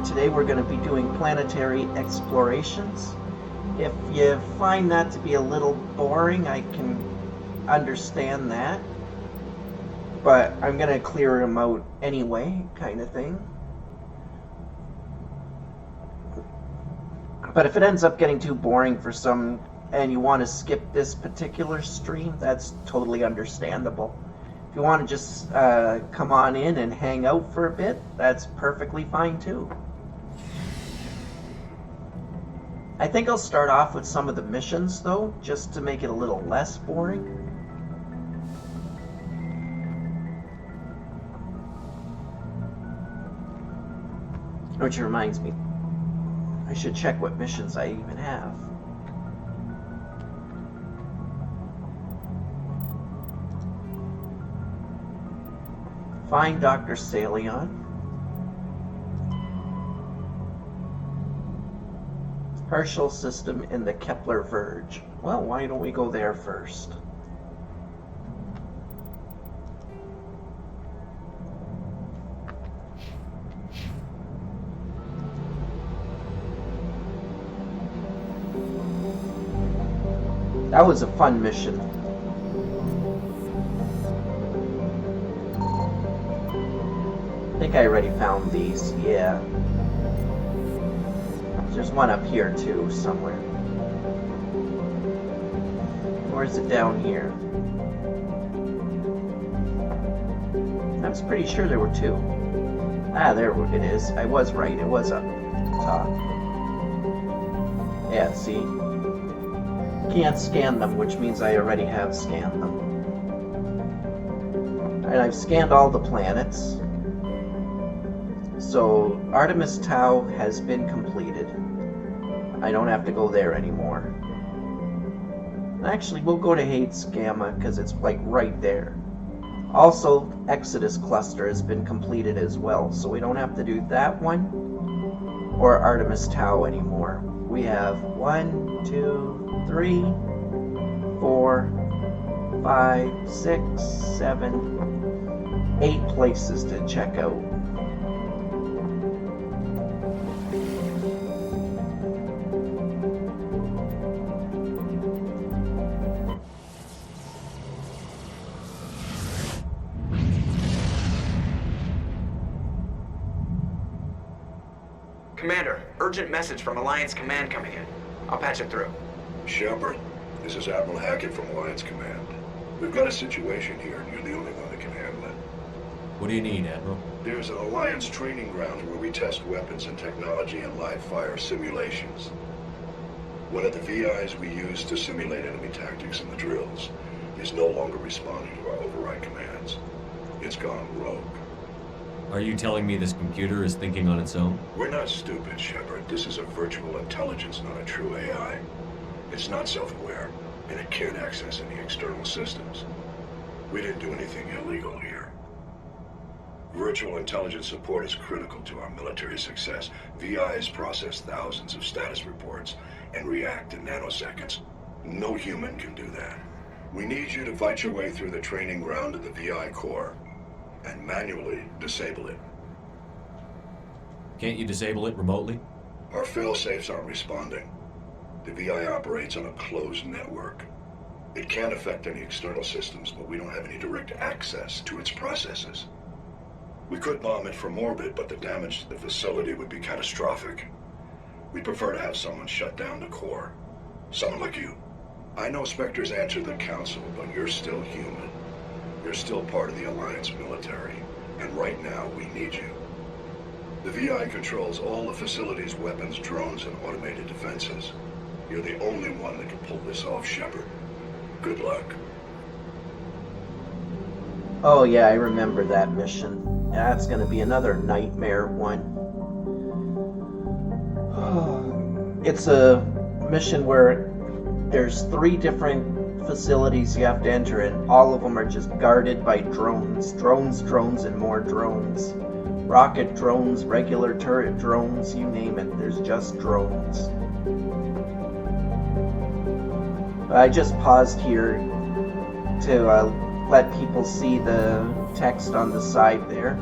today we're going to be doing planetary explorations. If you find that to be a little boring, I can understand that. But I'm going to clear them out anyway, kind of thing. But if it ends up getting too boring for some and you want to skip this particular stream, that's totally understandable. If you want to just come on in and hang out for a bit, that's perfectly fine too. I think I'll start off with some of the missions though, just to make it a little less boring. Which reminds me, I should check what missions I even have. Find Dr. Salion. Partial system in the Kepler Verge. Well, why don't we go there first? That was a fun mission. I think I already found these, yeah. There's one up here too, somewhere. Or is it down here? I was pretty sure there were two. Ah, there it is. I was right, it was up top. Yeah, see? Can't scan them, which means I already have scanned them. And I've scanned all the planets. So Artemis Tau has been completed. I don't have to go there anymore. Actually, we'll go to Hades Gamma because it's like right there. Also, Exodus Cluster has been completed as well, so we don't have to do that one or Artemis Tau anymore. We have 1, 2, 3, 4, 5, 6, 7, 8 places to check out. Commander, urgent message from Alliance Command coming in. I'll patch it through. Shepard, this is Admiral Hackett from Alliance Command. We've got a situation here, and you're the only one that can handle it. What do you need, Admiral? There's an Alliance training ground where we test weapons and technology in live-fire simulations. One of the VIs we use to simulate enemy tactics in the drills is no longer responding to our override commands. It's gone rogue. Are you telling me this computer is thinking on its own? We're not stupid, Shepard. This is a virtual intelligence, not a true AI. It's not self-aware, and it can't access any external systems. We didn't do anything illegal here. Virtual intelligence support is critical to our military success. VIs process thousands of status reports and react in nanoseconds. No human can do that. We need you to fight your way through the training ground of the VI core and manually disable it. Can't you disable it remotely? Our fail-safes aren't responding. The VI operates on a closed network. It can't affect any external systems, but we don't have any direct access to its processes. We could bomb it from orbit, but the damage to the facility would be catastrophic. We'd prefer to have someone shut down the core. Someone like you. I know Spectres answer the Council, but you're still human. You're still part of the Alliance military, and right now we need you. The VI controls all the facility's weapons, drones, and automated defenses. You're the only one that can pull this off, Shepard. Good luck. Oh yeah, I remember that mission. That's gonna be another nightmare one. It's a mission where there's 3 different facilities you have to enter, and all of them are just guarded by drones. Drones, and more drones. Rocket drones, regular turret drones, you name it, there's just drones. I just paused here to let people see the text on the side there.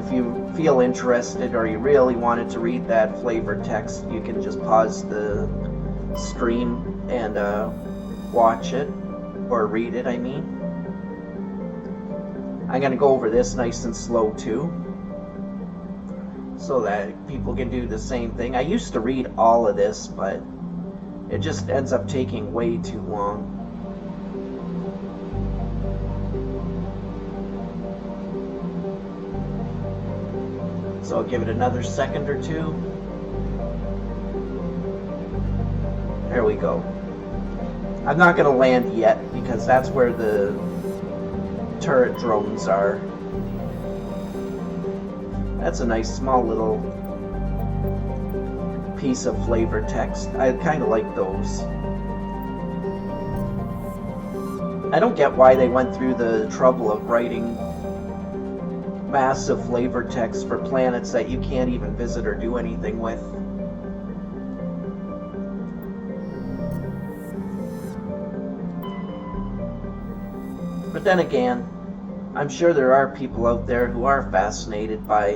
if you feel interested or you really wanted to read that flavor text, you can just pause the stream and watch it, or read it, I mean. I'm going to go over this nice and slow too, so that people can do the same thing. I used to read all of this, but it just ends up taking way too long. So I'll give it another second or two. There we go. I'm not going to land yet because that's where the turret drones are. That's a nice small little piece of flavor text. I kind of like those. I don't get why they went through the trouble of writing massive flavor text for planets that you can't even visit or do anything with. But then again, I'm sure there are people out there who are fascinated by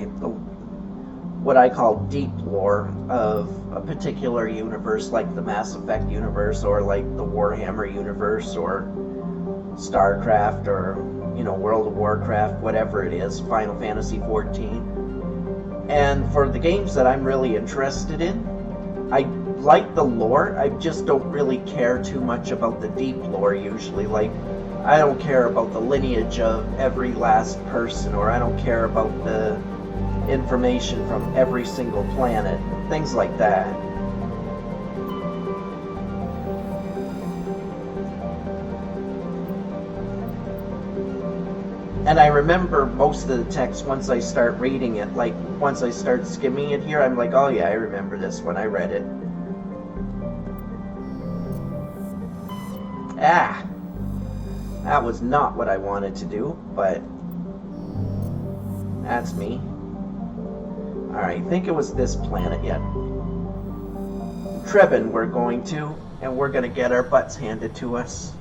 what I call deep lore of a particular universe, like the Mass Effect universe, or like the Warhammer universe, or StarCraft, or World of Warcraft, whatever it is, Final Fantasy XIV. And for the games that I'm really interested in, I like the lore, I just don't really care too much about the deep lore usually. Like, I don't care about the lineage of every last person, or I don't care about the information from every single planet, things like that. And I remember most of the text once I start reading it. Like, once I start skimming it here, I'm like, oh yeah, I remember this when I read it. Ah! That was not what I wanted to do, but that's me. Alright, I think it was this planet yet. Trebin we're going to, and we're going to get our butts handed to us.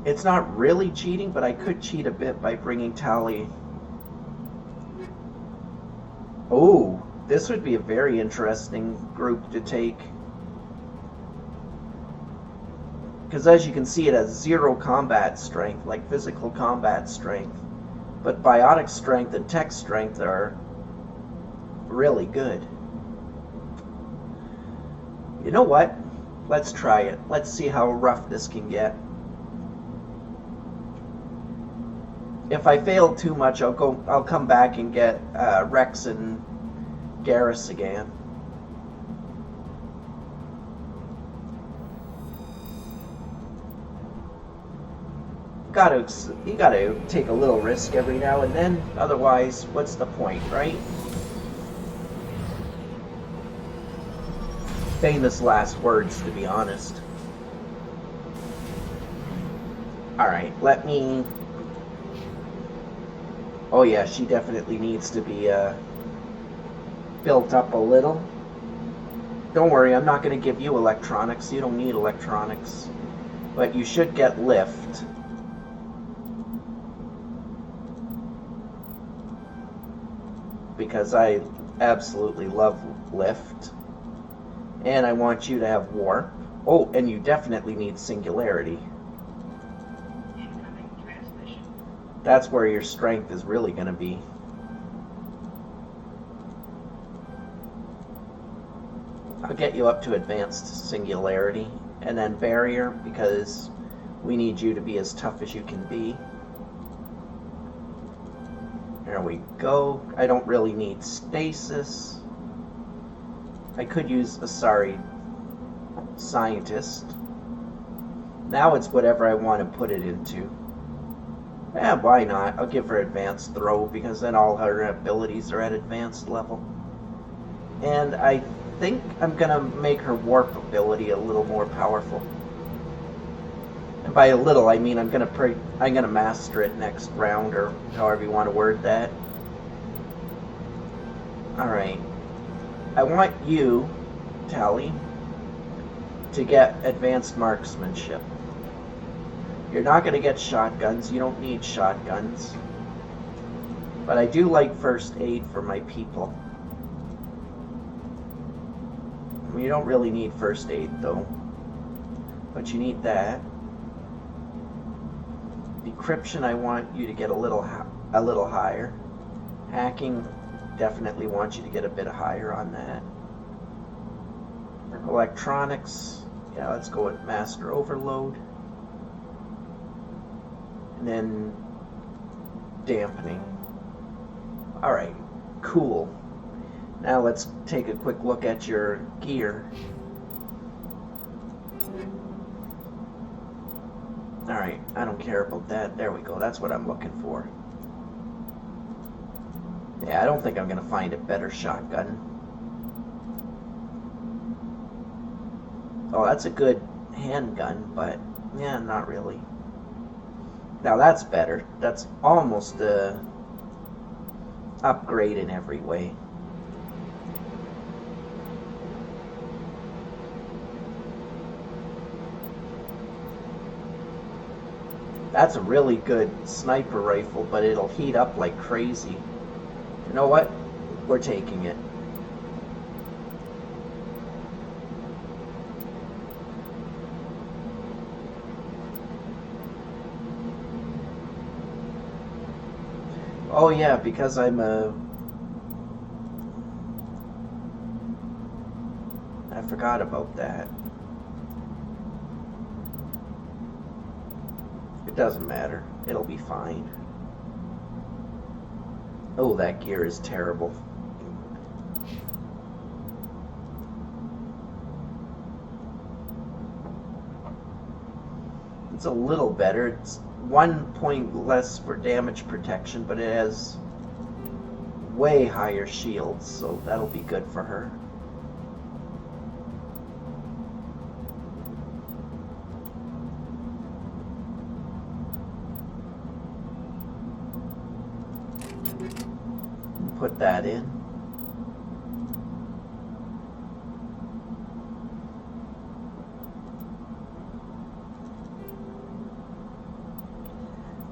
It's not really cheating, but I could cheat a bit by bringing Tali. Oh, this would be a very interesting group to take. Because as you can see, it has 0 combat strength, like physical combat strength. But biotic strength and tech strength are really good. You know what? Let's try it. Let's see how rough this can get. If I fail too much, I'll come back and get Rex and Garrus again. You gotta take a little risk every now and then, otherwise, what's the point, right? Famous last words, to be honest. Alright, let me... Oh yeah, she definitely needs to be built up a little. Don't worry, I'm not going to give you electronics. You don't need electronics. But you should get lift. Because I absolutely love lift. And I want you to have warp. Oh, and you definitely need singularity. That's where your strength is really going to be. I'll get you up to advanced singularity, and then barrier, because we need you to be as tough as you can be. There we go. I don't really need stasis. I could use a scientist. Now it's whatever I want to put it into. Yeah, why not? I'll give her advanced throw, because then all her abilities are at advanced level. And I think I'm going to make her warp ability a little more powerful. And by a little, I mean I'm going to master it next round, or however you want to word that. Alright. I want you, Tali, to get advanced marksmanship. You're not going to get shotguns. You don't need shotguns. But I do like first aid for my people. You don't really need first aid though. But you need that. Decryption, I want you to get a little higher. Hacking, definitely want you to get a bit higher on that. Electronics, yeah, let's go with master overload. And then dampening. Alright, cool. Now let's take a quick look at your gear. Alright, I don't care about that. There we go, that's what I'm looking for. Yeah, I don't think I'm going to find a better shotgun. Oh, that's a good handgun, but yeah, not really. Now that's better. That's almost a upgrade in every way. That's a really good sniper rifle, but it'll heat up like crazy. You know what? We're taking it. Oh yeah, because I'm a... I forgot about that. It doesn't matter. It'll be fine. Oh, that gear is terrible. It's a little better. It's 1 point less for damage protection, but it has way higher shields, so that'll be good for her. Put that in.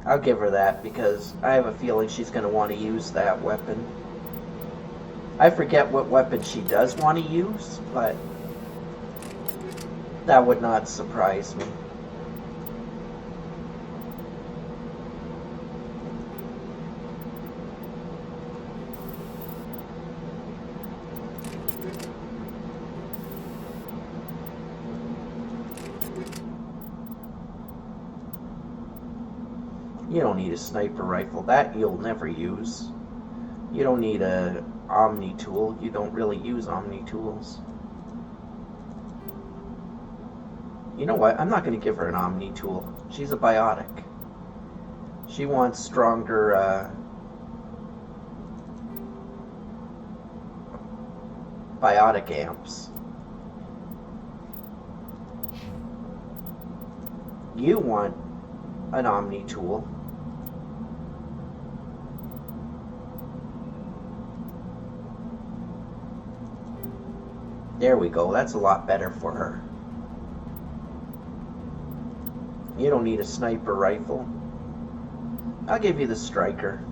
I'll give her that because I have a feeling she's going to want to use that weapon. I forget what weapon she does want to use, but that would not surprise me. You don't need a sniper rifle. That you'll never use. You don't need a Omni tool. You don't really use Omni tools. You know what? I'm not going to give her an Omni tool. She's a biotic. She wants stronger biotic amps. You want an Omni tool. There we go. That's a lot better for her. You don't need a sniper rifle. I'll give you the striker.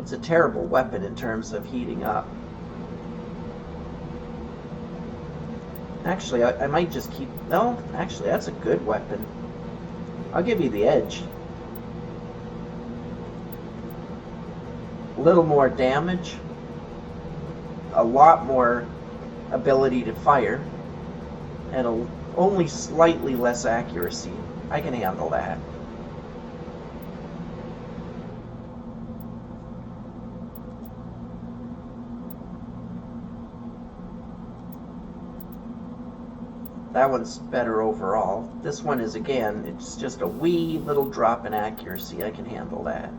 It's a terrible weapon in terms of heating up. Actually, I might just keep... No, actually, that's a good weapon. I'll give you the edge. A little more damage. A lot more ability to fire. And only slightly less accuracy. I can handle that. That one's better overall. This one is, again, it's just a wee little drop in accuracy. I can handle that.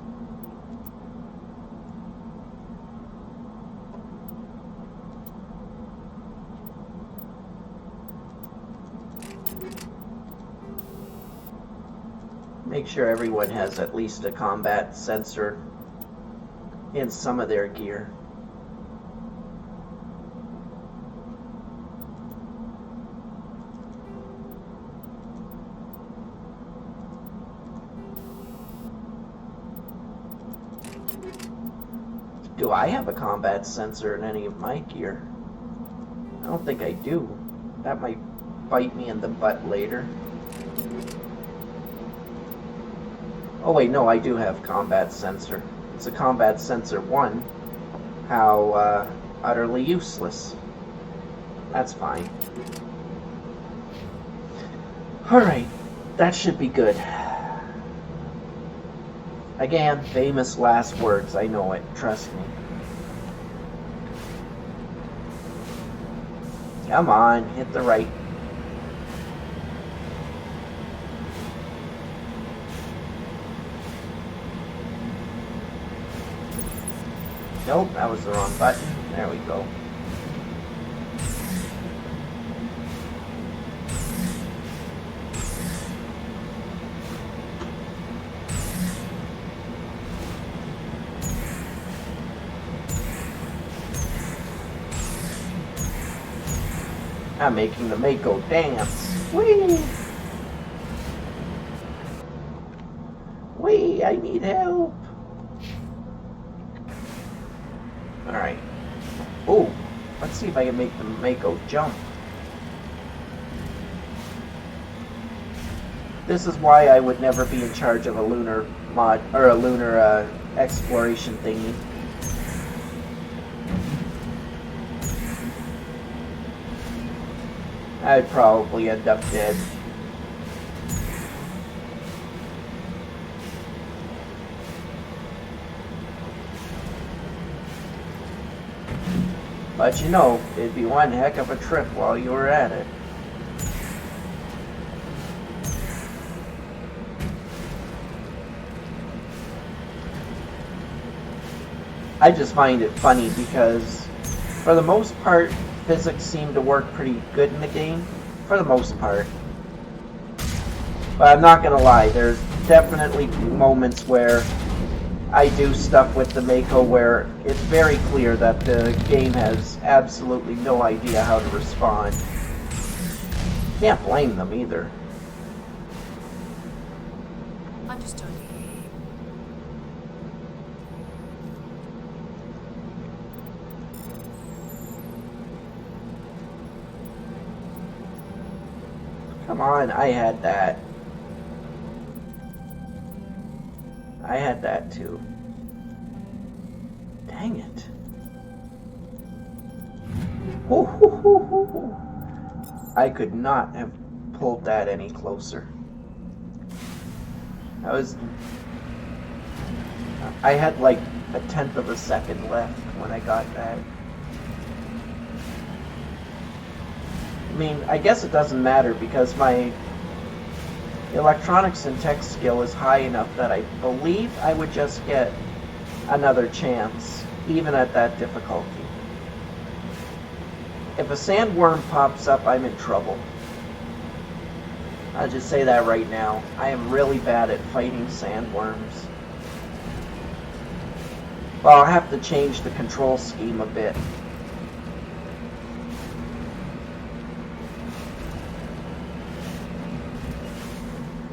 Make sure everyone has at least a combat sensor in some of their gear. Do I have a combat sensor in any of my gear? I don't think I do. That might bite me in the butt later. Oh wait, no, I do have combat sensor. It's a combat sensor 1. How utterly useless. That's fine. Alright, that should be good. Again, famous last words. I know it. Trust me. Come on, hit the right. Nope, that was the wrong button. There we go. I'm making the Mako dance. Whee! Whee! I need help. Alright. Oh, let's see if I can make the Mako jump. This is why I would never be in charge of a lunar mod, or a lunar exploration thingy. I'd probably end up dead. But you know, it'd be one heck of a trip while you were at it. I just find it funny because, for the most part, physics seem to work pretty good in the game. For the most part. But I'm not gonna lie, there's definitely moments where I do stuff with the Mako where it's very clear that the game has absolutely no idea how to respond. Can't blame them either. Understood. Come on, I had that. I had that too. Dang it. Hoo, hoo, hoo, hoo, hoo. I could not have pulled that any closer. I had like 1/10 of a second left when I got that. I mean, I guess it doesn't matter because my electronics and tech skill is high enough that I believe I would just get another chance, even at that difficulty. If a sandworm pops up, I'm in trouble. I'll just say that right now. I am really bad at fighting sandworms. Well, I'll have to change the control scheme a bit.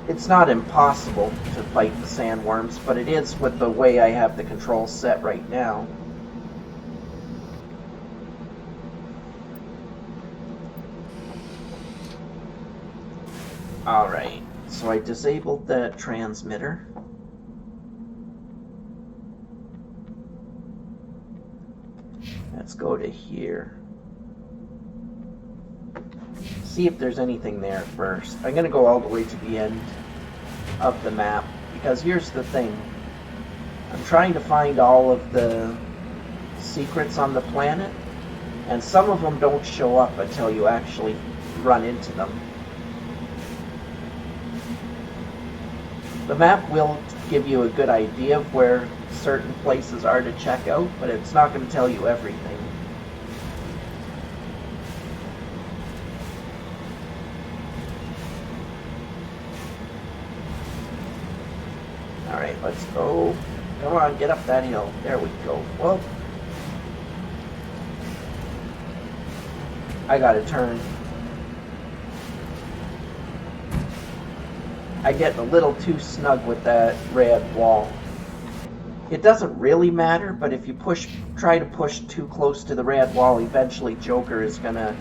It's not impossible to fight the sandworms, but it is with the way I have the controls set right now. Alright, so I disabled the transmitter. Let's go to here. See if there's anything there first. I'm going to go all the way to the end of the map, because here's the thing. I'm trying to find all of the secrets on the planet, and some of them don't show up until you actually run into them. The map will give you a good idea of where certain places are to check out, but it's not going to tell you everything. Alright, let's go. Come on, get up that hill. There we go. Well, I gotta turn. I get a little too snug with that red wall. It doesn't really matter, but if you try to push too close to the red wall, eventually Joker is gonna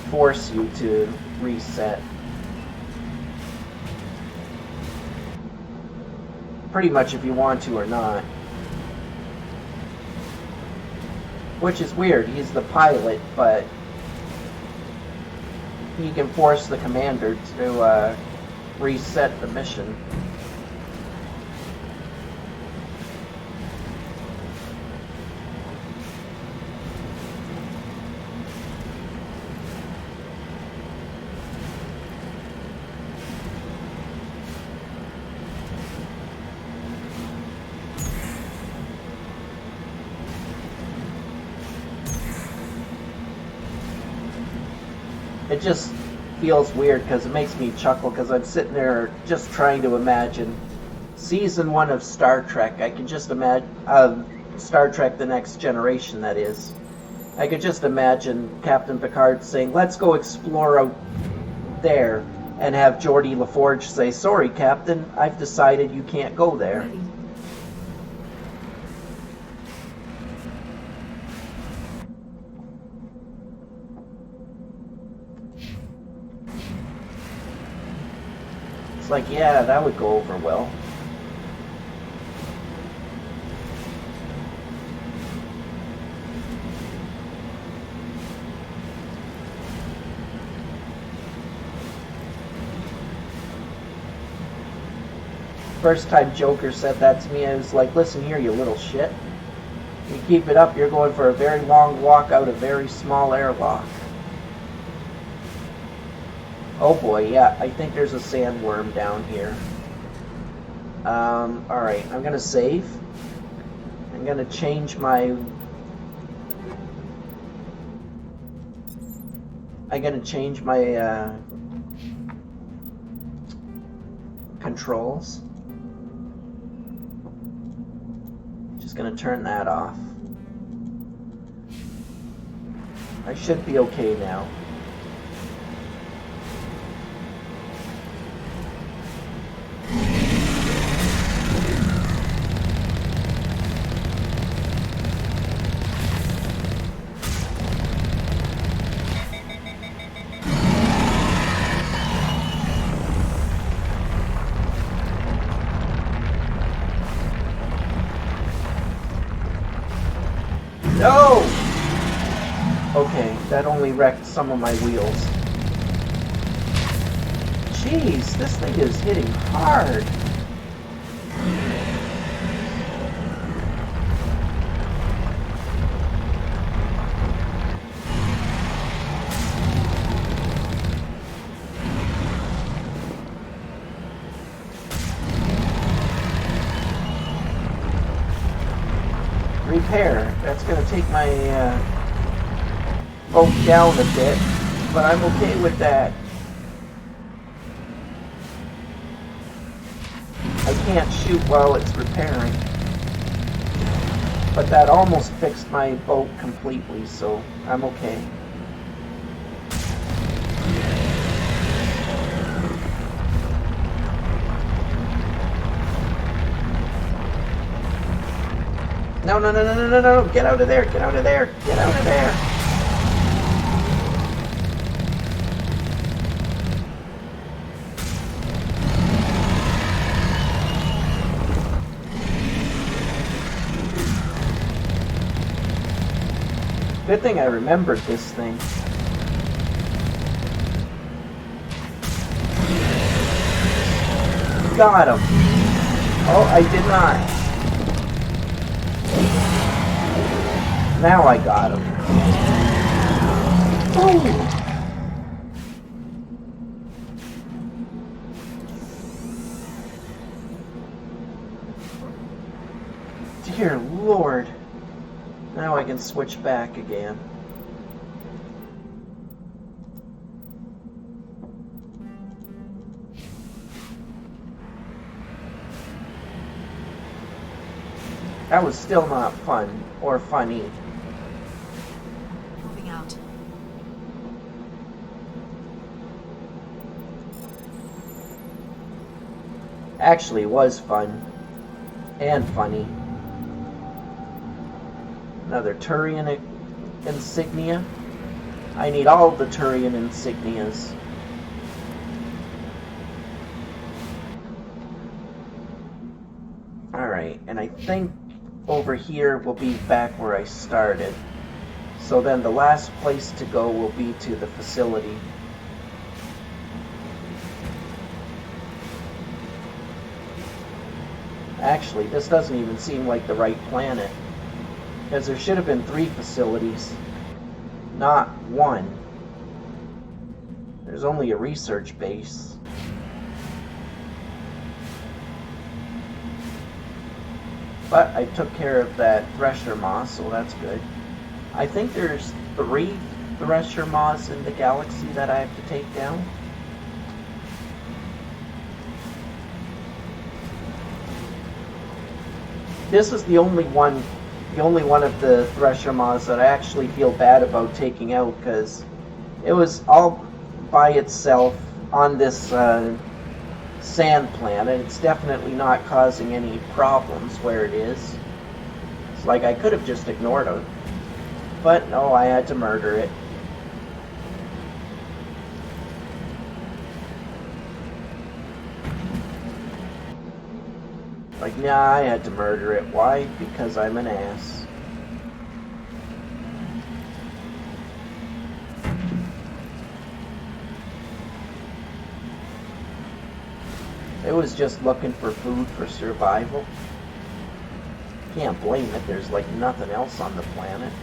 force you to reset. Pretty much if you want to or not. Which is weird, he's the pilot, but he can force the commander to reset the mission. It just feels weird because it makes me chuckle because I'm sitting there just trying to imagine season 1 of Star Trek. I can just imagine Star Trek The Next Generation, that is. I could just imagine Captain Picard saying, "Let's go explore out there," and have Geordi LaForge say, "Sorry, Captain, I've decided you can't go there." It's like, yeah, that would go over well. First time Joker said that to me, I was like, "Listen here, you little shit. You keep it up, you're going for a very long walk out a very small airlock." Oh boy, yeah, I think there's a sandworm down here. Alright, I'm gonna save. I'm gonna change my... controls. Just gonna turn that off. I should be okay now. No! Okay, that only wrecked some of my wheels. Jeez, this thing is hitting hard. Repair. That's going to take my boat down a bit, but I'm okay with that. I can't shoot while it's repairing, but that almost fixed my boat completely, so I'm okay. No, no, no, no, no, no, no, get out of there, get out of there, get out of there. Good thing I remembered this thing. Got him. Oh, I did not. Now I got him. Ooh. Dear Lord. Now I can switch back again. That was still not fun or funny. Moving out. Actually, it was fun and funny. Another Turian insignia. I need all the Turian insignias. Alright, and I think over here will be back where I started. So then the last place to go will be to the facility. Actually, this doesn't even seem like the right planet, because there should have been 3 facilities, not 1. There's only a research base. But I took care of that Thresher Moss, so that's good. I think there's 3 Thresher Moss in the galaxy that I have to take down. This is the only one of the Thresher Moths that I actually feel bad about taking out, because it was all by itself on this sand planet. It's definitely not causing any problems where it is. It's like I could have just ignored it, but no, I had to murder it. Like, nah, I had to murder it. Why? Because I'm an ass. It was just looking for food for survival. Can't blame it. There's like nothing else on the planet.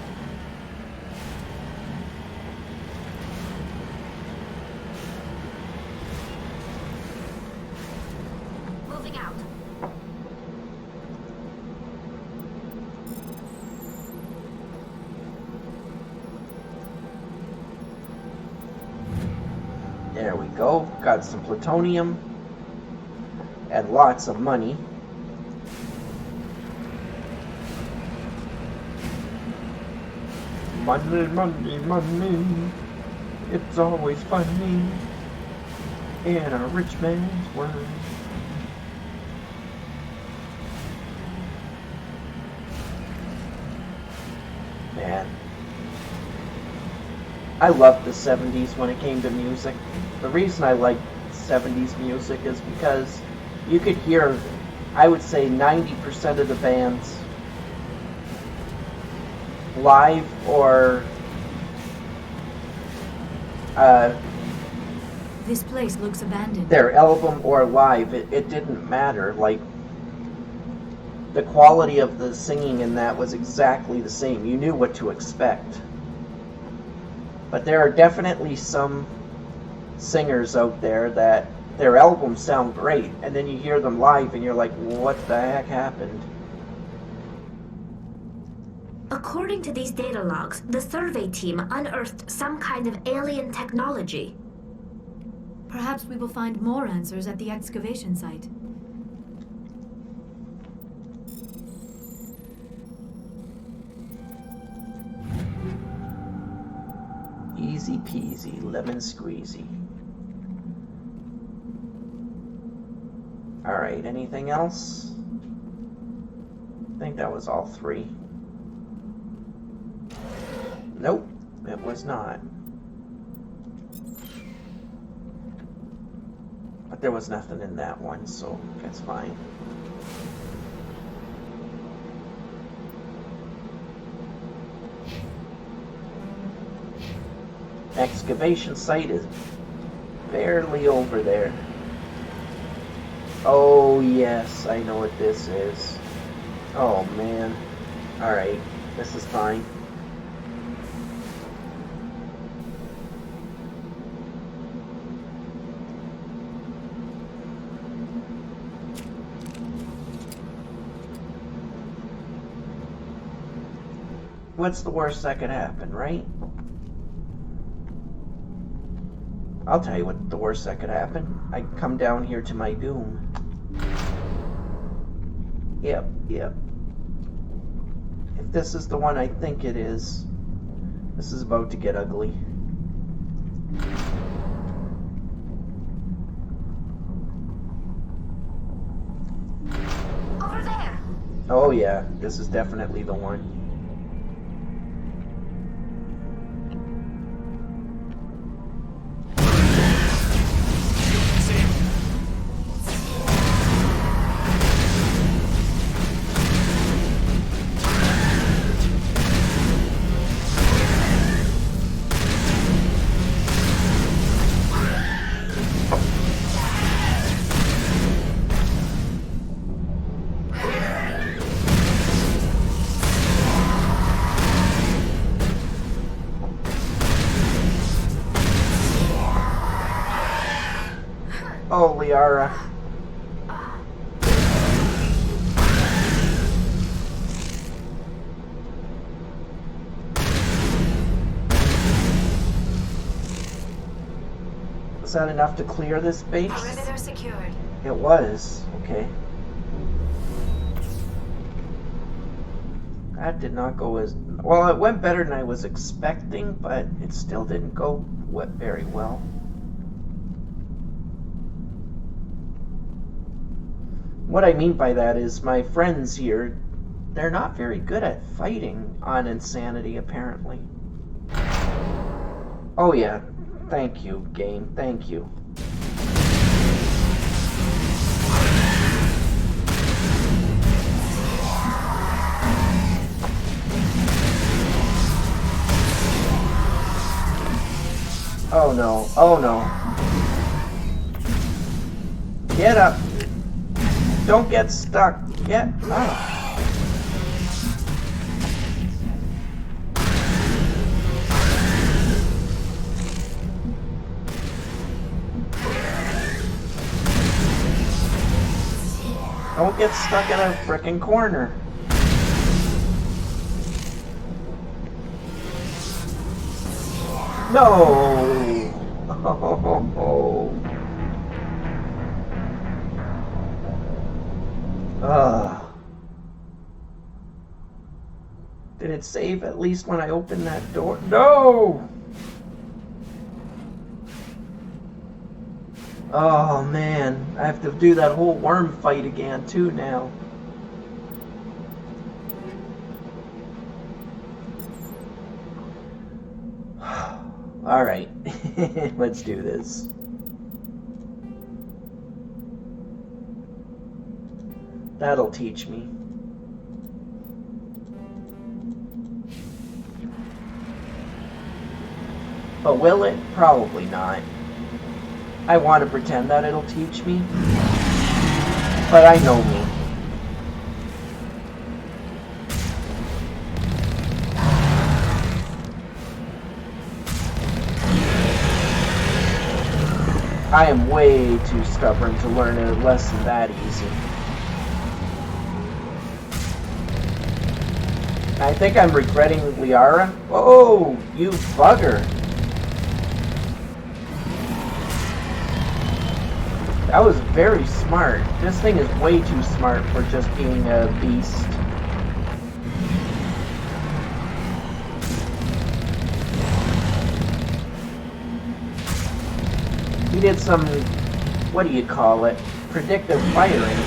Moving out. There we go. Got some plutonium. And lots of money. Money, money, money. It's always funny in a rich man's world. Man, I loved the 70s when it came to music. The reason I liked 70s music is because you could hear, I would say 90% of the bands live or This place looks abandoned. their album or live, it didn't matter. Like, the quality of the singing in that was exactly the same. You knew what to expect. But there are definitely some singers out there that their albums sound great, and then you hear them live and you're like, what the heck happened? According to these data logs, the survey team unearthed some kind of alien technology. Perhaps we will find more answers at the excavation site. Easy peasy, lemon squeezy. Alright, anything else? I think that was all 3. Nope, it was not. But there was nothing in that one, so that's fine. Excavation site is barely over there. Oh yes, I know what this is. Oh man. Alright, this is fine. What's the worst that could happen, right? I'll tell you what the worst that could happen. I come down here to my doom. Yep. If this is the one I think it is, this is about to get ugly. Over there! Oh yeah, this is definitely the one. Liara. Was that enough to clear this base? Perimeter secured. It was. Okay. That did not go as... Well, it went better than I was expecting, but it still didn't go very well. What I mean by that is my friends here, they're not very good at fighting on Insanity, apparently. Oh yeah. Thank you, game. Thank you. Oh no, oh no. Get up. Don't get stuck. Get up. Don't get stuck in a frickin' corner. No! Oh. Did it save at least when I opened that door? No! Oh man, I have to do that whole worm fight again too now. Alright, let's do this. That'll teach me. But will it? Probably not. I want to pretend that it'll teach me, but I know me. I am way too stubborn to learn a lesson that easy. I think I'm regretting Liara. Oh, you bugger. That was very smart. This thing is way too smart for just being a beast. He did some, what do you call it? Predictive firing.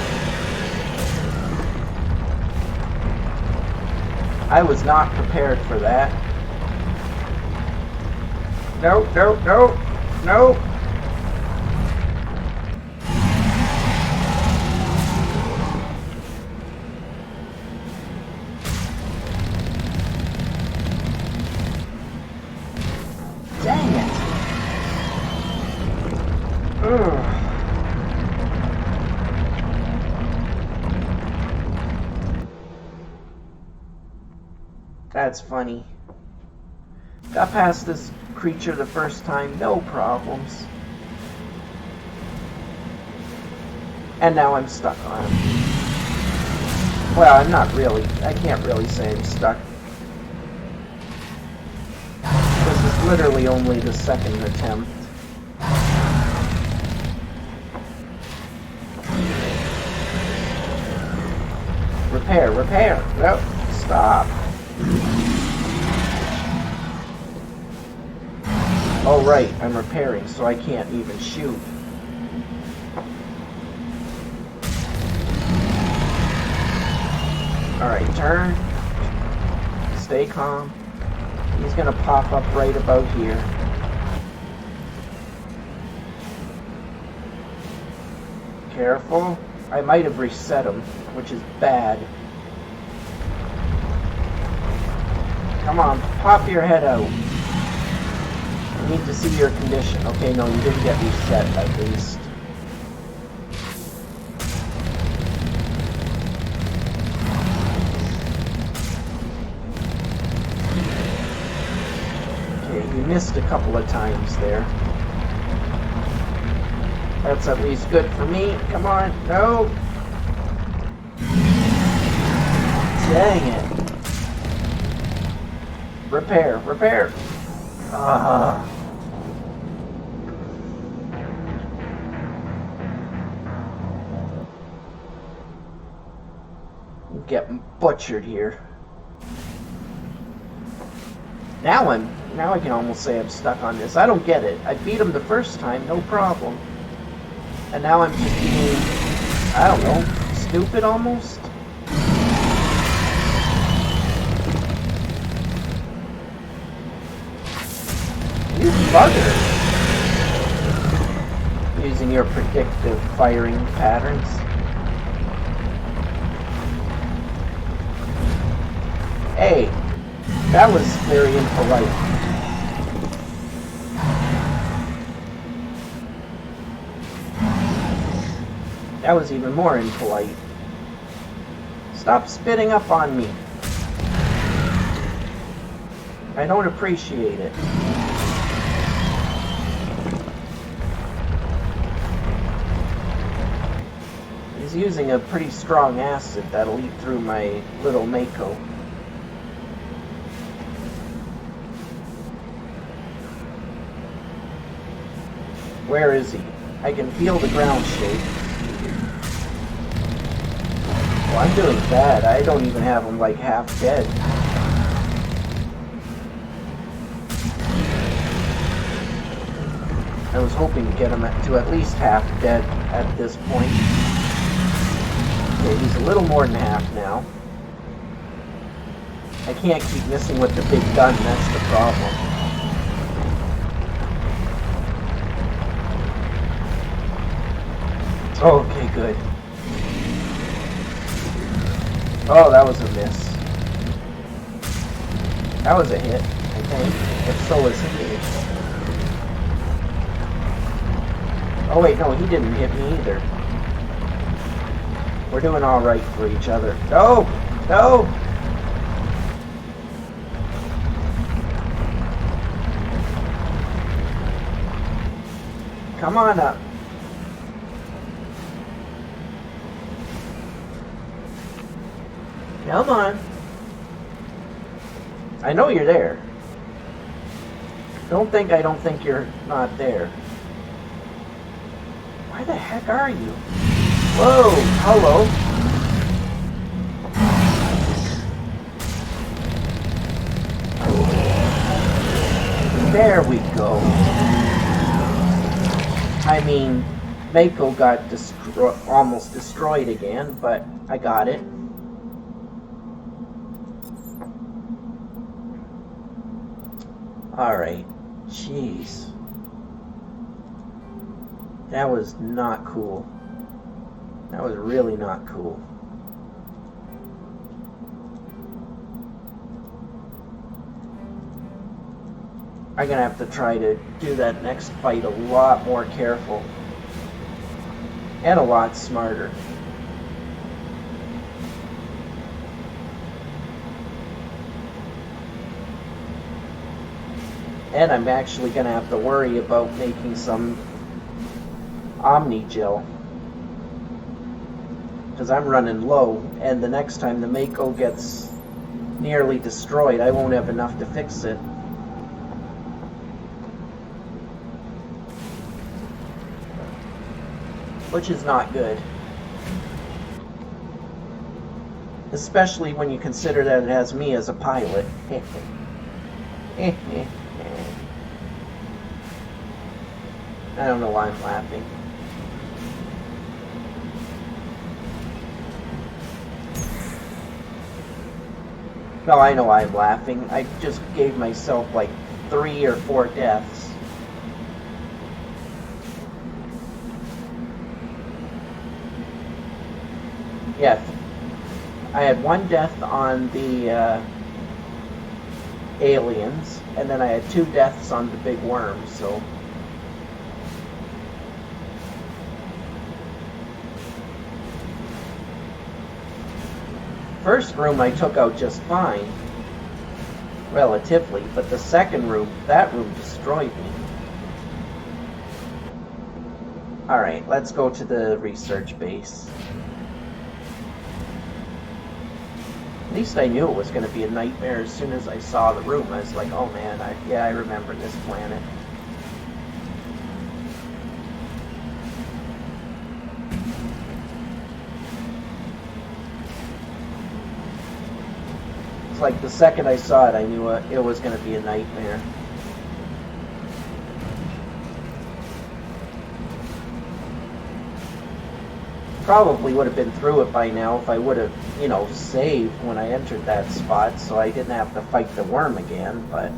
I was not prepared for that. No, no, no, no. Dang it. Ugh. That's funny. Got past this creature the first time, no problems. And now I'm stuck on him. Well, I'm not really. I can't really say I'm stuck. This is literally only the second attempt. Repair, repair. Nope, stop. Oh right, I'm repairing, so I can't even shoot. Alright, turn. Stay calm. He's gonna pop up right about here. Careful. I might have reset him, which is bad. Come on, pop your head out. I need to see your condition. Okay, no, you didn't get reset at least. Okay, you missed a couple of times there. That's at least good for me. Come on. No. Dang it. Repair. Repair. I'm getting butchered here. Now I can almost say I'm stuck on this. I don't get it. I beat him the first time, no problem. And now I'm just being, I don't know, stupid almost? You bugger! Using your predictive firing patterns. Hey, that was very impolite. That was even more impolite. Stop spitting up on me. I don't appreciate it. He's using a pretty strong acid that'll eat through my little Mako. Where is he? I can feel the ground shake. Well, I'm doing bad. I don't even have him like half dead. I was hoping to get him to at least half dead at this point. Okay, he's a little more than half now. I can't keep missing with the big gun, that's the problem. Okay, good. Oh, that was a miss. That was a hit, I think. If so was he. Oh wait, no, he didn't hit me either. We're doing alright for each other. No! No! Come on up. Come on. I know you're there. Don't think I don't think you're not there. Why the heck are you? Whoa, hello. There we go. I mean, Mako got almost destroyed again, but I got it. Alright, jeez. That was not cool. That was really not cool. I'm gonna have to try to do that next fight a lot more careful. And a lot smarter. And I'm actually going to have to worry about making some Omni Gel. Because I'm running low, and the next time the Mako gets nearly destroyed, I won't have enough to fix it. Which is not good. Especially when you consider that it has me as a pilot. I don't know why I'm laughing. No, I know why I'm laughing. I just gave myself like 3 or 4 deaths. Yeah, I had 1 death on the aliens, and then I had 2 deaths on the big worms, so... First room I took out just fine, relatively, but the second room, that room destroyed me. Alright, let's go to the research base. At least I knew it was going to be a nightmare as soon as I saw the room. I was like, oh man, I remember this planet. It's like the second I saw it, I knew it was going to be a nightmare. Probably would have been through it by now if I would have, saved when I entered that spot so I didn't have to fight the worm again, but...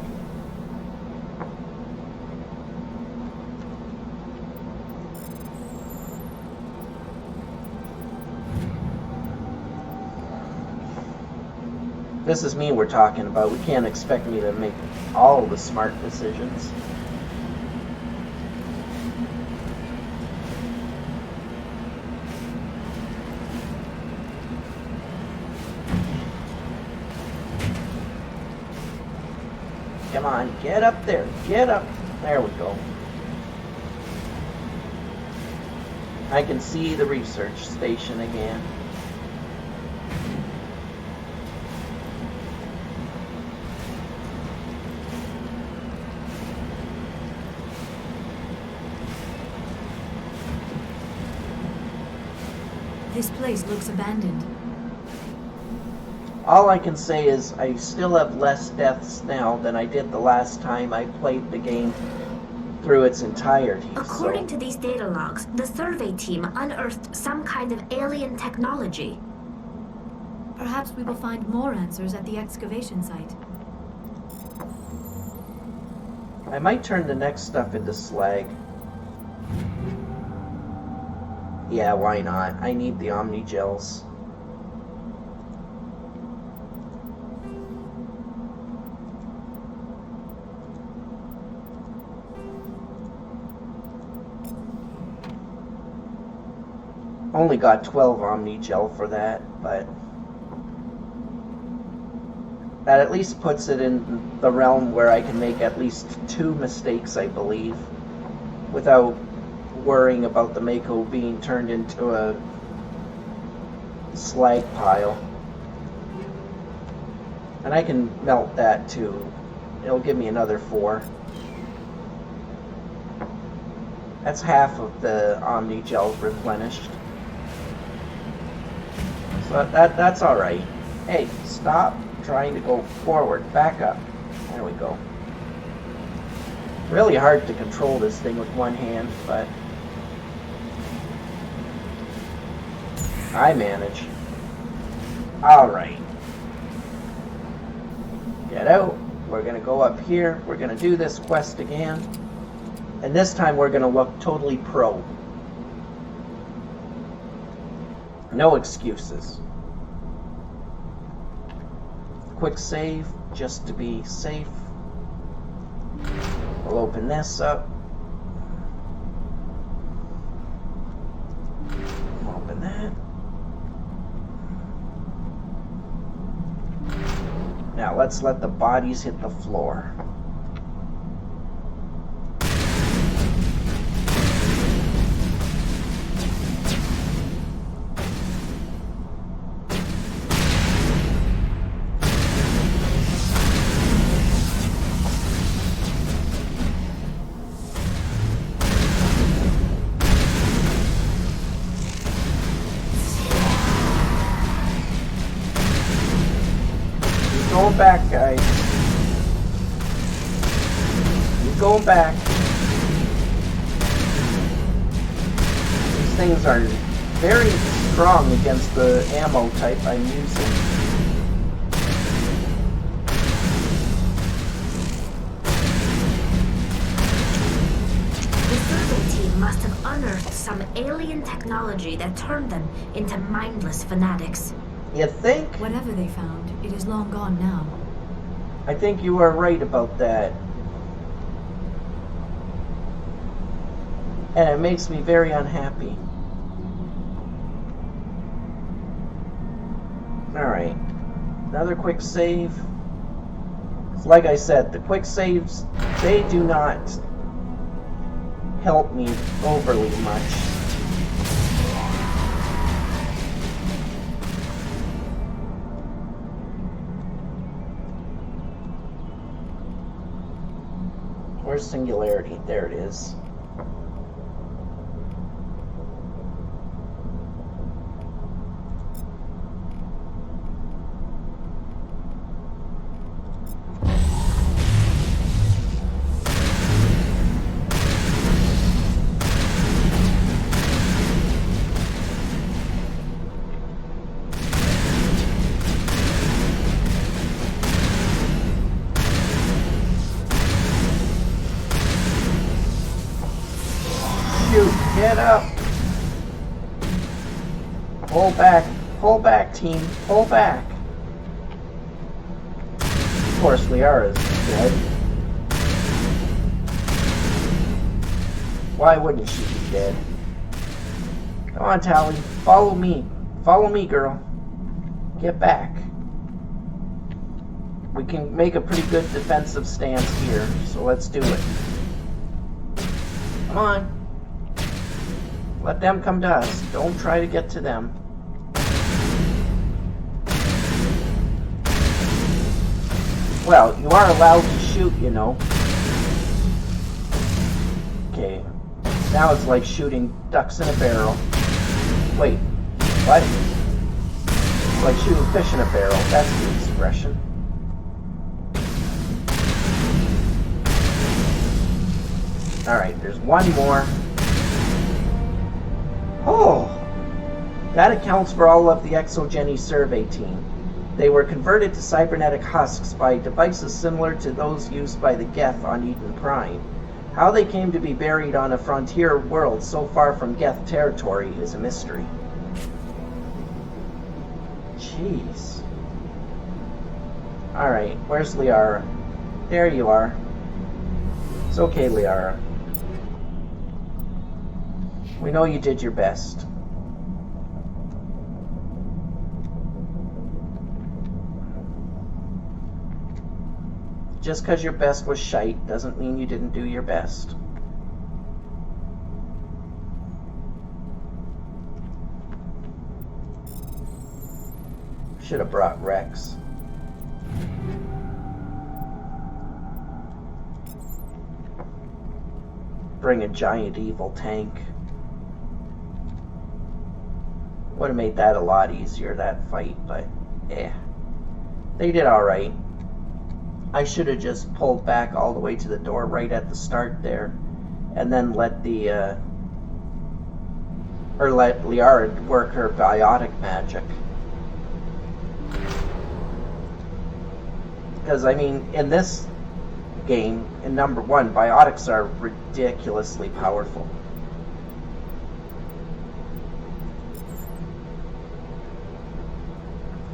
This is me we're talking about. We can't expect me to make all the smart decisions. Come on, get up there, get up. There we go. I can see the research station again. This place looks abandoned. All I can say is I still have less deaths now than I did the last time I played the game through its entirety. According to these data logs, the survey team unearthed some kind of alien technology. Perhaps we will find more answers at the excavation site. I might turn the next stuff into slag. Yeah, why not? I need the Omni Gels. Only got 12 Omni Gel for that, but that at least puts it in the realm where I can make at least 2 mistakes, I believe, without worrying about the Mako being turned into a slag pile. And I can melt that too. It'll give me another 4. That's half of the Omni Gel replenished. So that's alright. Hey, stop trying to go forward. Back up. There we go. Really hard to control this thing with one hand, but I manage. Alright. Get out. We're going to go up here. We're going to do this quest again. And this time we're going to look totally pro. No excuses. Quick save, just to be safe. We'll open this up. Open that. Now let's let the bodies hit the floor. Going back, guys. Keep going back. These things are very strong against the ammo type I'm using. The survey team must have unearthed some alien technology that turned them into mindless fanatics. You think? Whatever they found, it is long gone now. I think you are right about that. And it makes me very unhappy. Alright. Another quick save. Like I said, the quick saves, they do not help me overly much. Where's Singularity? There it is. Get up! Pull back, team, pull back! Of course, Liara's dead. Why wouldn't she be dead? Come on, Tally, follow me, girl. Get back. We can make a pretty good defensive stance here, so let's do it. Come on. Let them come to us. Don't try to get to them. Well, you are allowed to shoot, you know. Okay. Now it's like shooting ducks in a barrel. Wait. What? It's like shooting fish in a barrel. That's the expression. Alright, there's one more. Oh! That accounts for all of the Exogeny survey team. They were converted to cybernetic husks by devices similar to those used by the Geth on Eden Prime. How they came to be buried on a frontier world so far from Geth territory is a mystery. Jeez. Alright, where's Liara? There you are. It's okay, Liara. We know you did your best. Just because your best was shite doesn't mean you didn't do your best. Should have brought Rex. Bring a giant evil tank. Would have made that a lot easier, that fight, but eh. They did alright. I should have just pulled back all the way to the door right at the start there, and then let the, let Liara work her biotic magic. Because, I mean, in this game, in number 1, biotics are ridiculously powerful.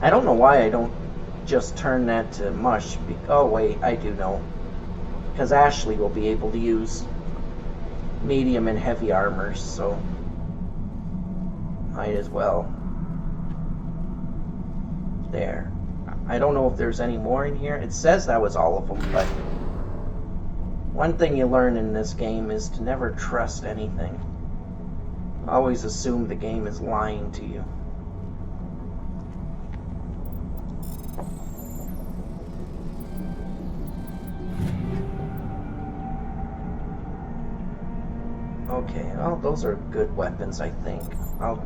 I don't know why I don't just turn that to mush. Oh wait, I do know. Because Ashley will be able to use medium and heavy armors, so might as well. There. I don't know if there's any more in here. It says that was all of them, but one thing you learn in this game is to never trust anything. Always assume the game is lying to you. Okay, well, those are good weapons, I think. I'll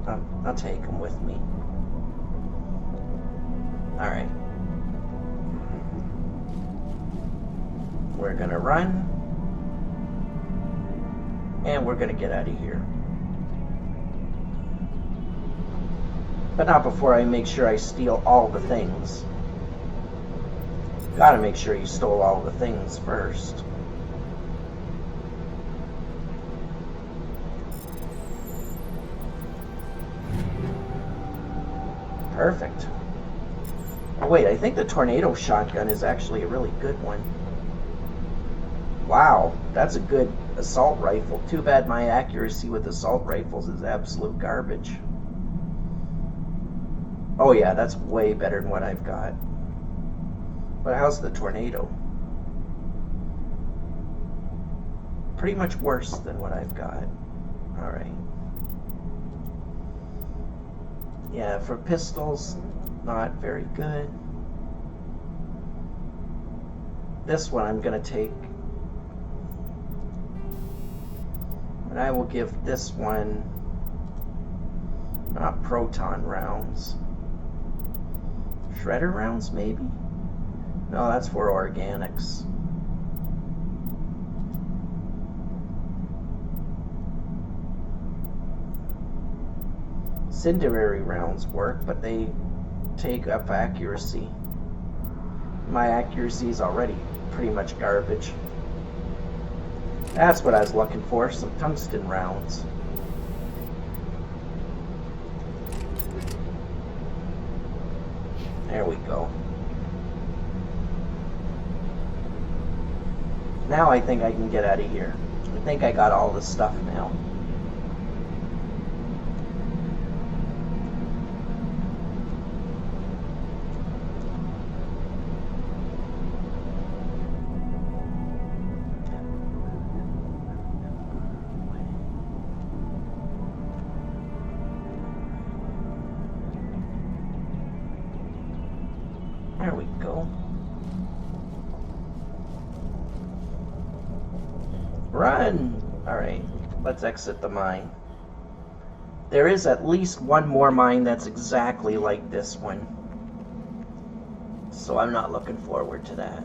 take them with me. Alright. We're gonna run. And we're gonna get out of here. But not before I make sure I steal all the things. Gotta make sure you stole all the things first. Perfect. Oh wait, I think the tornado shotgun is actually a really good one. Wow, that's a good assault rifle. Too bad my accuracy with assault rifles is absolute garbage. Oh yeah, that's way better than what I've got. But how's the tornado? pretty much worse than what I've got. Alright. Yeah, for pistols, not very good. This one I'm going to take. And I will give this one, not proton rounds. Shredder rounds, maybe? No, that's for organics. Incendiary rounds work, but they take up accuracy. My accuracy is already pretty much garbage. That's what I was looking for, some tungsten rounds. There we go. Now I think I can get out of here. I think I got all this stuff now. There we go. Run! Alright, let's exit the mine. There is at least one more mine that's exactly like this one. So I'm not looking forward to that.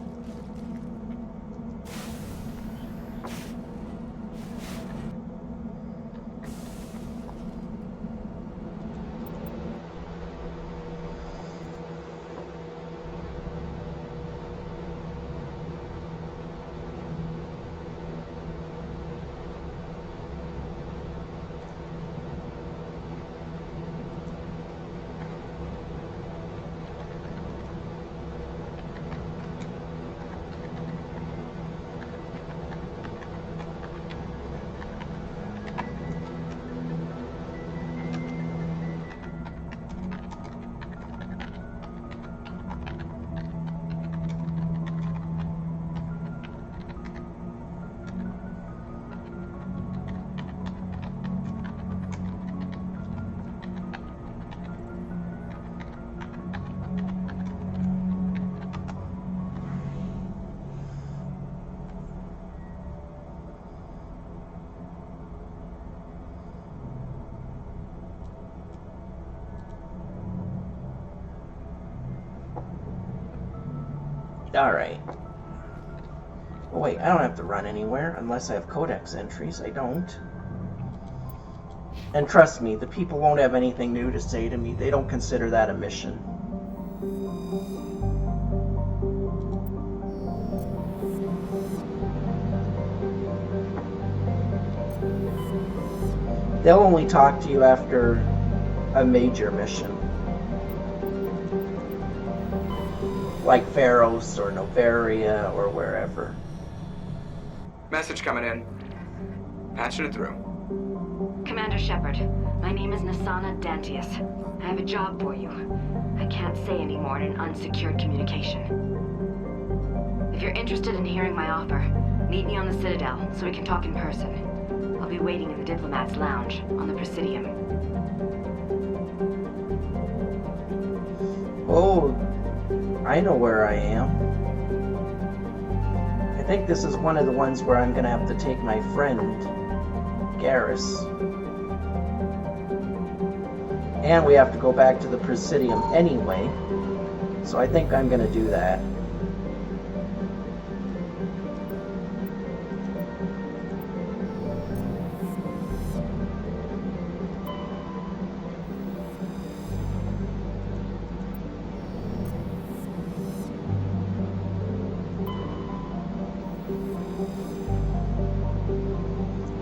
Alright. Oh wait, I don't have to run anywhere unless I have codex entries. I don't. And trust me, the people won't have anything new to say to me. They don't consider that a mission. They'll only talk to you after a major mission. Like Pharos or Novaria or wherever. Message coming in. Patching it through. Commander Shepard, my name is Nasana Dantius. I have a job for you. I can't say any more in an unsecured communication. If you're interested in hearing my offer, meet me on the Citadel so we can talk in person. I'll be waiting in the Diplomat's Lounge on the Presidium. Oh, I know where I am. I think this is one of the ones where I'm gonna have to take my friend, Garrus. And we have to go back to the Presidium anyway, so I think I'm gonna do that.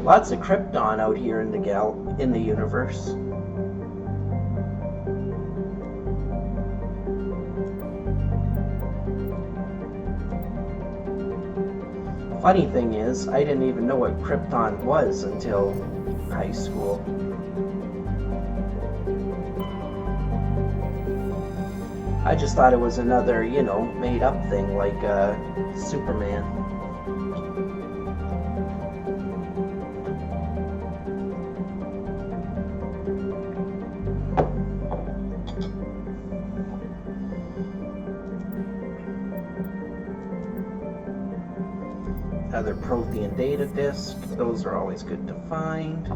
Lots of Krypton out here in the universe. Funny thing is, I didn't even know what Krypton was until high school. I just thought it was another, made up thing like Superman. Another Prothean data disk. Those are always good to find.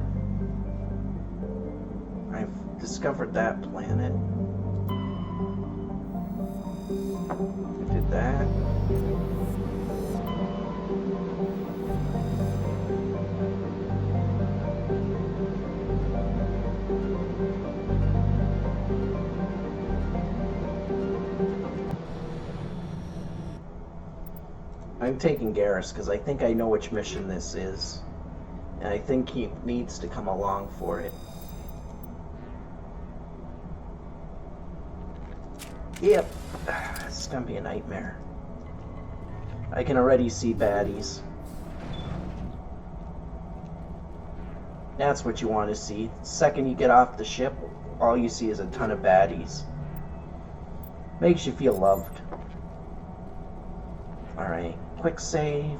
I've discovered that planet. We did that. I'm taking Garrus because I think I know which mission this is. And I think he needs to come along for it. Yep. It's gonna be a nightmare. I can already see baddies. That's what you want to see. The second you get off the ship, all you see is a ton of baddies. Makes you feel loved. Alright, quick save.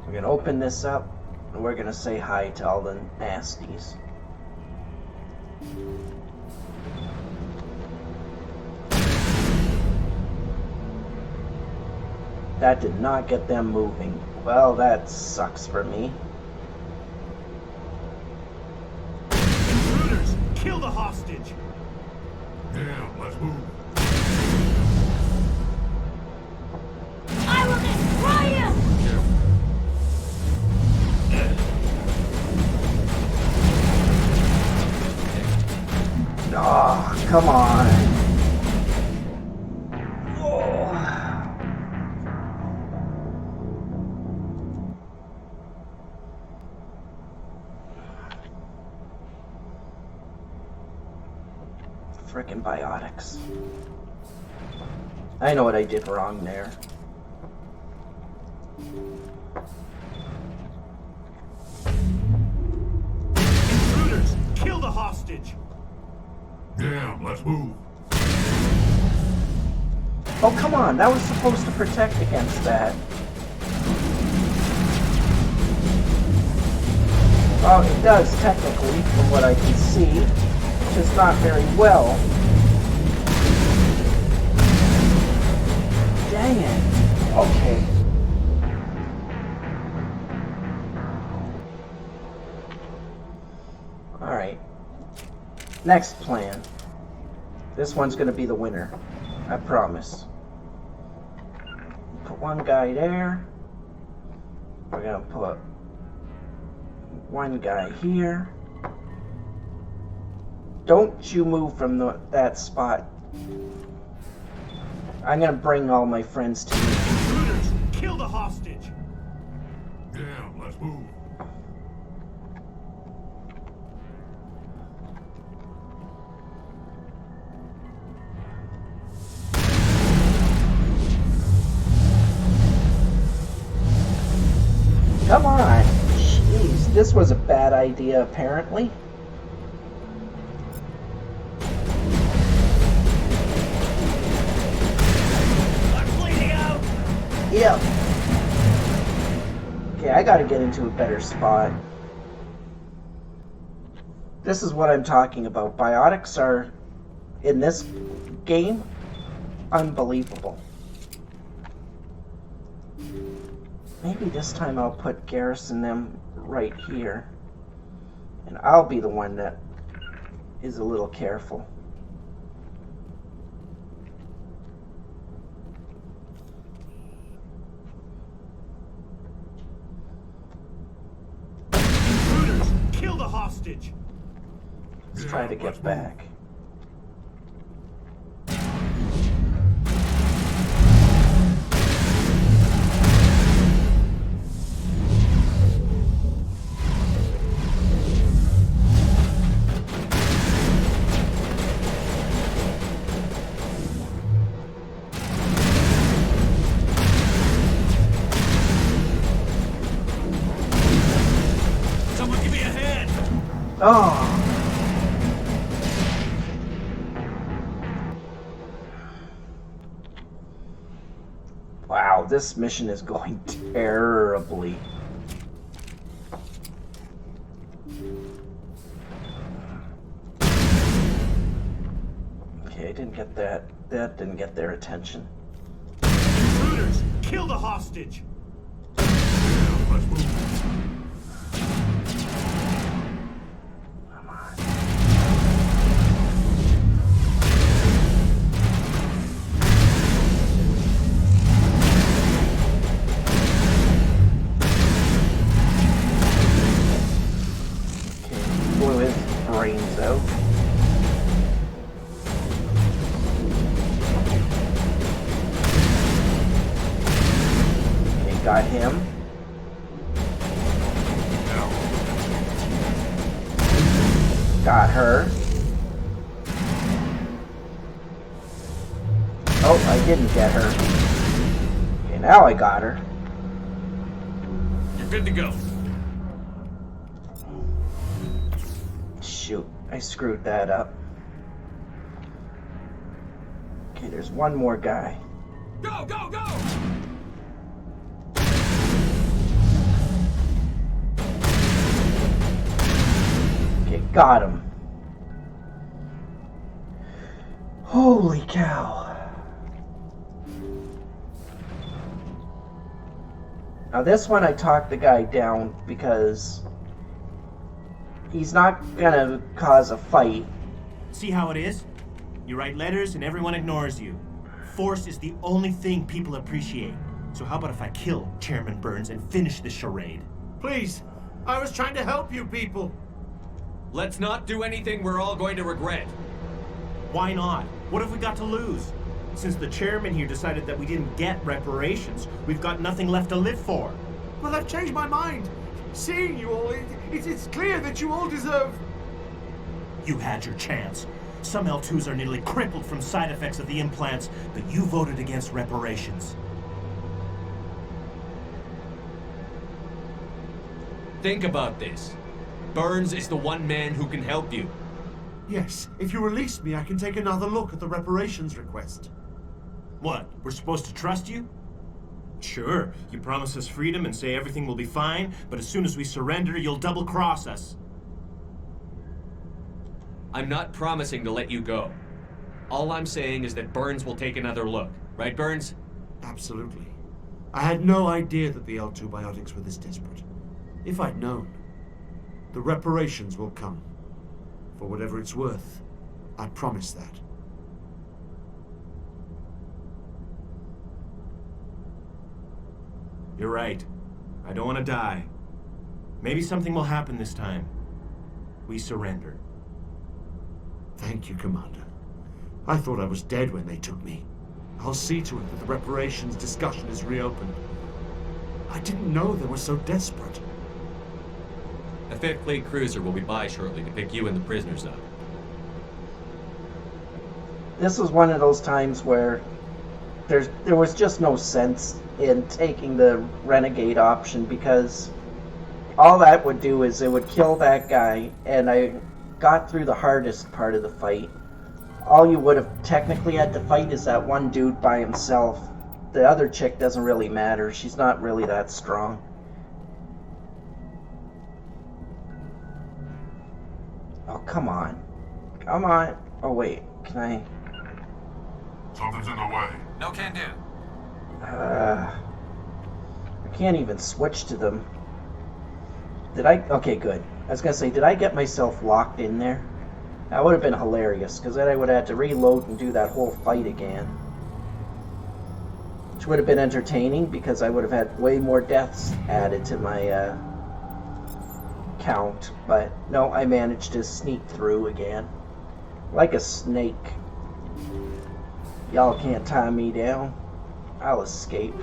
We're gonna open this up and we're gonna say hi to all the nasties. That did not get them moving. Well, that sucks for me. Intruders! Kill the hostage! Now, let's move. I will destroy you! Oh, come on. Oh. Frickin' biotics. I know what I did wrong there. Intruders! Kill the hostage! Now, let's move. Oh, come on. That was supposed to protect against that. Well, it does, technically, from what I can see. Just not very well. Dang it. Okay. Alright. Next plan. This one's gonna be the winner. I promise. Put one guy there. We're gonna put one guy here. Don't you move from that spot. I'm gonna bring all my friends to you. Intruders! Kill the hostage! Now, let's move. Come on. Jeez, this was a bad idea, apparently. I'm bleeding out! Yep. Okay, I gotta get into a better spot. This is what I'm talking about. Biotics are, in this game, unbelievable. Maybe this time I'll put Garrus and them right here. And I'll be the one that is a little careful. Intruders! Kill the hostage! Let's try to get back. Someone give me a hand! Oh! Wow, this mission is going terribly. Okay, I didn't get that. That didn't get their attention. Intruders! Kill the hostage! Let's move. Okay, blew his brains out. Okay, got him. Got her. Oh, I didn't get her. Okay, now I got her. You're good to go. Shoot, I screwed that up. Okay, there's one more guy. Go, go, go! Okay, got him. Holy cow. Now this one I talked the guy down because he's not gonna cause a fight. See how it is? You write letters and everyone ignores you. Force is the only thing people appreciate. So how about if I kill Chairman Burns and finish this charade? Please, I was trying to help you people. Let's not do anything we're all going to regret. Why not? What have we got to lose? Since the chairman here decided that we didn't get reparations, we've got nothing left to live for. Well, I've changed my mind. Seeing you all, it's clear that you all deserve... You had your chance. Some L2s are nearly crippled from side effects of the implants, but you voted against reparations. Think about this. Burns is the one man who can help you. Yes, if you release me, I can take another look at the reparations request. What, we're supposed to trust you? Sure, you promise us freedom and say everything will be fine, but as soon as we surrender, you'll double-cross us. I'm not promising to let you go. All I'm saying is that Burns will take another look. Right, Burns? Absolutely. I had no idea that the L2 biotics were this desperate. If I'd known, the reparations will come. For whatever it's worth, I promise that. You're right. I don't want to die. Maybe something will happen this time. We surrender. Thank you, Commander. I thought I was dead when they took me. I'll see to it that the reparations discussion is reopened. I didn't know they were so desperate. A 5th Fleet cruiser will be by shortly to pick you and the prisoners up. This was one of those times where there was just no sense in taking the renegade option, because all that would do is it would kill that guy, and I got through the hardest part of the fight. All you would have technically had to fight is that one dude by himself. The other chick doesn't really matter. She's not really that strong. Oh, come on. Come on. Oh, wait. Can I... Something's in the way. No can do. I can't even switch to them. Did I... Okay, good. I was gonna say, did I get myself locked in there? That would have been hilarious, because then I would have had to reload and do that whole fight again. Which would have been entertaining, because I would have had way more deaths added to my count. But no, I managed to sneak through again. Like a snake. Y'all can't tie me down. I'll escape.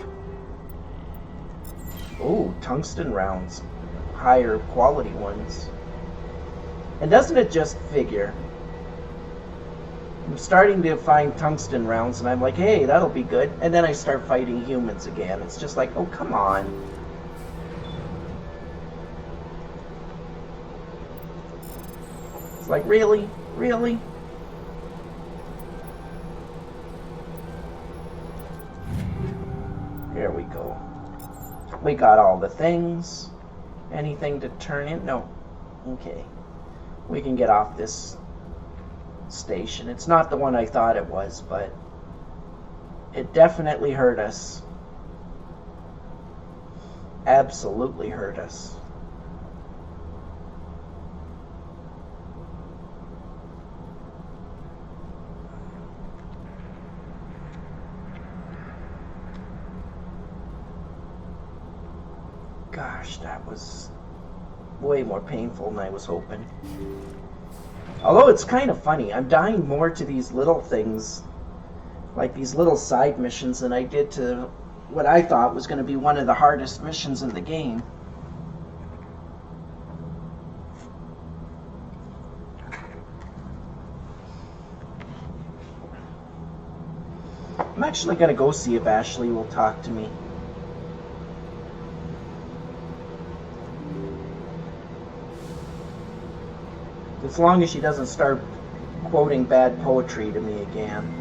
Ooh, tungsten rounds. Higher quality ones. And doesn't it just figure? I'm starting to find tungsten rounds and I'm like, hey, that'll be good. And then I start fighting humans again. It's just like, oh, come on. It's like, really? Really? There we go. We got all the things. Anything to turn in? No. Okay. We can get off this station. It's not the one I thought it was, but it definitely hurt us absolutely hurt us. Gosh, that was way more painful than I was hoping. Although it's kind of funny, I'm dying more to these little things, like these little side missions, than I did to what I thought was going to be one of the hardest missions in the game. I'm actually going to go see if Ashley will talk to me. As long as she doesn't start quoting bad poetry to me again.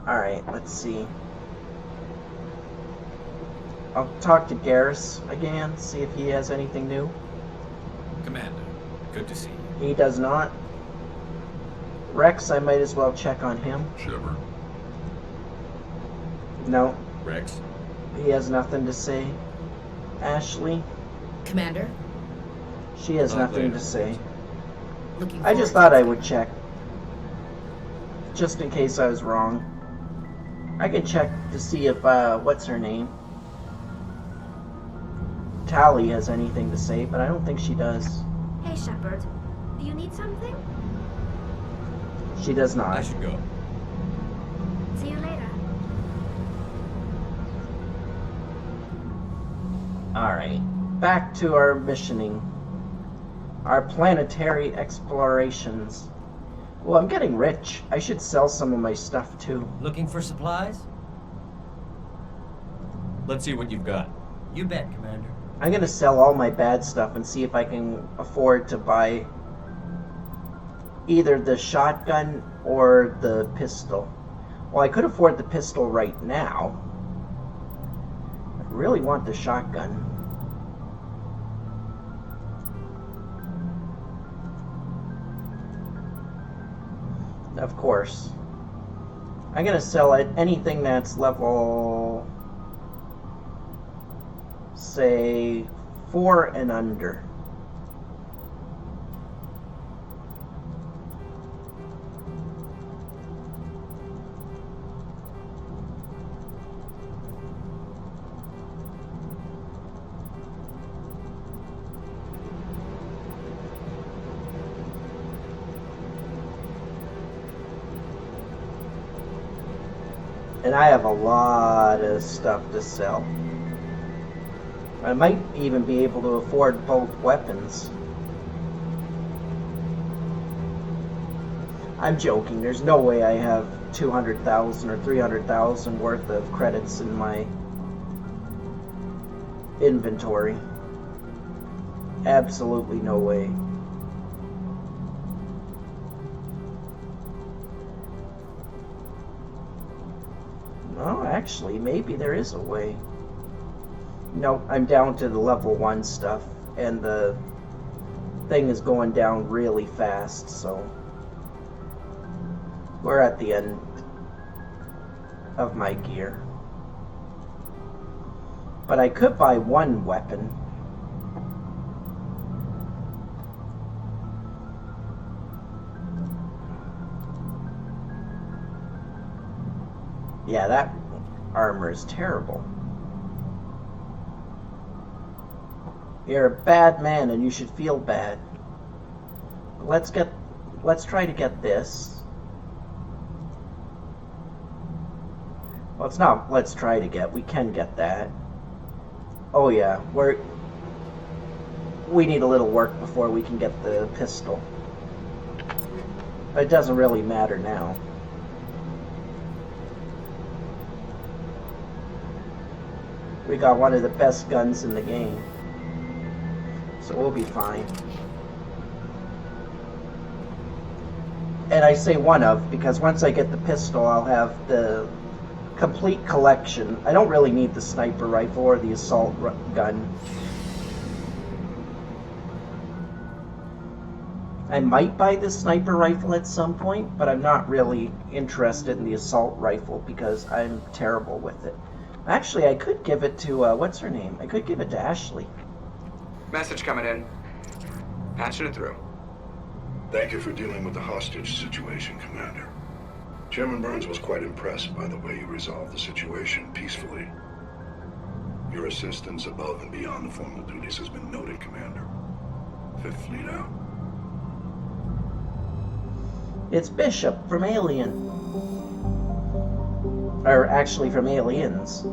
Alright, let's see. I'll talk to Garrus again, see if he has anything new. Commander, good to see you. He does not. Rex, I might as well check on him. Shepard. No, Rex? he has nothing to say. Ashley, Commander, she has Not nothing later. to say. looking I just forward thought to I would check. Just in case I was wrong. I can check to see if, what's her name? Tally has anything to say, but I don't think she does. Hey, Shepard. Do you need something? She does I not. should go. See you later. Alright, back to our missioning. Our planetary explorations. Well, I'm getting rich. I should sell some of my stuff too. Looking for supplies? Let's see what you've got. You bet, Commander. I'm gonna sell all my bad stuff and see if I can afford to buy either the shotgun or the pistol. Well, I could afford the pistol right now. I really want the shotgun. Of course. I'm gonna sell it anything that's level, say, 4 and under. And I have a lot of stuff to sell. I might even be able to afford both weapons. I'm joking. There's no way I have 200,000 or 300,000 worth of credits in my inventory. Absolutely no way. Oh, actually, maybe there is a way. Nope, I'm down to the level 1 stuff, and the thing is going down really fast, so we're at the end of my gear. But I could buy one weapon. Yeah, that armor is terrible. You're a bad man and you should feel bad. Let's try to get this. Well, it's not let's try to get, we can get that. Oh yeah, we need a little work before we can get the pistol. It doesn't really matter now. We got one of the best guns in the game. So we'll be fine. And I say one of, because once I get the pistol, I'll have the complete collection. I don't really need the sniper rifle or the assault gun. I might buy the sniper rifle at some point, but I'm not really interested in the assault rifle because I'm terrible with it. Actually, I could give it to, what's her name? I could give it to Ashley. Message coming in. Patching it through. Thank you for dealing with the hostage situation, Commander. Chairman Burns was quite impressed by the way you resolved the situation peacefully. Your assistance above and beyond the formal duties has been noted, Commander. Fifth Fleet out. It's Bishop from Alien. Or actually from Aliens.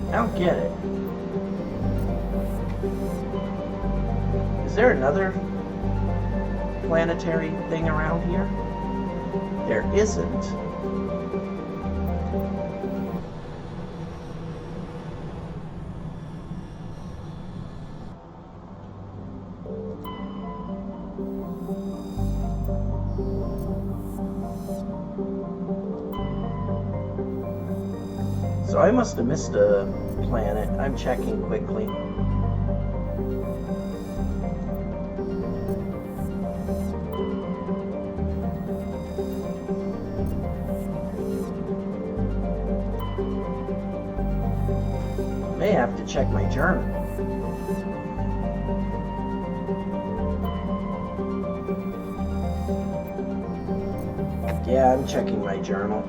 I don't get it. Is there another planetary thing around here? There isn't. So I must have missed a planet. I'm checking quickly. May have to check my journal. Yeah, I'm checking my journal.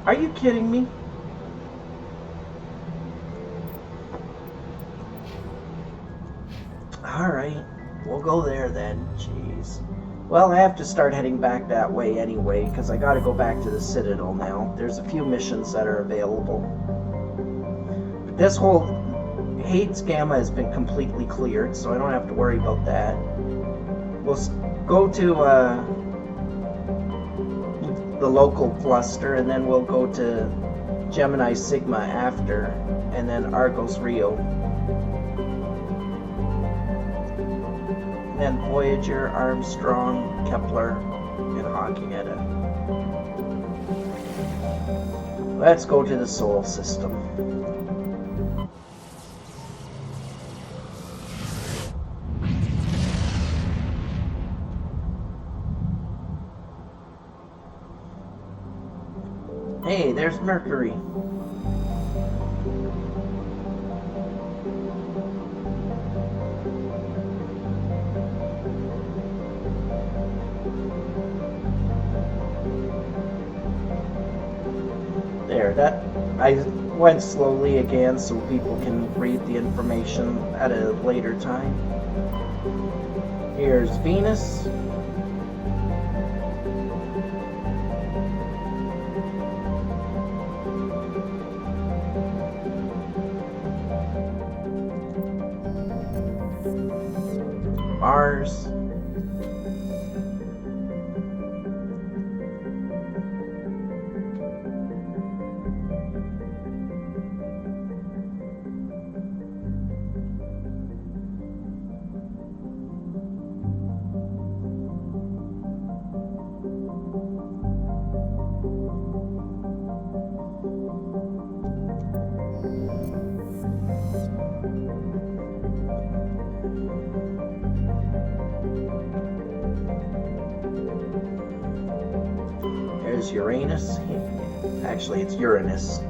Are you kidding me? Alright, we'll go there then. Jeez. Well, I have to start heading back that way anyway, because I gotta go back to the Citadel now. There's a few missions that are available. But this whole Hades Gamma has been completely cleared, so I don't have to worry about that. We'll go to the local cluster, and then we'll go to Gemini Sigma after, and then Argos Rio. And then Voyager, Armstrong, Kepler, and Hawkingetta. Let's go to the Sol system. Hey, there's Mercury. There, that I went slowly again so people can read the information at a later time. Here's Venus. Mars. There's Uranus. Actually, it's Uranus.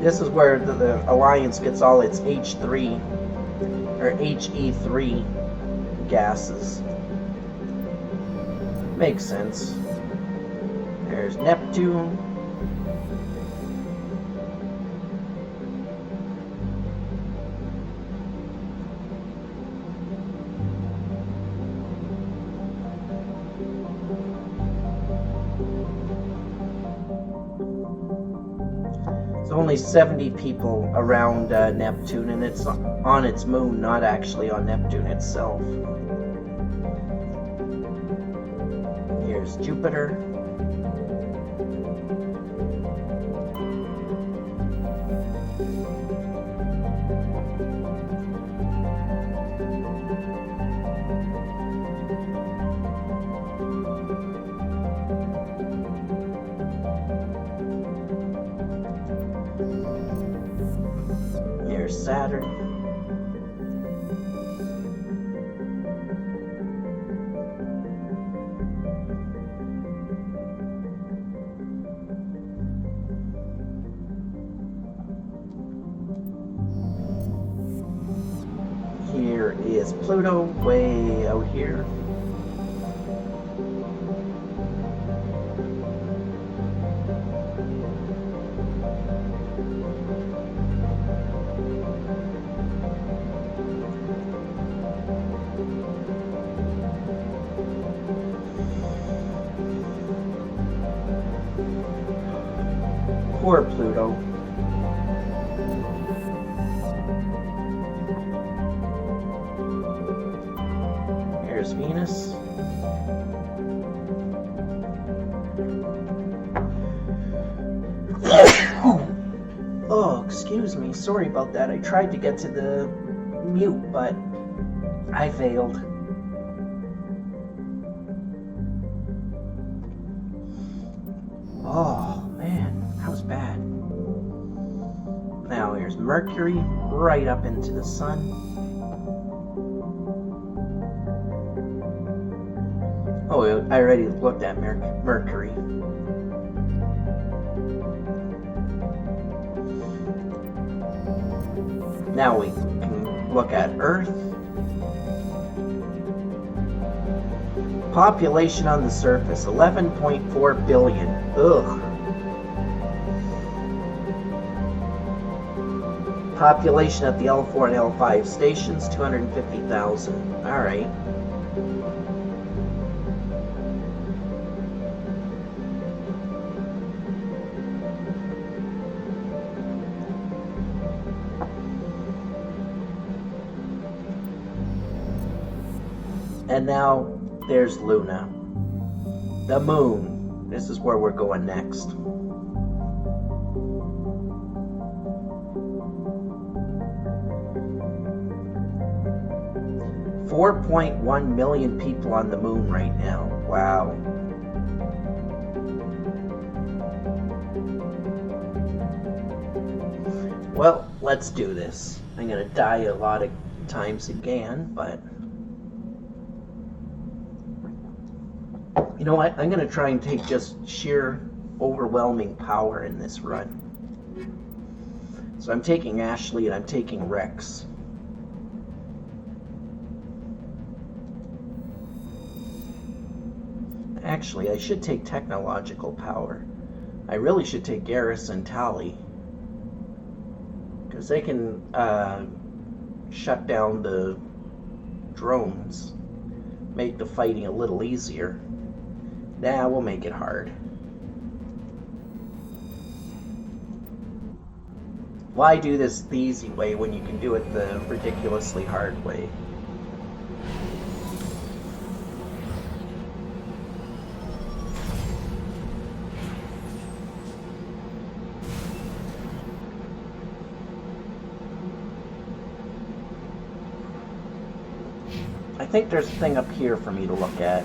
This is where the Alliance gets all its H3 or HE3 gases. Makes sense. There's Neptune. There's only 70 people around Neptune, and it's on its moon, not actually on Neptune itself. Here's Jupiter. Here's Saturn. Here is Pluto, way out here. Poor Pluto. Here's Venus. Oh, excuse me. Sorry about that. I tried to get to the mute, but I failed. Oh, man. That was bad. Now here's Mercury, right up into the sun. Oh, I already looked at Mercury. Now we can look at Earth. Population on the surface, 11.4 billion. Ugh. Population at the L4 and L5 stations, 250,000. Alright. And now there's Luna. The moon. This is where we're going next. $4.1 million people on the moon right now. Wow. Well, let's do this. I'm gonna die a lot of times again, but you know what? I'm gonna try and take just sheer overwhelming power in this run. So I'm taking Ashley and I'm taking Rex. Actually, I should take technological power. I really should take Garrus and Tali, because they can shut down the drones, make the fighting a little easier. Nah, we'll make it hard. Why do this the easy way when you can do it the ridiculously hard way? I think there's a thing up here for me to look at.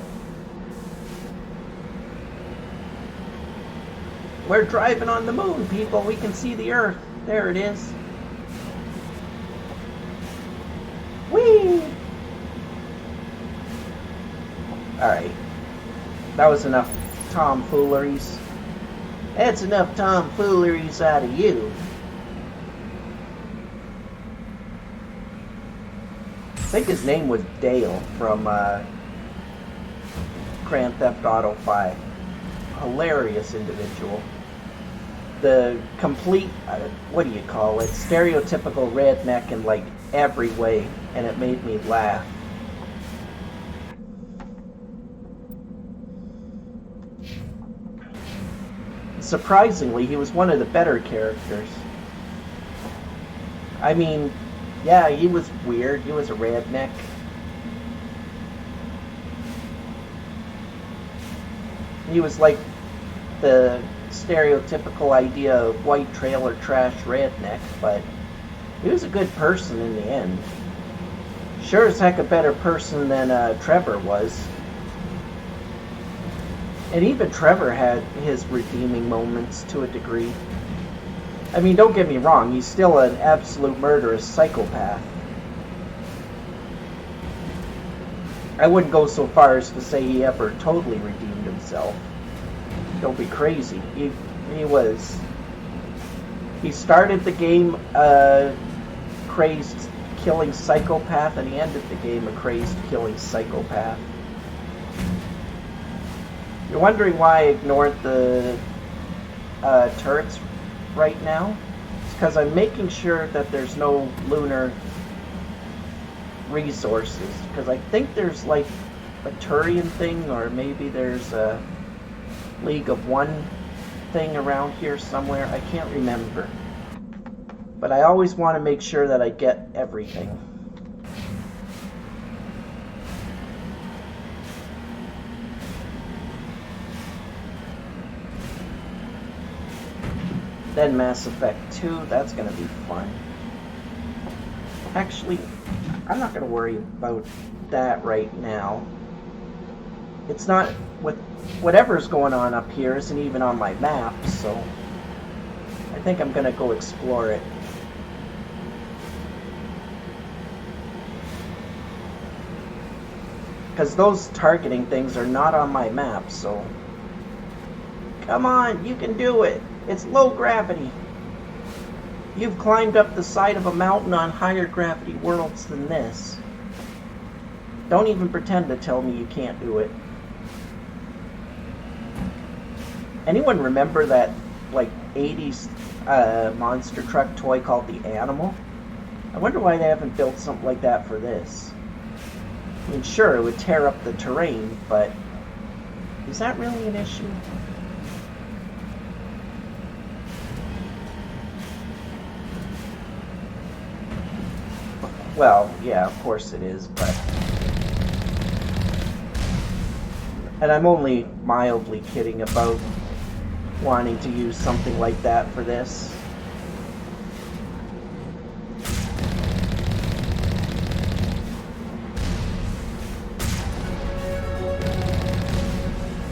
We're driving on the moon, people. We can see the Earth. There it is. Whee! Alright. That was enough tomfooleries. That's enough tomfooleries out of you. I think his name was Dale from Grand Theft Auto 5. Hilarious individual. The complete, what do you call it, stereotypical redneck in like every way, and it made me laugh. Surprisingly, he was one of the better characters. I mean, yeah, he was weird, he was a redneck. He was like the stereotypical idea of white trailer trash redneck, but he was a good person in the end. Sure as heck a better person than Trevor was. And even Trevor had his redeeming moments to a degree. I mean, don't get me wrong, he's still an absolute murderous psychopath. I wouldn't go so far as to say he ever totally redeemed himself. Don't be crazy. He started the game a crazed killing psychopath, and he ended the game a crazed killing psychopath. You're wondering why I ignored the turrets right now? It's because I'm making sure that there's no lunar resources. Because I think there's like a Turian thing, or maybe there's a League of One thing around here somewhere. I can't remember. But I always want to make sure that I get everything. Then Mass Effect 2, that's going to be fun. Actually, I'm not going to worry about that right now. It's not, with whatever's going on up here isn't even on my map, so I think I'm going to go explore it. Because those targeting things are not on my map, so come on, you can do it. It's low gravity. You've climbed up the side of a mountain on higher gravity worlds than this. Don't even pretend to tell me you can't do it. Anyone remember that, like, 80s monster truck toy called the Animal? I wonder why they haven't built something like that for this. I mean, sure, it would tear up the terrain, but is that really an issue? Well, yeah, of course it is, but... And I'm only mildly kidding about wanting to use something like that for this.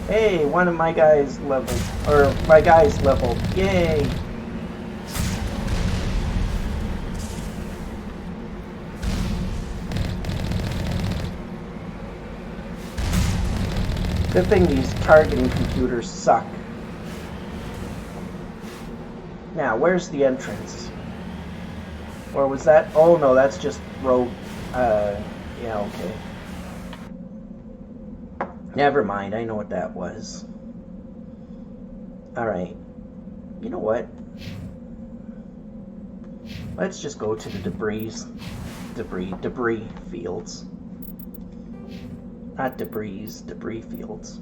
Hey, one of my guys leveled, or my guy's leveled, yay! Good thing these targeting computers suck. Now, where's the entrance? Or was that... Oh no, that's just rogue... yeah, okay. Never mind, I know what that was. Alright. You know what? Let's just go to the debris fields. Not debris fields.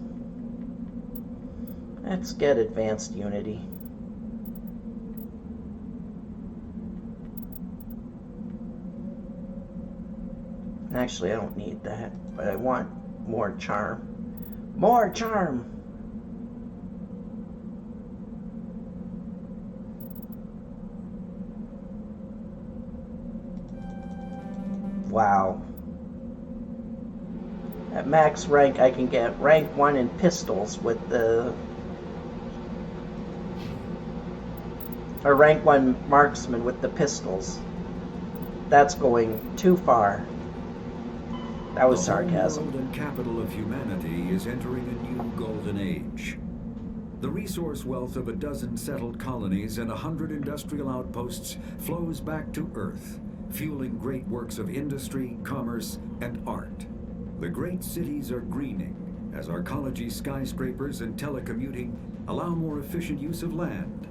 Let's get advanced Unity. Actually, I don't need that, but I want more charm. More charm! Wow. At max rank, I can get rank 1 in pistols with the... or rank 1 marksman with the pistols. That's going too far. That was sarcasm. The world and capital of humanity is entering a new golden age. The resource wealth of a dozen settled colonies and 100 industrial outposts flows back to Earth, fueling great works of industry, commerce, and art. The great cities are greening as arcology skyscrapers and telecommuting allow more efficient use of land.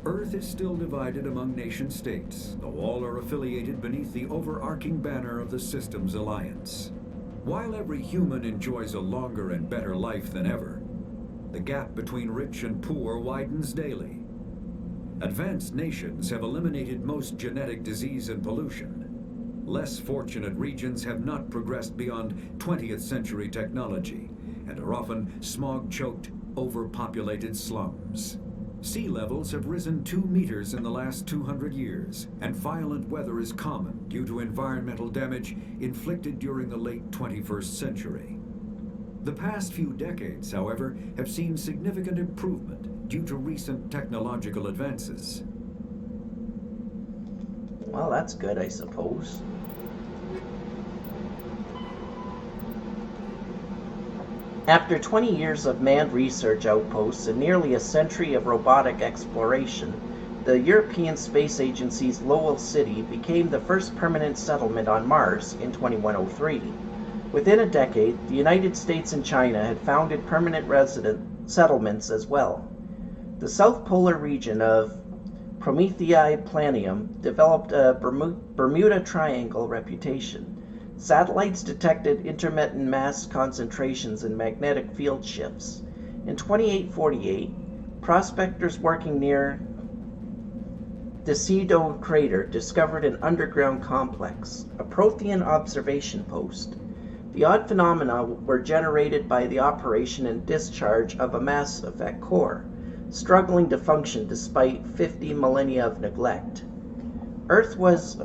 Earth is still divided among nation-states, though all are affiliated beneath the overarching banner of the Systems Alliance. While every human enjoys a longer and better life than ever, the gap between rich and poor widens daily. Advanced nations have eliminated most genetic disease and pollution. Less fortunate regions have not progressed beyond 20th century technology and are often smog-choked, overpopulated slums. Sea levels have risen 2 meters in the last 200 years, and violent weather is common due to environmental damage inflicted during the late 21st century. The past few decades, however, have seen significant improvement due to recent technological advances. Well, that's good, I suppose. After 20 years of manned research outposts and nearly a century of robotic exploration, the European Space Agency's Lowell City became the first permanent settlement on Mars in 2103. Within a decade, the United States and China had founded permanent resident settlements as well. The South Polar region of Promethei Planium developed a Bermuda Triangle reputation. Satellites detected intermittent mass concentrations and magnetic field shifts. In 2848, prospectors working near Decido crater discovered an underground complex, a Prothean observation post. The odd phenomena were generated by the operation and discharge of a mass effect core, struggling to function despite 50 millennia of neglect. Earth was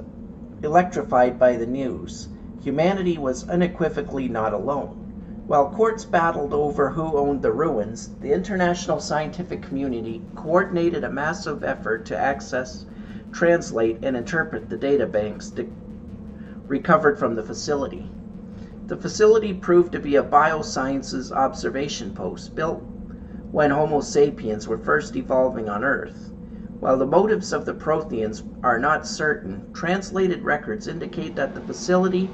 electrified by the news. Humanity was unequivocally not alone. While courts battled over who owned the ruins, the international scientific community coordinated a massive effort to access, translate, and interpret the databanks recovered from the facility. The facility proved to be a biosciences observation post built when Homo sapiens were first evolving on Earth. While the motives of the Protheans are not certain, translated records indicate that the facility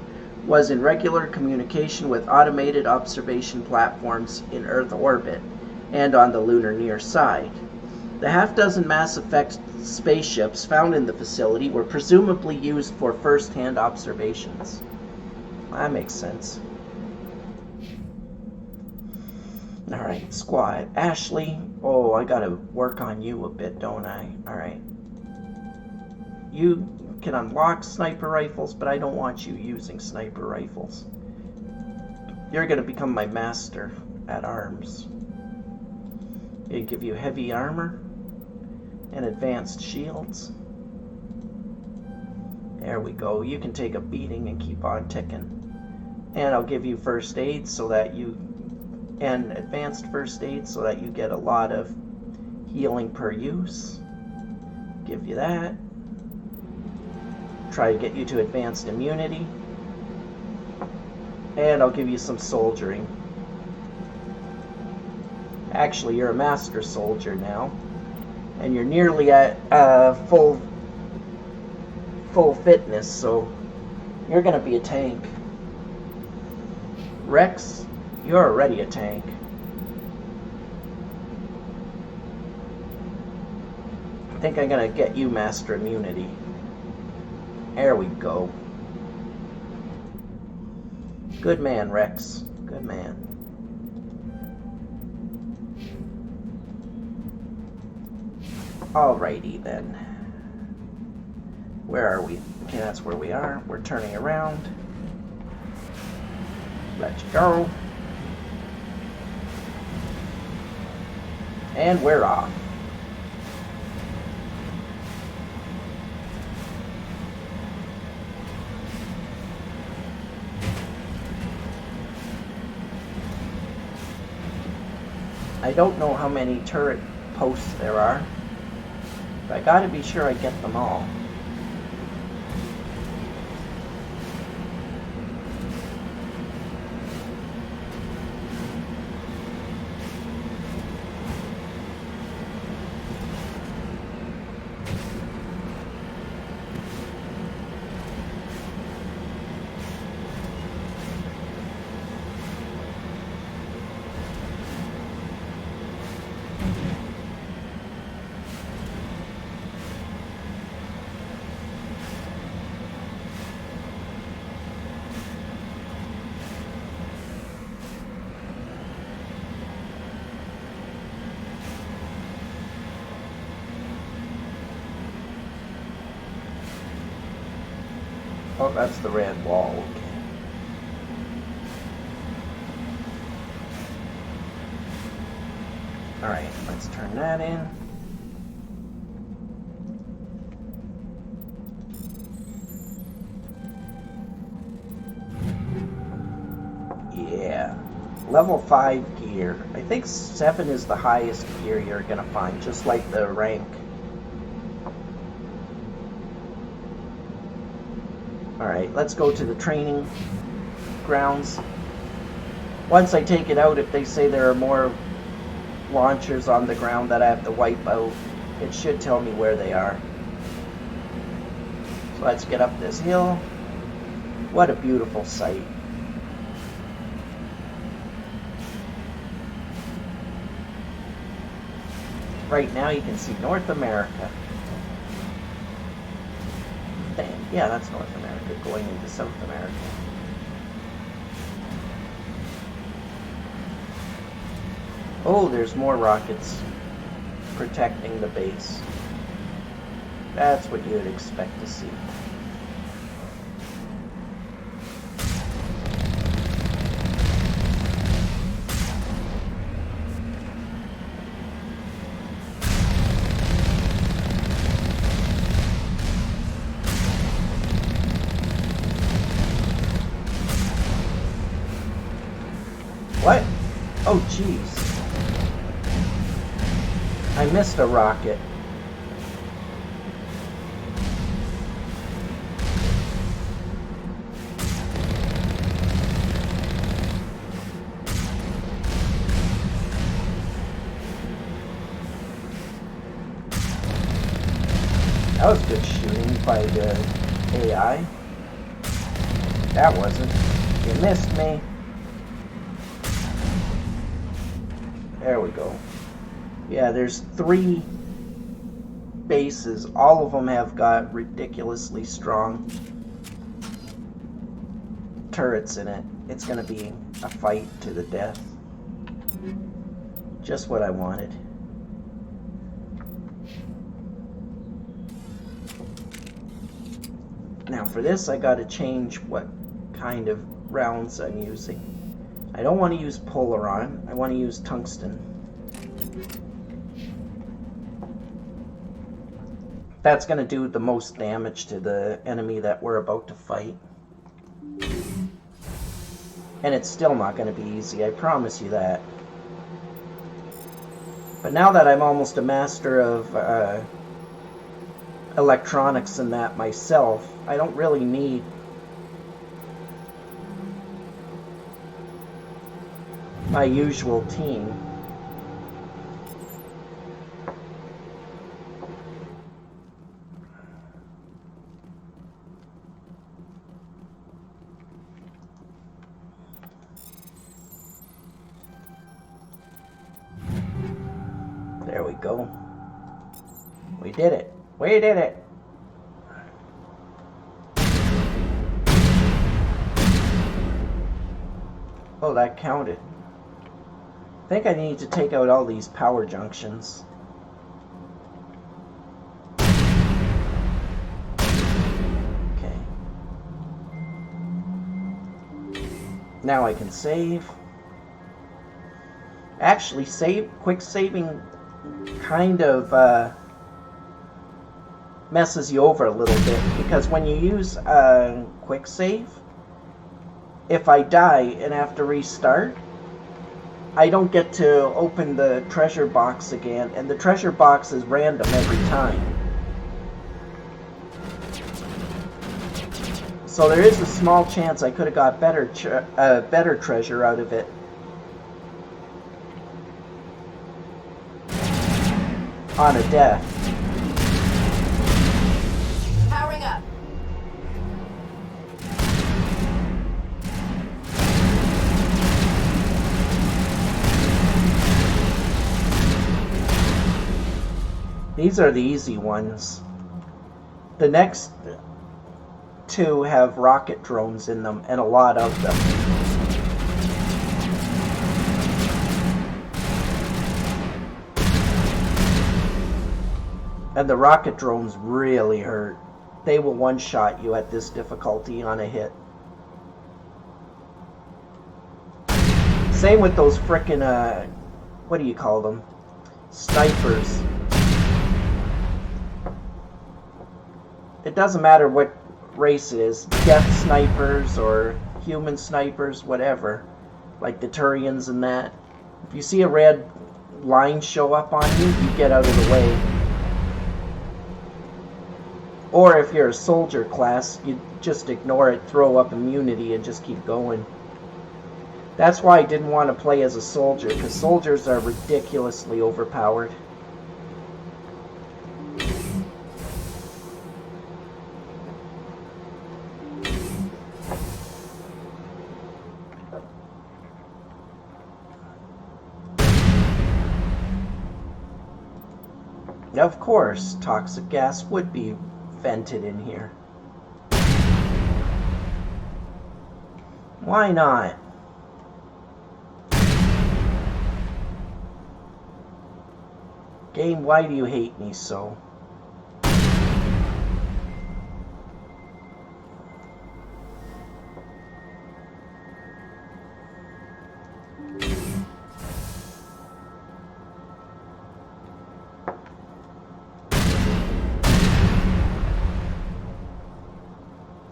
was in regular communication with automated observation platforms in Earth orbit and on the lunar near side. The half-dozen Mass Effect spaceships found in the facility were presumably used for first-hand observations. That makes sense. Alright, squad. Ashley. Oh, I gotta work on you a bit, don't I? Alright. You can unlock sniper rifles, but I don't want you using sniper rifles. You're gonna become my master at arms. It'll give you heavy armor and advanced shields. There we go. You can take a beating and keep on ticking. And I'll give you first aid so that you... and advanced first aid so that you get a lot of healing per use. Give you that. Try to get you to advanced immunity. And I'll give you some soldiering. Actually, you're a master soldier now. And you're nearly at full fitness, so you're gonna be a tank. Rex, you're already a tank. I think I'm gonna get you master immunity. There we go. Good man, Rex. Good man. Alrighty then. Where are we? Okay, that's where we are. We're turning around. Let's go. And we're off. I don't know how many turret posts there are, but I gotta be sure I get them all. Oh, that's the red wall. Okay. Alright, let's turn that in. Yeah. Level 5 gear. I think 7 is the highest gear you're gonna find, just like the rank. Alright, let's go to the training grounds. Once I take it out, if they say there are more launchers on the ground that I have to wipe out, it should tell me where they are. So let's get up this hill. What a beautiful sight. Right now you can see North America. Yeah, that's North America going into South America. Oh, there's more rockets protecting the base. That's what you would expect to see. What? Oh, jeez. I missed a rocket. That was good shooting by the AI. That wasn't. You missed me. There we go. Yeah, there's 3 bases. All of them have got ridiculously strong turrets in it. It's gonna be a fight to the death. Just what I wanted. Now for this, I gotta change what kind of rounds I'm using. I don't want to use Polaron. I want to use tungsten. That's going to do the most damage to the enemy that we're about to fight. And it's still not going to be easy, I promise you that. But now that I'm almost a master of electronics and that myself, I don't really need my usual team. There we go. We did it. We did it. Oh, that counted. I think I need to take out all these power junctions. Okay. Now I can save. Actually, quick saving kind of messes you over a little bit, because when you use quick save, if I die and have to restart, I don't get to open the treasure box again, and the treasure box is random every time. So there is a small chance I could have got better treasure out of it. On a death. Powering up. These are the easy ones. The next two have rocket drones in them, and a lot of them. And the rocket drones really hurt. They will one-shot you at this difficulty on a hit. Same with those frickin', what do you call them? Snipers. It doesn't matter what race it is. Death snipers or human snipers, whatever. Like the Turians and that. If you see a red line show up on you, you get out of the way. Or if you're a soldier class, you just ignore it, throw up immunity, and just keep going. That's why I didn't want to play as a soldier, because soldiers are ridiculously overpowered. Of course, toxic gas would be vented in here. Why not? Game, why do you hate me so?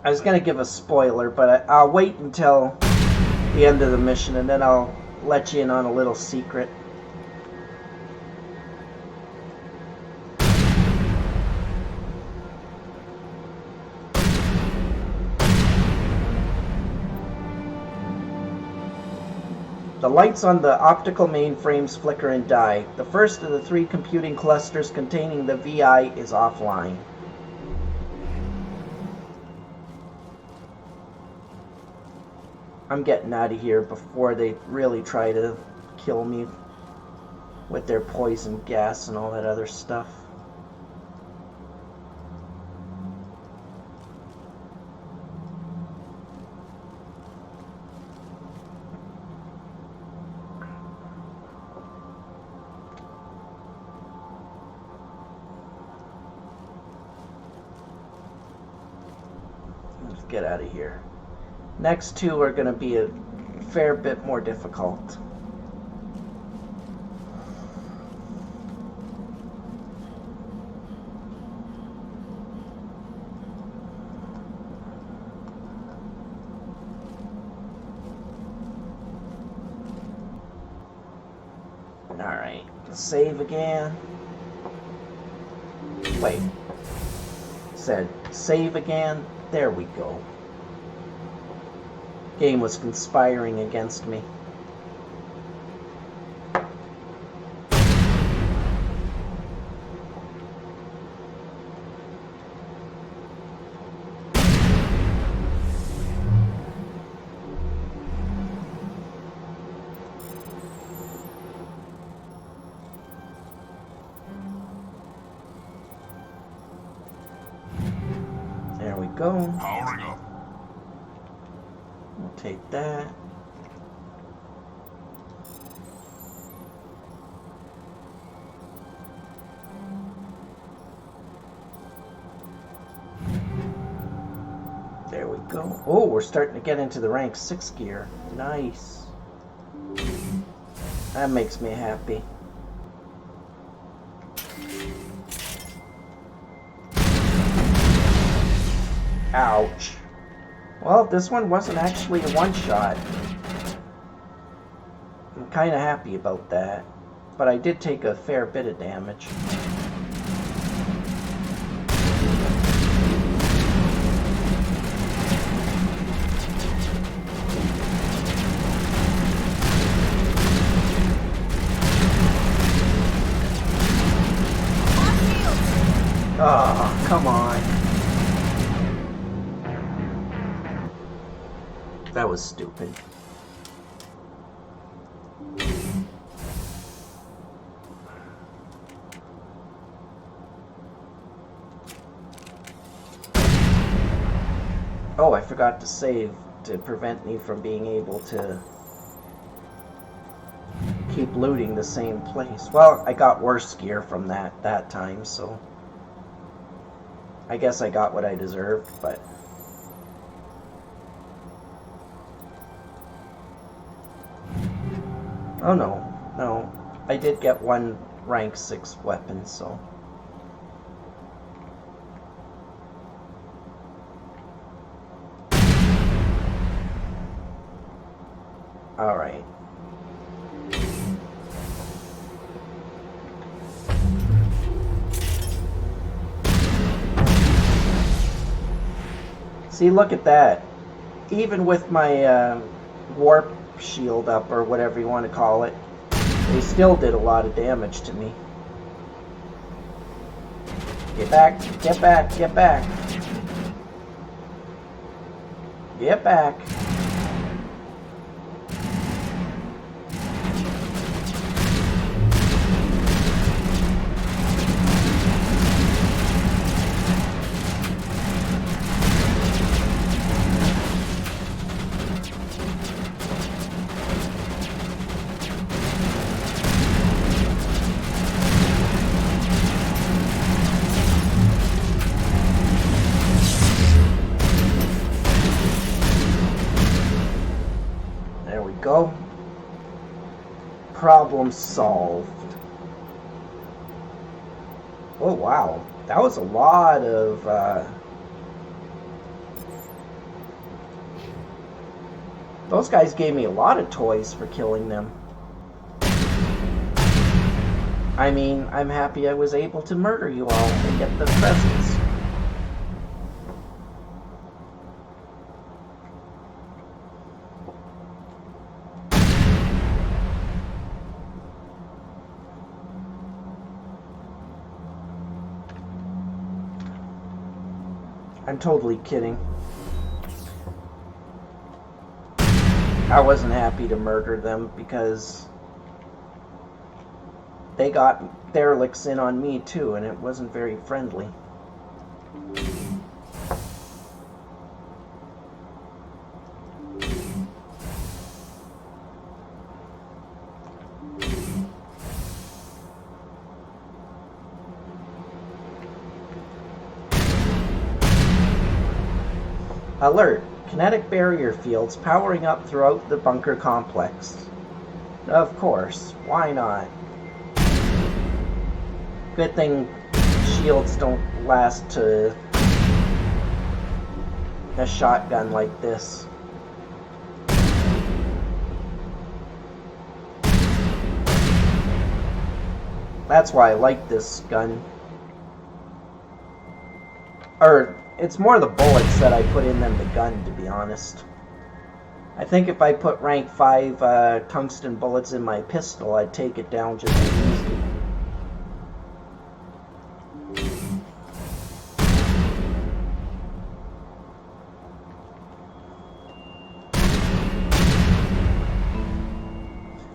I was going to give a spoiler, but I'll wait until the end of the mission and then I'll let you in on a little secret. The lights on the optical mainframes flicker and die. The first of the 3 computing clusters containing the VI is offline. I'm getting out of here before they really try to kill me with their poison gas and all that other stuff. Let's get out of here. Next 2 are going to be a fair bit more difficult. Alright, save again. Wait. Said save again. There we go. Game was conspiring against me. There we go. Powering up. We'll take that. There we go. Oh, we're starting to get into the rank 6 gear. Nice. That makes me happy. Ouch. Well, this one wasn't actually a one-shot. kind of happy about that. But I did take a fair bit of damage. Oh, come on. That was stupid. Oh, I forgot to save to prevent me from being able to keep looting the same place. Well, I got worse gear from that time, so I guess I got what I deserved, but oh no. I did get one rank 6 weapon, so alright. See, look at that. Even with my warp shield up, or whatever you want to call it, they still did a lot of damage to me. Get back, get back, get back. Get back. Go. Problem solved. Oh wow, that was a lot of those guys gave me a lot of toys for killing them. I mean, I'm happy I was able to murder you all and get the presents. I'm totally kidding. I wasn't happy to murder them because they got derelicts in on me too, and it wasn't very friendly. Alert! Kinetic barrier fields powering up throughout the bunker complex. Of course, why not? Good thing shields don't last to a shotgun like this. That's why I like this gun. Or, it's more the bullets that I put in than the gun, to be honest. I think if I put rank 5 tungsten bullets in my pistol, I'd take it down just as easy.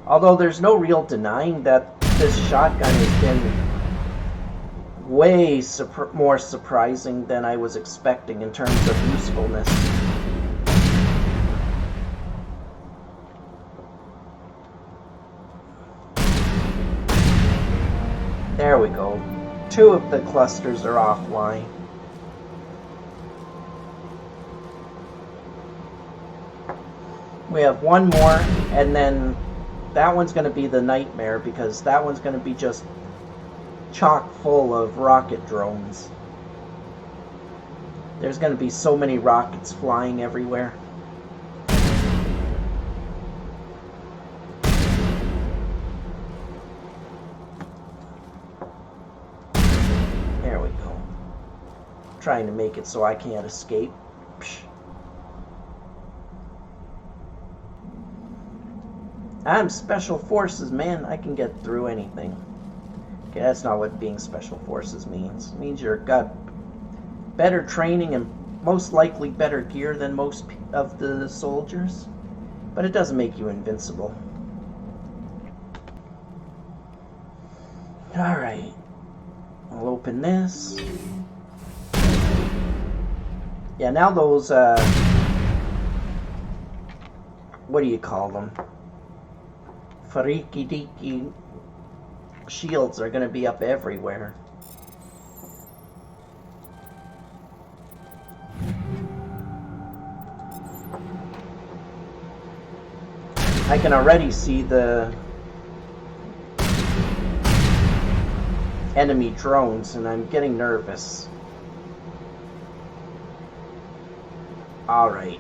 Although there's no real denying that this shotgun has been way more surprising than I was expecting in terms of usefulness. There we go. 2 of the clusters are offline. We have 1 more, and then that one's going to be the nightmare, because that one's going to be just chock full of rocket drones. There's going to be so many rockets flying everywhere. trying to make it so I can't escape. Psh. I'm Special Forces, man. I can get through anything. Okay, that's not what being Special Forces means. It means you've got better training and most likely better gear than most of the soldiers. But it doesn't make you invincible. Alright. I'll open this. Yeah, now those, what do you call them? Freaky deaky shields are going to be up everywhere. I can already see the enemy drones, and I'm getting nervous. Alright.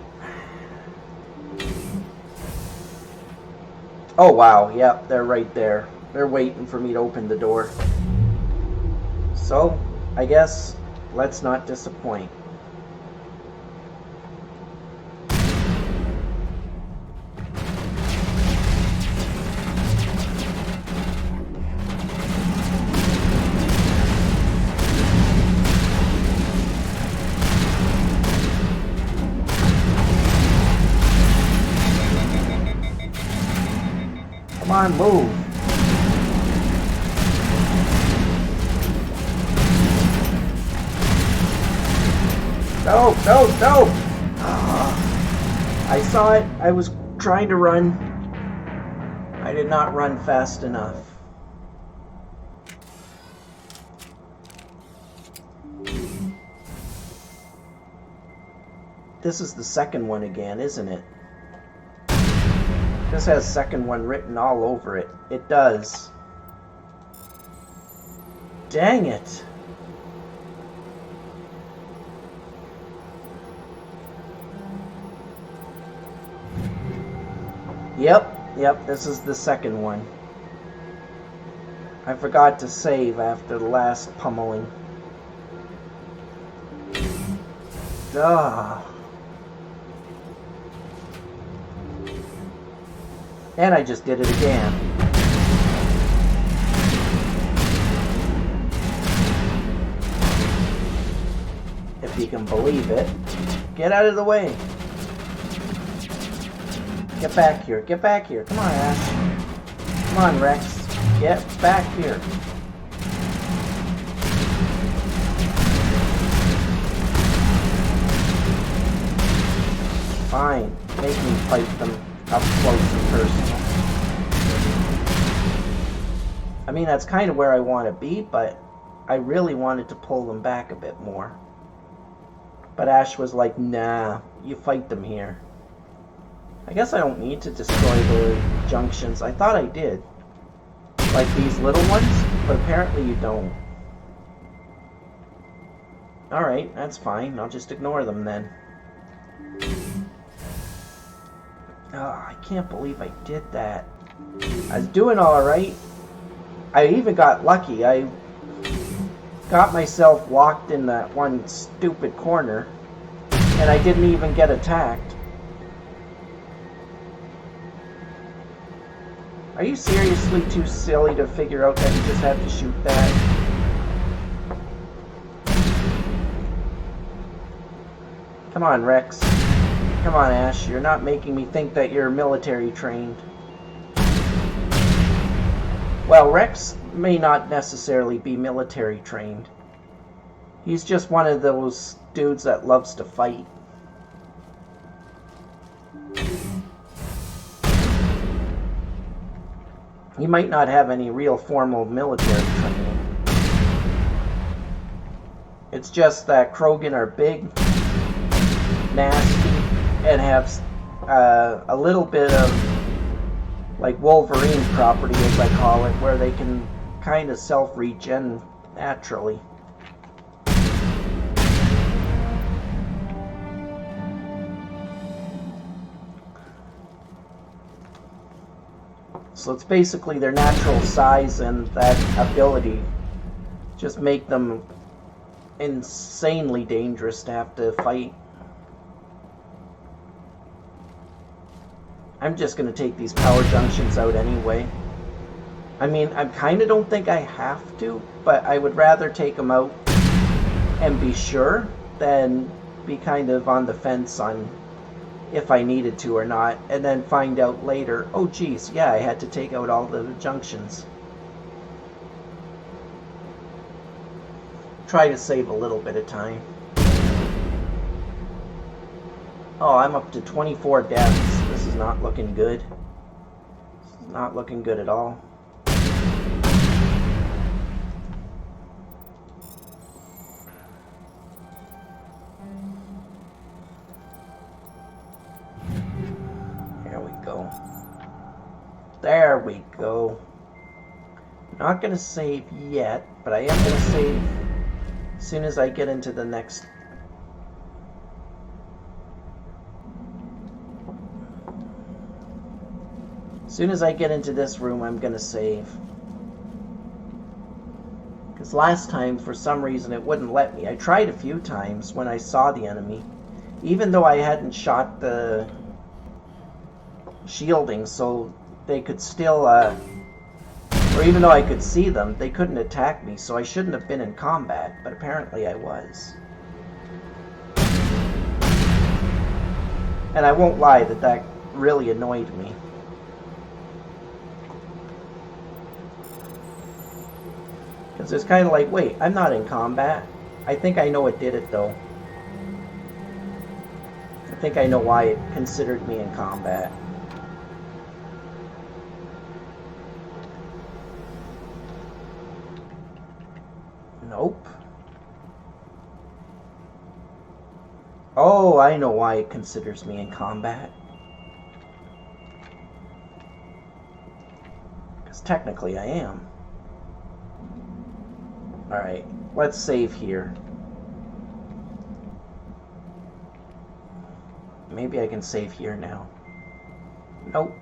Oh wow, yep, they're right there. They're waiting for me to open the door. So, I guess, let's not disappoint. Come on, move. No, no, no! I saw it. I was trying to run. I did not run fast enough. This is the second one again, isn't it? This has second one written all over it. It does. Dang it. Yep, this is the second one. I forgot to save after the last pummeling. Duh. And I just did it again. If you can believe it. Get out of the way. Get back here. Get back here. Come on, Ash. Come on, Rex. Get back here. Fine. Make me fight them up close and personal. I mean, that's kind of where I want to be, but I really wanted to pull them back a bit more. But Ash was like, nah, you fight them here. I guess I don't need to destroy the junctions. I thought I did. Like these little ones, but apparently you don't. Alright, that's fine. I'll just ignore them then. Oh, I can't believe I did that. I was doing alright. I even got lucky. I got myself locked in that one stupid corner, and I didn't even get attacked. Are you seriously too silly to figure out that you just have to shoot that? Come on, Rex. Come on, Ash. You're not making me think that you're military trained. Well, Rex may not necessarily be military trained. He's just one of those dudes that loves to fight. He might not have any real formal military training. It's just that Krogan are big, nasty, and have a little bit of like Wolverine property, as I call it, where they can kind of self-regen naturally. So it's basically their natural size and that ability just make them insanely dangerous to have to fight. I'm just gonna take these power junctions out anyway. I mean, I kind of don't think I have to, but I would rather take them out and be sure than be kind of on the fence on if I needed to or not, and then find out later, oh geez, yeah, I had to take out all the junctions. Try to save a little bit of time. Oh, I'm up to 24 deaths. This is not looking good. This is not looking good at all. There we go. Not gonna save yet, but I am gonna save as soon as I get into the next. As soon as I get into this room, I'm gonna save. Because last time, for some reason, it wouldn't let me. I tried a few times when I saw the enemy. Even though I hadn't shot the shielding, so they could still, or even though I could see them, they couldn't attack me, so I shouldn't have been in combat, but apparently I was. And I won't lie that really annoyed me. Because it's kind of like, wait, I'm not in combat. I think I know what did it, though. I think I know why it considered me in combat. Nope. Oh, I know why it considers me in combat. Because technically I am. Alright, let's save here. Maybe I can save here now. Nope.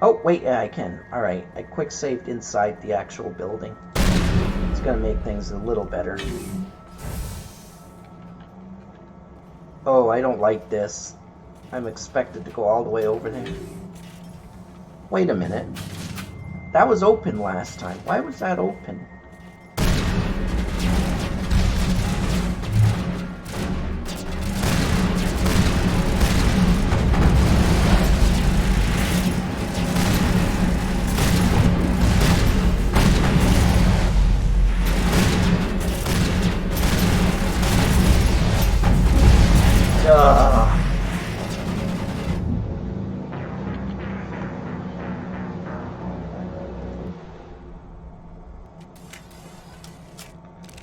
Oh, wait, yeah, I can. Alright, I quick saved inside the actual building. It's gonna make things a little better. Oh, I don't like this. I'm expected to go all the way over there. Wait a minute. That was open last time. Why was that open?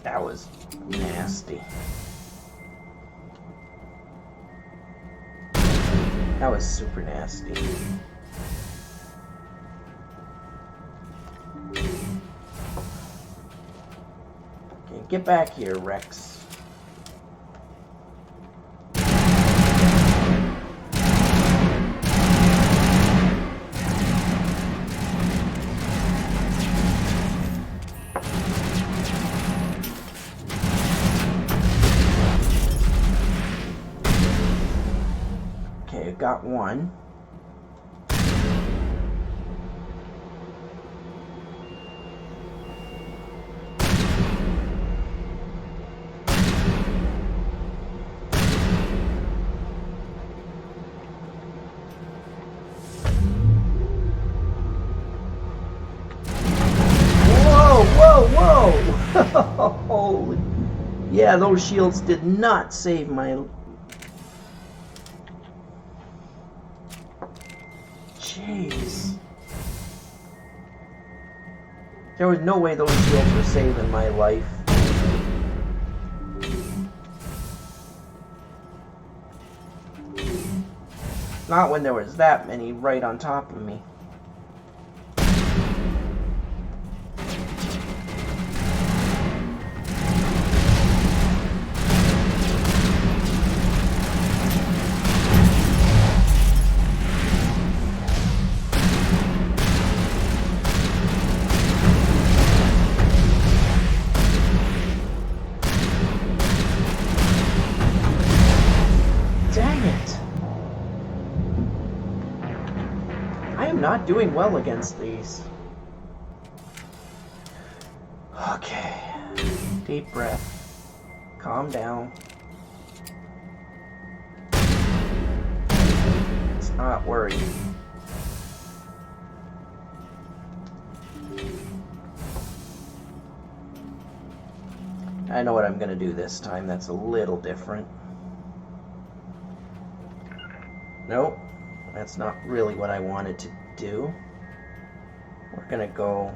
That was nasty. That was super nasty. Okay, get back here, Rex. Got one. Whoa, whoa, whoa! Holy. Yeah, those shields did not save my... Jeez. There was no way those shields were saving my life. Not when there was that many right on top of me. not doing well against these. Okay. Deep breath. Calm down. Let's not worry. I know what I'm going to do this time. That's a little different. Nope. That's not really what I wanted to do. We're going to go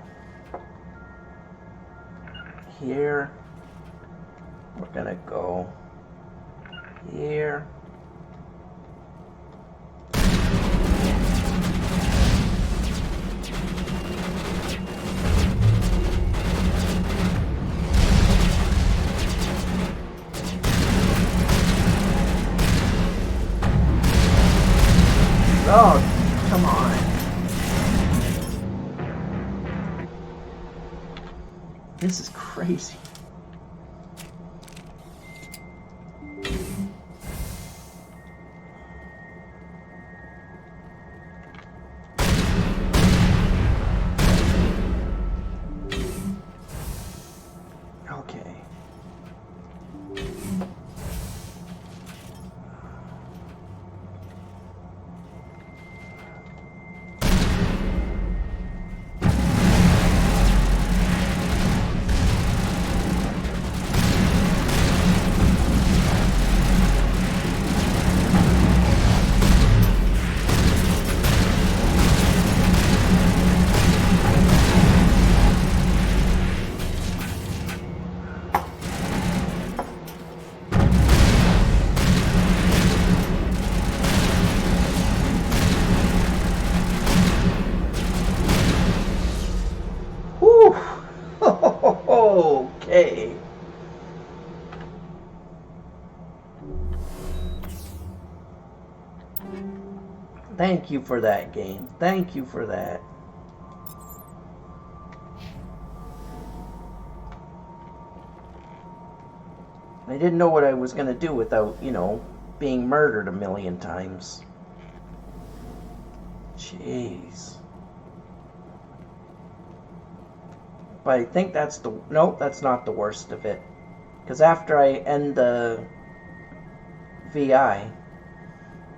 here. We're going to go here. Oh, come on. This is crazy. Okay. Okay. Thank you for that, game. Thank you for that. I didn't know what I was going to do without, you know, being murdered a million times. Jeez. But I think that's the... Nope, that's not the worst of it. Because after I end the VI,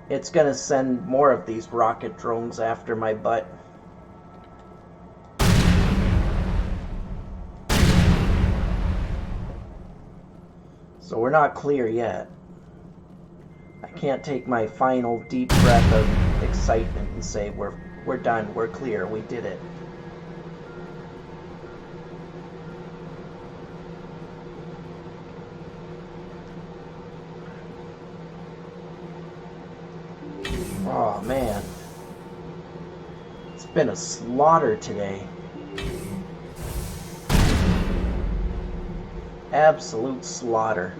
it's going to send more of these rocket drones after my butt. So we're not clear yet. I can't take my final deep breath of excitement and say we're done, we're clear, we did it. Oh man, it's been a slaughter today. Absolute slaughter.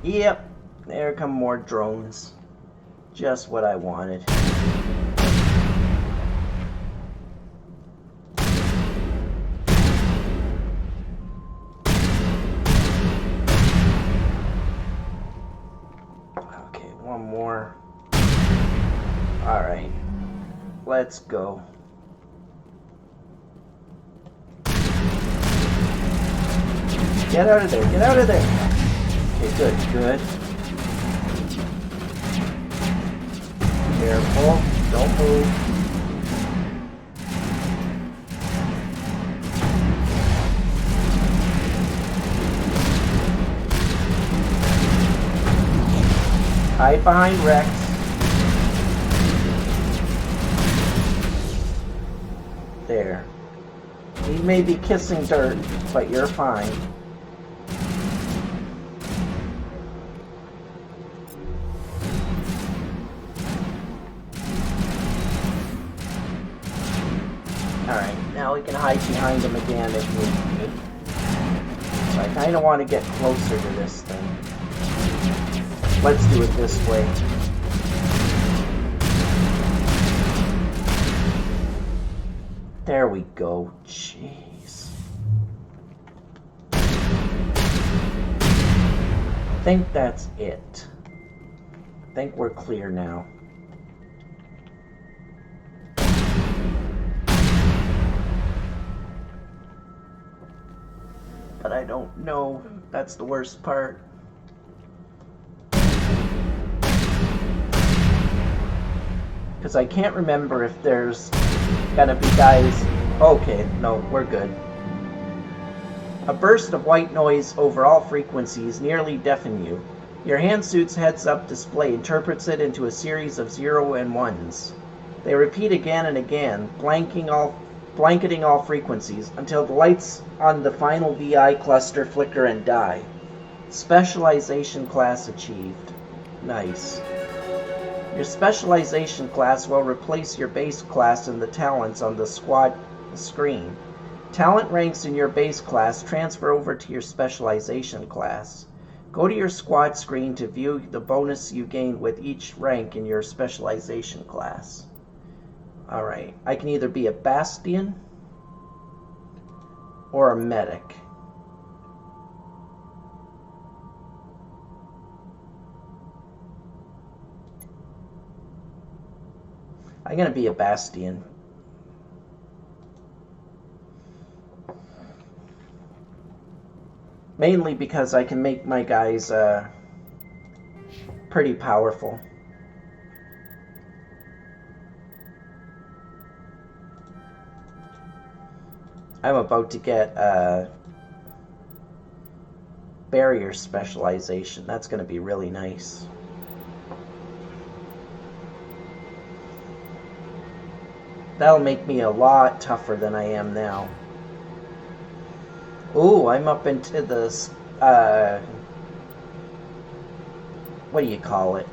Yep, there come more drones. Just what I wanted. Okay, one more. Alright, let's go. Get out of there, get out of there! Okay, good, good. Careful, don't move. Hide behind Rex. There. He may be kissing dirt, but you're fine. Alright, now we can hide behind him again if need be. So I kind of want to get closer to this thing. Let's do it this way. There we go. Jeez. think that's it. I think we're clear now. But I don't know. That's the worst part. Because I can't remember if there's gonna be guys... Okay, no, we're good. A burst of white noise over all frequencies nearly deafen you. Your handsuit's heads-up display interprets it into a series of 0 and 1s. They repeat again and again, blanketing all frequencies, until the lights on the final VI cluster flicker and die. Specialization class achieved. Nice. Your specialization class will replace your base class in the talents on the squad screen. Talent ranks in your base class transfer over to your specialization class. Go to your squad screen to view the bonus you gain with each rank in your specialization class. Alright, I can either be a Bastion or a Medic. I'm gonna be a Bastion. Mainly because I can make my guys pretty powerful. I'm about to get barrier specialization. That's going to be really nice. That'll make me a lot tougher than I am now. Ooh, I'm up into this, what do you call it?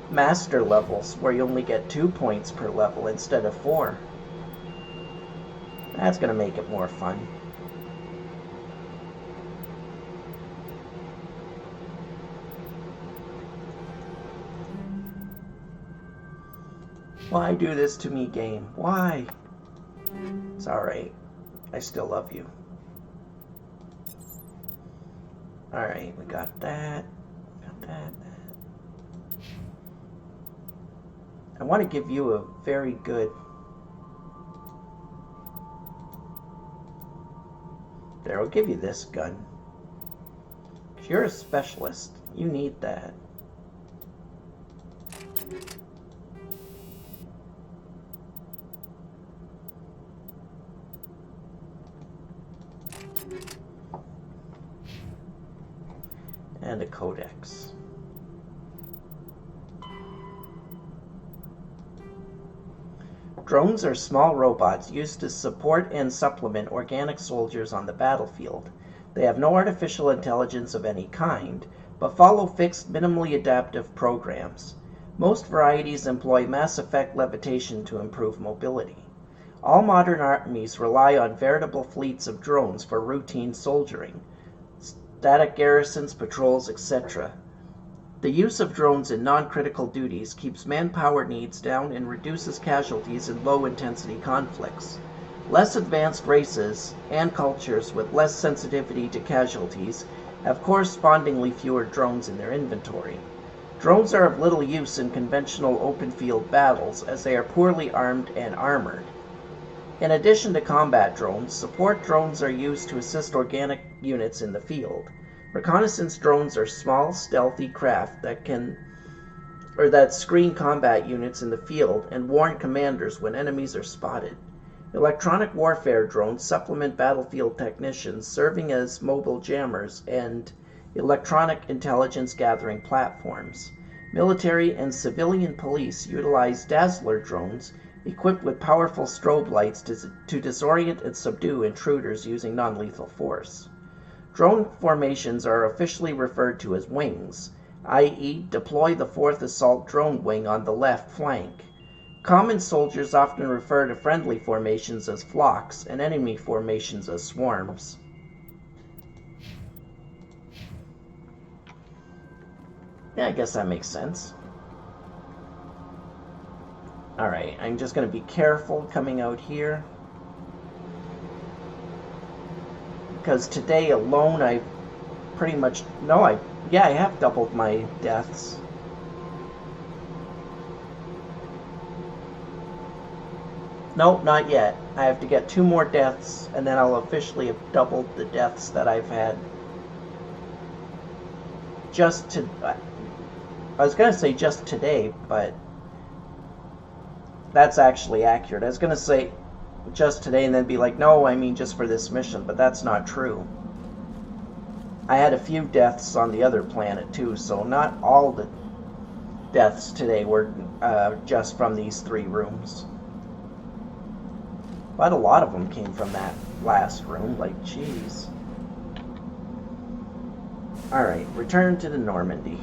Master levels, where you only get 2 points per level instead of 4. That's gonna make it more fun. Why do this to me, game? Why? It's alright. I still love you. Alright, we got that. Got that. I want to give you a very good... There, I'll give you this gun. If you're a specialist, you need that. And a codex. Drones are small robots used to support and supplement organic soldiers on the battlefield. They have no artificial intelligence of any kind, but follow fixed, minimally adaptive programs. Most varieties employ mass effect levitation to improve mobility. All modern armies rely on veritable fleets of drones for routine soldiering, static garrisons, patrols, etc. The use of drones in non-critical duties keeps manpower needs down and reduces casualties in low-intensity conflicts. Less advanced races and cultures with less sensitivity to casualties have correspondingly fewer drones in their inventory. Drones are of little use in conventional open-field battles as they are poorly armed and armored. In addition to combat drones, support drones are used to assist organic units in the field. Reconnaissance drones are small, stealthy craft that screen combat units in the field and warn commanders when enemies are spotted. Electronic warfare drones supplement battlefield technicians, serving as mobile jammers and electronic intelligence gathering platforms. Military and civilian police utilize Dazzler drones equipped with powerful strobe lights to disorient and subdue intruders using non-lethal force. Drone formations are officially referred to as wings, i.e., deploy the 4th Assault Drone Wing on the left flank. Common soldiers often refer to friendly formations as flocks and enemy formations as swarms. Yeah, I guess that makes sense. Alright, I'm just going to be careful coming out here. Because today alone I've pretty much... No, yeah, I have doubled my deaths. Nope, not yet. I have to get 2 more deaths, and then I'll officially have doubled the deaths that I've had. I was going to say just today, but that's actually accurate. I was going to say just today and then be like, no, I mean just for this mission, but that's not true. I had a few deaths on the other planet too, so not all the deaths today were just from these 3 rooms. But a lot of them came from that last room, like, jeez. Alright, return to the Normandy.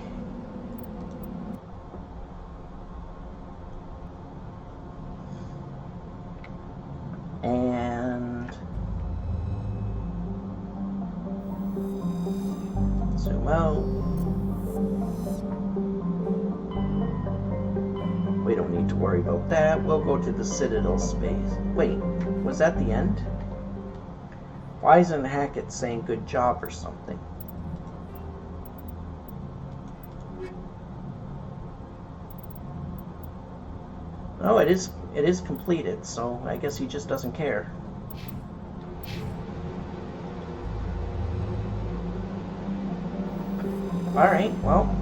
And... zoom out. We don't need to worry about that. We'll go to the Citadel space. Wait, was that the end? Why isn't Hackett saying good job or something? Oh, it is completed, so I guess he just doesn't care. Alright, well.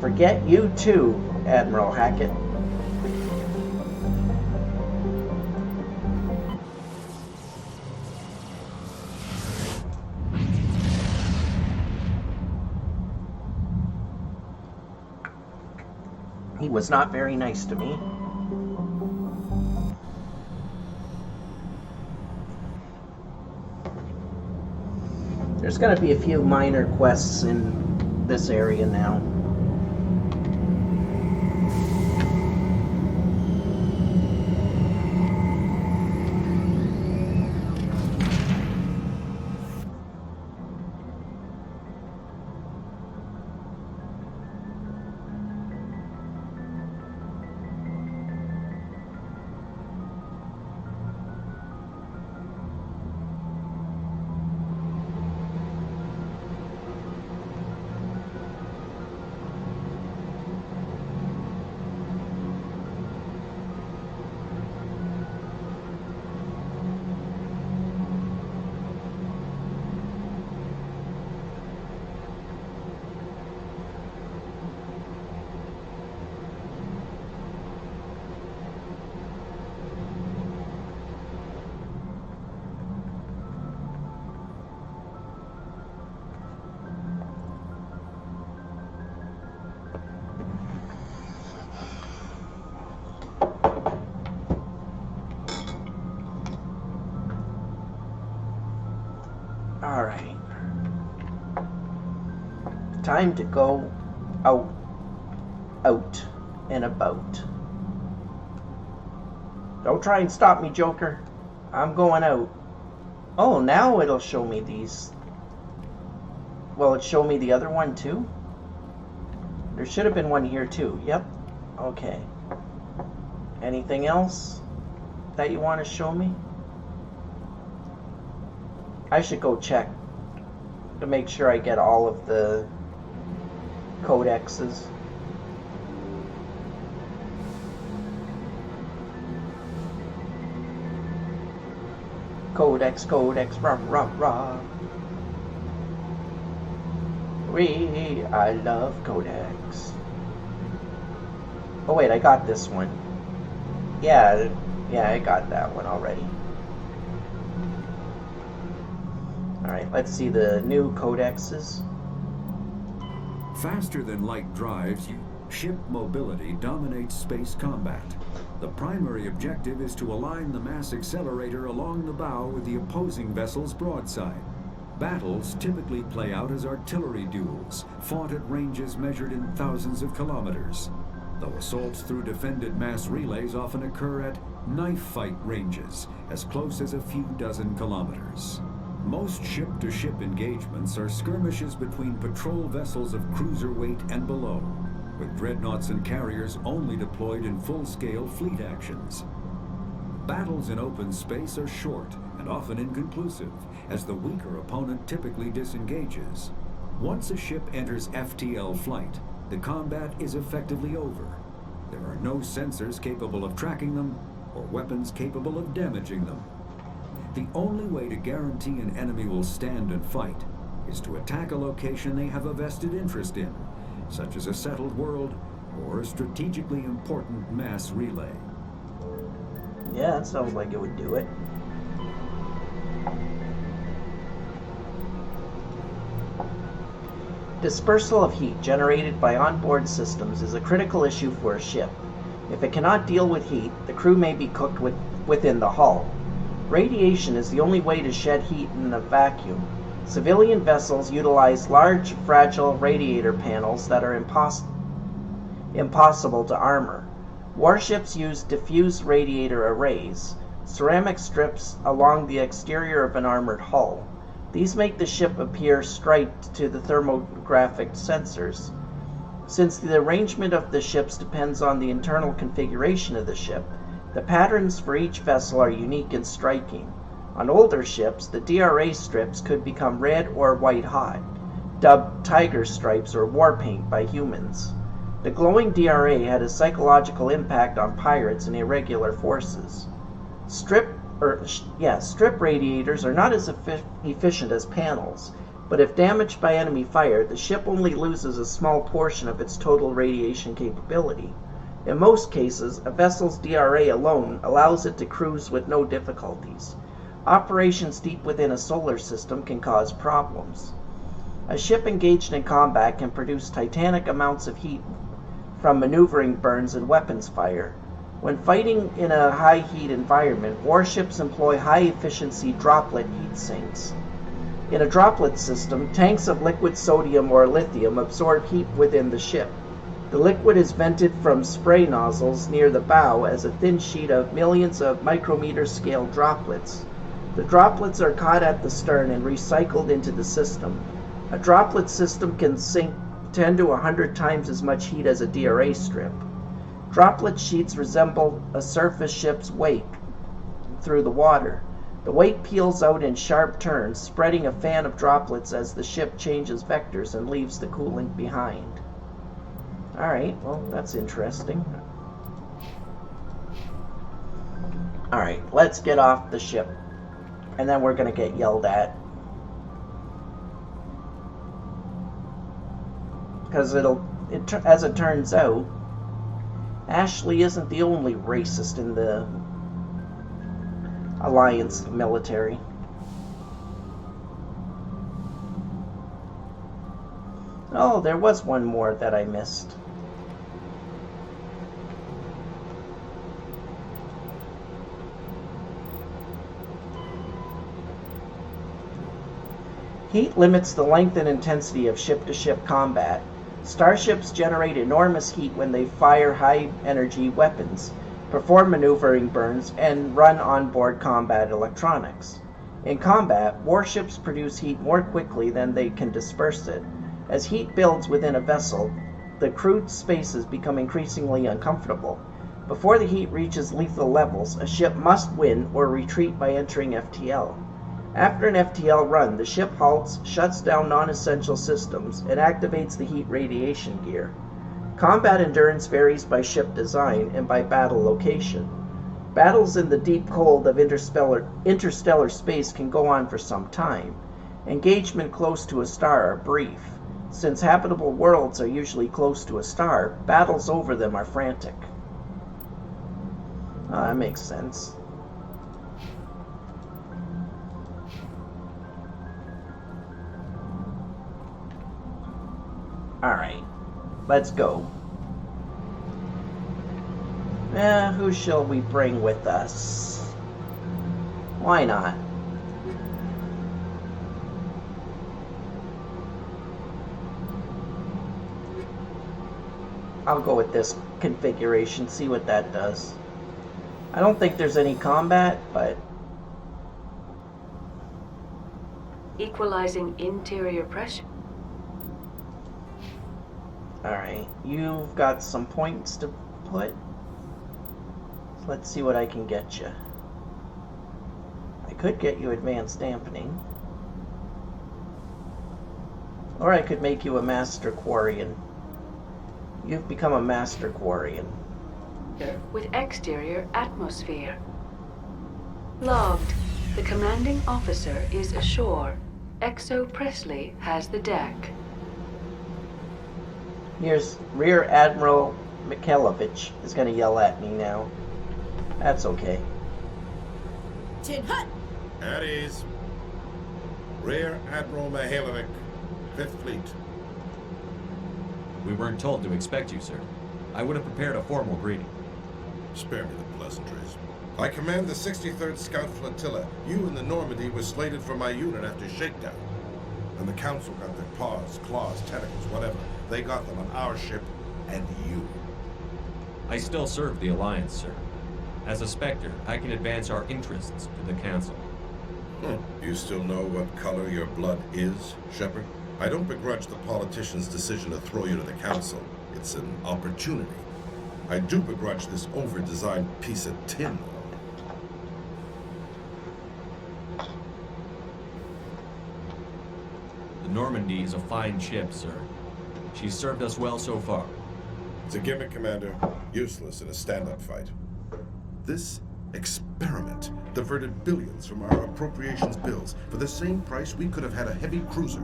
Forget you too, Admiral Hackett. He was not very nice to me. There's going to be a few minor quests in this area now. Alright. Time to go out and about. Don't try and stop me, Joker. I'm going out. Oh, now it'll show me these. Will it show me the other one too? There should have been one here too. Yep. Okay. Anything else that you want to show me? I should go check to make sure I get all of the codexes. Codex, rah, rah, rah. I love Codex. Oh wait, I got this one. Yeah, I got that one already. Alright, let's see the new codexes. Faster than light drives, ship mobility dominates space combat. The primary objective is to align the mass accelerator along the bow with the opposing vessel's broadside. Battles typically play out as artillery duels, fought at ranges measured in thousands of kilometers, though assaults through defended mass relays often occur at knife fight ranges, as close as a few dozen kilometers. Most ship-to-ship engagements are skirmishes between patrol vessels of cruiser weight and below, with dreadnoughts and carriers only deployed in full-scale fleet actions. Battles in open space are short and often inconclusive, as the weaker opponent typically disengages. Once a ship enters FTL flight, the combat is effectively over. There are no sensors capable of tracking them, or weapons capable of damaging them. The only way to guarantee an enemy will stand and fight is to attack a location they have a vested interest in, such as a settled world or a strategically important mass relay. Yeah, that sounds like it would do it. Dispersal of heat generated by onboard systems is a critical issue for a ship. If it cannot deal with heat, the crew may be cooked within the hull. Radiation is the only way to shed heat in a vacuum. Civilian vessels utilize large, fragile radiator panels that are impossible to armor. Warships use diffuse radiator arrays, ceramic strips along the exterior of an armored hull. These make the ship appear striped to the thermographic sensors. Since the arrangement of the ships depends on the internal configuration of the ship, the patterns for each vessel are unique and striking. On older ships, the DRA strips could become red or white hot, dubbed tiger stripes or war paint by humans. The glowing DRA had a psychological impact on pirates and irregular forces. Strip radiators are not as efficient as panels, but if damaged by enemy fire, the ship only loses a small portion of its total radiation capability. In most cases, a vessel's DRA alone allows it to cruise with no difficulties. Operations deep within a solar system can cause problems. A ship engaged in combat can produce titanic amounts of heat from maneuvering burns and weapons fire. When fighting in a high heat environment, warships employ high-efficiency droplet heat sinks. In a droplet system, tanks of liquid sodium or lithium absorb heat within the ship. The liquid is vented from spray nozzles near the bow as a thin sheet of millions of micrometer-scale droplets. The droplets are caught at the stern and recycled into the system. A droplet system can sink 10 to 100 times as much heat as a DRA strip. Droplet sheets resemble a surface ship's wake through the water. The wake peels out in sharp turns, spreading a fan of droplets as the ship changes vectors and leaves the coolant behind. Alright, well, that's interesting. Alright, let's get off the ship. And then we're gonna get yelled at. Because as it turns out, Ashley isn't the only racist in the Alliance military. Oh, there was one more that I missed. Heat limits the length and intensity of ship-to-ship combat. Starships generate enormous heat when they fire high-energy weapons, perform maneuvering burns, and run onboard combat electronics. In combat, warships produce heat more quickly than they can disperse it. As heat builds within a vessel, the crewed spaces become increasingly uncomfortable. Before the heat reaches lethal levels, a ship must win or retreat by entering FTL. After an FTL run, the ship halts, shuts down non-essential systems, and activates the heat radiation gear. Combat endurance varies by ship design and by battle location. Battles in the deep cold of interstellar space can go on for some time. Engagement close to a star are brief. Since habitable worlds are usually close to a star, battles over them are frantic. That makes sense. Alright, let's go. Who shall we bring with us? Why not? I'll go with this configuration, see what that does. I don't think there's any combat, but... Equalizing interior pressure. Alright, you've got some points to put. Let's see what I can get you. I could get you advanced dampening. Or I could make you a master quarian. You've become a master quarian. With exterior atmosphere. Logged. The commanding officer is ashore. Exo Presley has the deck. Here's Rear Admiral Mikhailovich is going to yell at me now. That's okay. Tin Hut! At ease. Rear Admiral Mihailovic, 5th Fleet. We weren't told to expect you, sir. I would have prepared a formal greeting. Spare me the pleasantries. I command the 63rd Scout Flotilla. You and the Normandy were slated for my unit after shakedown. And the Council got their paws, claws, tentacles, whatever. They got them on our ship, and you. I still serve the Alliance, sir. As a Spectre, I can advance our interests to the Council. You still know what color your blood is, Shepard? I don't begrudge the politician's decision to throw you to the Council. It's an opportunity. I do begrudge this over-designed piece of tin, though. The Normandy is a fine ship, sir. She's served us well so far. It's a gimmick, Commander. Useless in a stand-up fight. This experiment diverted billions from our appropriations bills. For the same price, we could have had a heavy cruiser.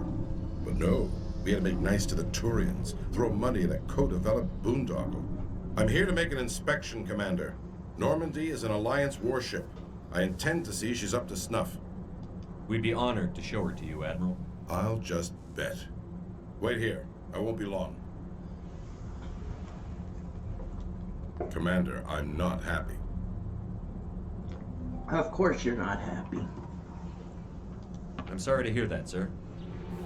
But no, we had to make nice to the Turians, throw money at a co-developed boondoggle. I'm here to make an inspection, Commander. Normandy is an Alliance warship. I intend to see she's up to snuff. We'd be honored to show her to you, Admiral. I'll just bet. Wait here. I won't be long. Commander, I'm not happy. Of course you're not happy. I'm sorry to hear that, sir.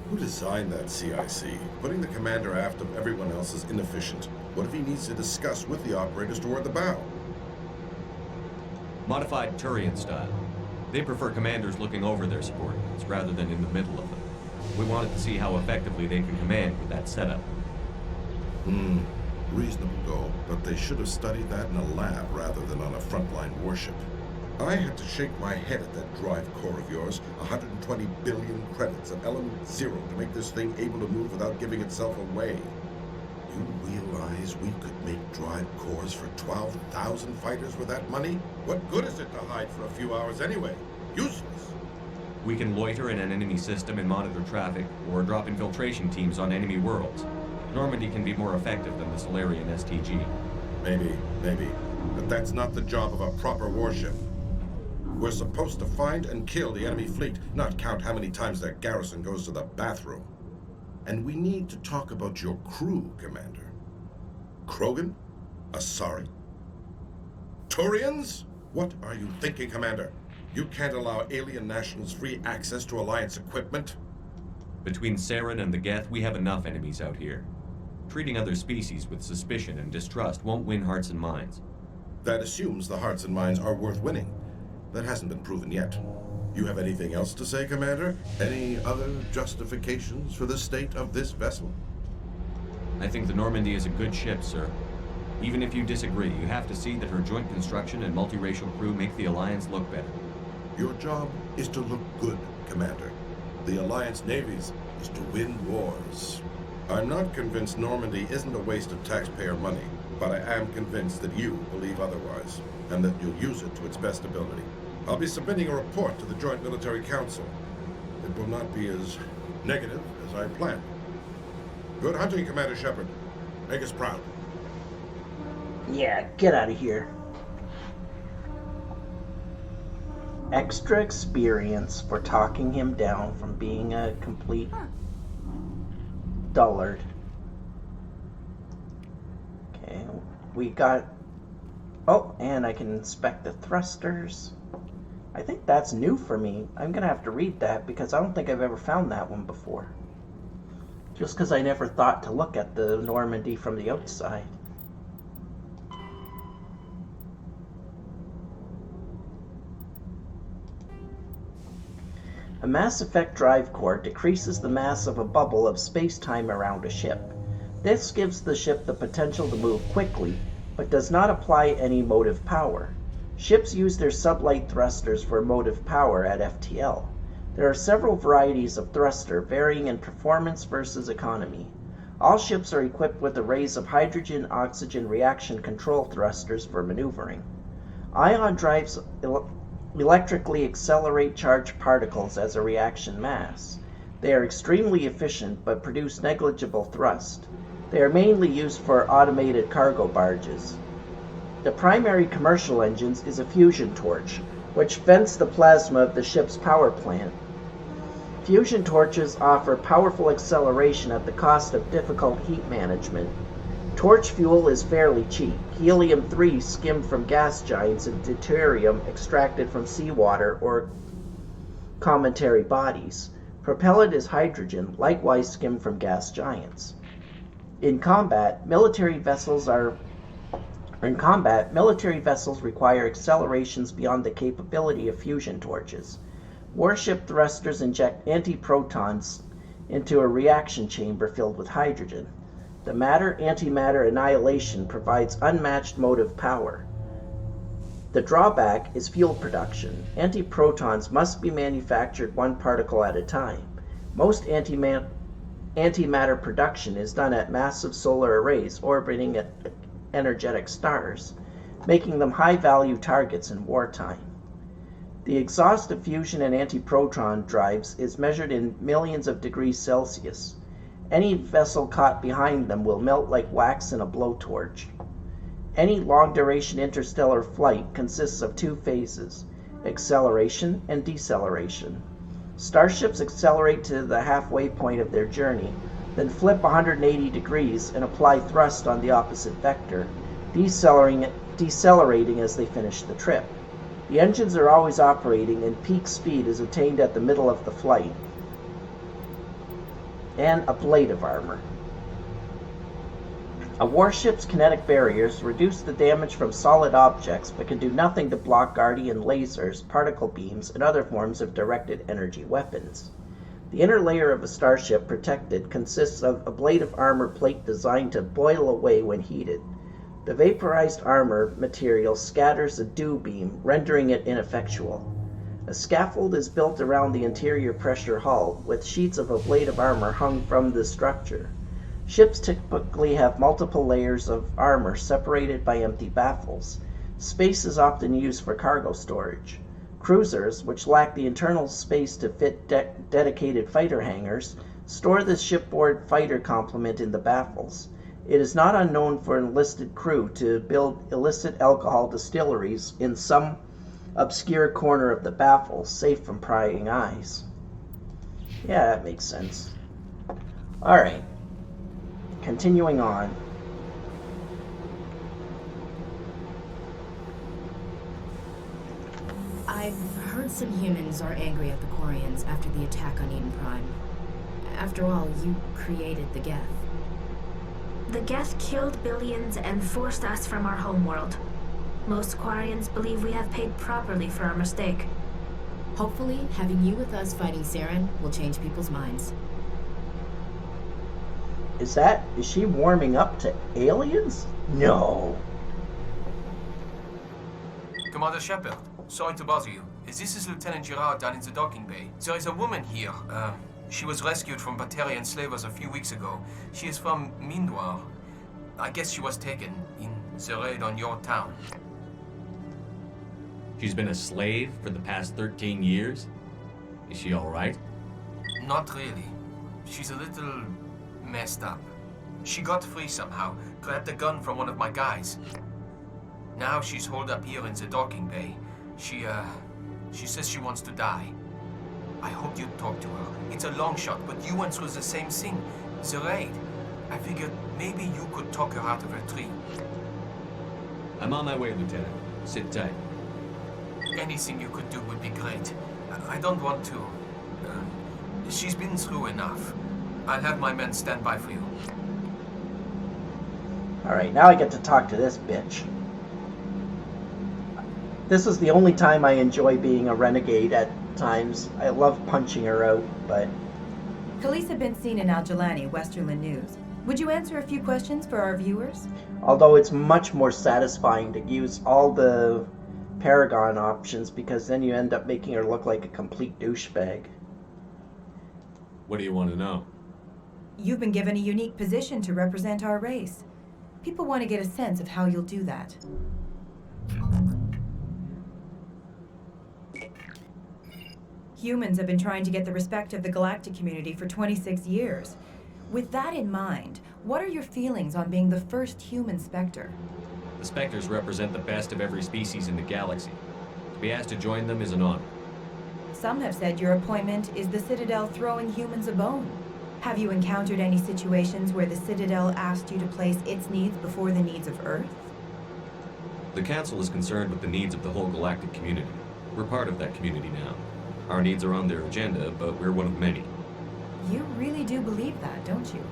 Who designed that CIC? Putting the commander aft of everyone else is inefficient. What if he needs to discuss with the operators toward the bow? Modified Turian style. They prefer commanders looking over their subordinates rather than in the middle of them. We wanted to see how effectively they can command with that setup. Reasonable goal, but they should have studied that in a lab rather than on a frontline warship. I had to shake my head at that drive core of yours. 120 billion credits of element 0 to make this thing able to move without giving itself away. You realize we could make drive cores for 12,000 fighters with that money? What good is it to hide for a few hours anyway? Useless. We can loiter in an enemy system and monitor traffic, or drop infiltration teams on enemy worlds. Normandy can be more effective than the Solarian STG. Maybe. But that's not the job of a proper warship. We're supposed to find and kill the enemy fleet, not count how many times their garrison goes to the bathroom. And we need to talk about your crew, Commander. Krogan? Asari? Turians? What are you thinking, Commander? You can't allow alien nationals free access to Alliance equipment? Between Saren and the Geth, we have enough enemies out here. Treating other species with suspicion and distrust won't win hearts and minds. That assumes the hearts and minds are worth winning. That hasn't been proven yet. You have anything else to say, Commander? Any other justifications for the state of this vessel? I think the Normandy is a good ship, sir. Even if you disagree, you have to see that her joint construction and multiracial crew make the Alliance look better. Your job is to look good, Commander. The Alliance navies is to win wars. I'm not convinced Normandy isn't a waste of taxpayer money, but I am convinced that you believe otherwise, and that you'll use it to its best ability. I'll be submitting a report to the Joint Military Council. It will not be as negative as I planned. Good hunting, Commander Shepard. Make us proud. Yeah, get out of here. Extra experience for talking him down from being a complete dullard. Okay, we got... Oh, and I can inspect the thrusters. I think that's new for me. I'm gonna have to read that because I don't think I've ever found that one before. Just because I never thought to look at the Normandy from the outside. A mass effect drive core decreases the mass of a bubble of space-time around a ship. This gives the ship the potential to move quickly, but does not apply any motive power. Ships use their sublight thrusters for motive power at FTL. There are several varieties of thruster, varying in performance versus economy. All ships are equipped with arrays of hydrogen-oxygen reaction control thrusters for maneuvering. Ion drives electrically accelerate charged particles as a reaction mass. They are extremely efficient but produce negligible thrust. They are mainly used for automated cargo barges. The primary commercial engine is a fusion torch, which vents the plasma of the ship's power plant. Fusion torches offer powerful acceleration at the cost of difficult heat management. Torch fuel is fairly cheap. Helium-3 skimmed from gas giants and deuterium extracted from seawater or cometary bodies. Propellant is hydrogen, likewise skimmed from gas giants. In combat, military vessels require accelerations beyond the capability of fusion torches. Warship thrusters inject antiprotons into a reaction chamber filled with hydrogen. The matter-antimatter annihilation provides unmatched motive power. The drawback is fuel production. Antiprotons must be manufactured one particle at a time. Most antimatter production is done at massive solar arrays orbiting at energetic stars, making them high-value targets in wartime. The exhaust of fusion and antiproton drives is measured in millions of degrees Celsius. Any vessel caught behind them will melt like wax in a blowtorch. Any long-duration interstellar flight consists of two phases, acceleration and deceleration. Starships accelerate to the halfway point of their journey, then flip 180 degrees and apply thrust on the opposite vector, decelerating as they finish the trip. The engines are always operating and peak speed is attained at the middle of the flight. And ablative armor. A warship's kinetic barriers reduce the damage from solid objects but can do nothing to block Guardian lasers, particle beams, and other forms of directed energy weapons. The inner layer of a starship protected consists of ablative armor plate designed to boil away when heated. The vaporized armor material scatters a dew beam, rendering it ineffectual. A scaffold is built around the interior pressure hull, with sheets of ablative armor hung from the structure. Ships typically have multiple layers of armor separated by empty baffles. Space is often used for cargo storage. Cruisers, which lack the internal space to fit dedicated fighter hangars, store the shipboard fighter complement in the baffles. It is not unknown for enlisted crew to build illicit alcohol distilleries in some obscure corner of the baffle, safe from prying eyes. Yeah, that makes sense. Alright. Continuing on. I've heard some humans are angry at the Quarians after the attack on Eden Prime. After all, you created the Geth. The Geth killed billions and forced us from our homeworld. Most Quarians believe we have paid properly for our mistake. Hopefully, having you with us fighting Saren will change people's minds. Is she warming up to aliens? No. Commander Shepard, sorry to bother you. This is Lieutenant Girard down in the docking bay. There is a woman here. She was rescued from Batarian slavers a few weeks ago. She is from Mindoir. I guess she was taken in the raid on your town. She's been a slave for the past 13 years? Is she all right? Not really. She's a little messed up. She got free somehow, grabbed a gun from one of my guys. Now she's holed up here in the docking bay. She says she wants to die. I hope you'd talk to her. It's a long shot, but you went through the same thing. The raid. I figured maybe you could talk her out of her tree. I'm on my way, Lieutenant. Sit tight. Anything you could do would be great. I don't want to. She's been through enough. I'll have my men stand by for you. Alright, now I get to talk to this bitch. This is the only time I enjoy being a renegade at times. I love punching her out, but... Khaleesa been seen in Al-Jalani, Westerland News. Would you answer a few questions for our viewers? Although it's much more satisfying to use all the Paragon options, because then you end up making her look like a complete douchebag. What do you want to know? You've been given a unique position to represent our race. People want to get a sense of how you'll do that. Humans have been trying to get the respect of the galactic community for 26 years. With that in mind, what are your feelings on being the first human Spectre? The Spectres represent the best of every species in the galaxy. To be asked to join them is an honor. Some have said your appointment is the Citadel throwing humans a bone. Have you encountered any situations where the Citadel asked you to place its needs before the needs of Earth? The Council is concerned with the needs of the whole galactic community. We're part of that community now. Our needs are on their agenda, but we're one of many. You really do believe that, don't you?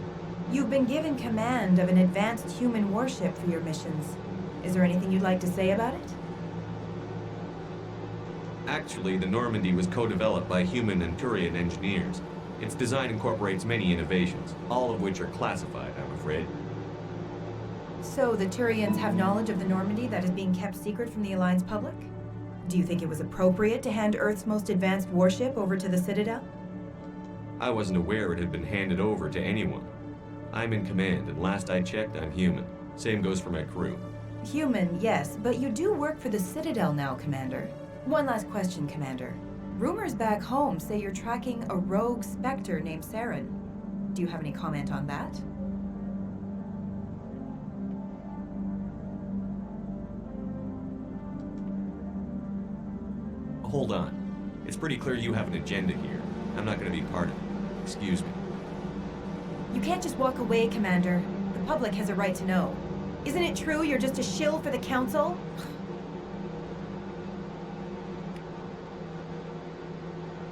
You've been given command of an advanced human warship for your missions. Is there anything you'd like to say about it? Actually, the Normandy was co-developed by human and Turian engineers. Its design incorporates many innovations, all of which are classified, I'm afraid. So the Turians have knowledge of the Normandy that is being kept secret from the Alliance public? Do you think it was appropriate to hand Earth's most advanced warship over to the Citadel? I wasn't aware it had been handed over to anyone. I'm in command, and last I checked, I'm human. Same goes for my crew. Human, yes, but you do work for the Citadel now, Commander. One last question, Commander. Rumors back home say you're tracking a rogue Spectre named Saren. Do you have any comment on that? Hold on. It's pretty clear you have an agenda here. I'm not going to be part of it. Excuse me. You can't just walk away, Commander. The public has a right to know. Isn't it true you're just a shill for the Council?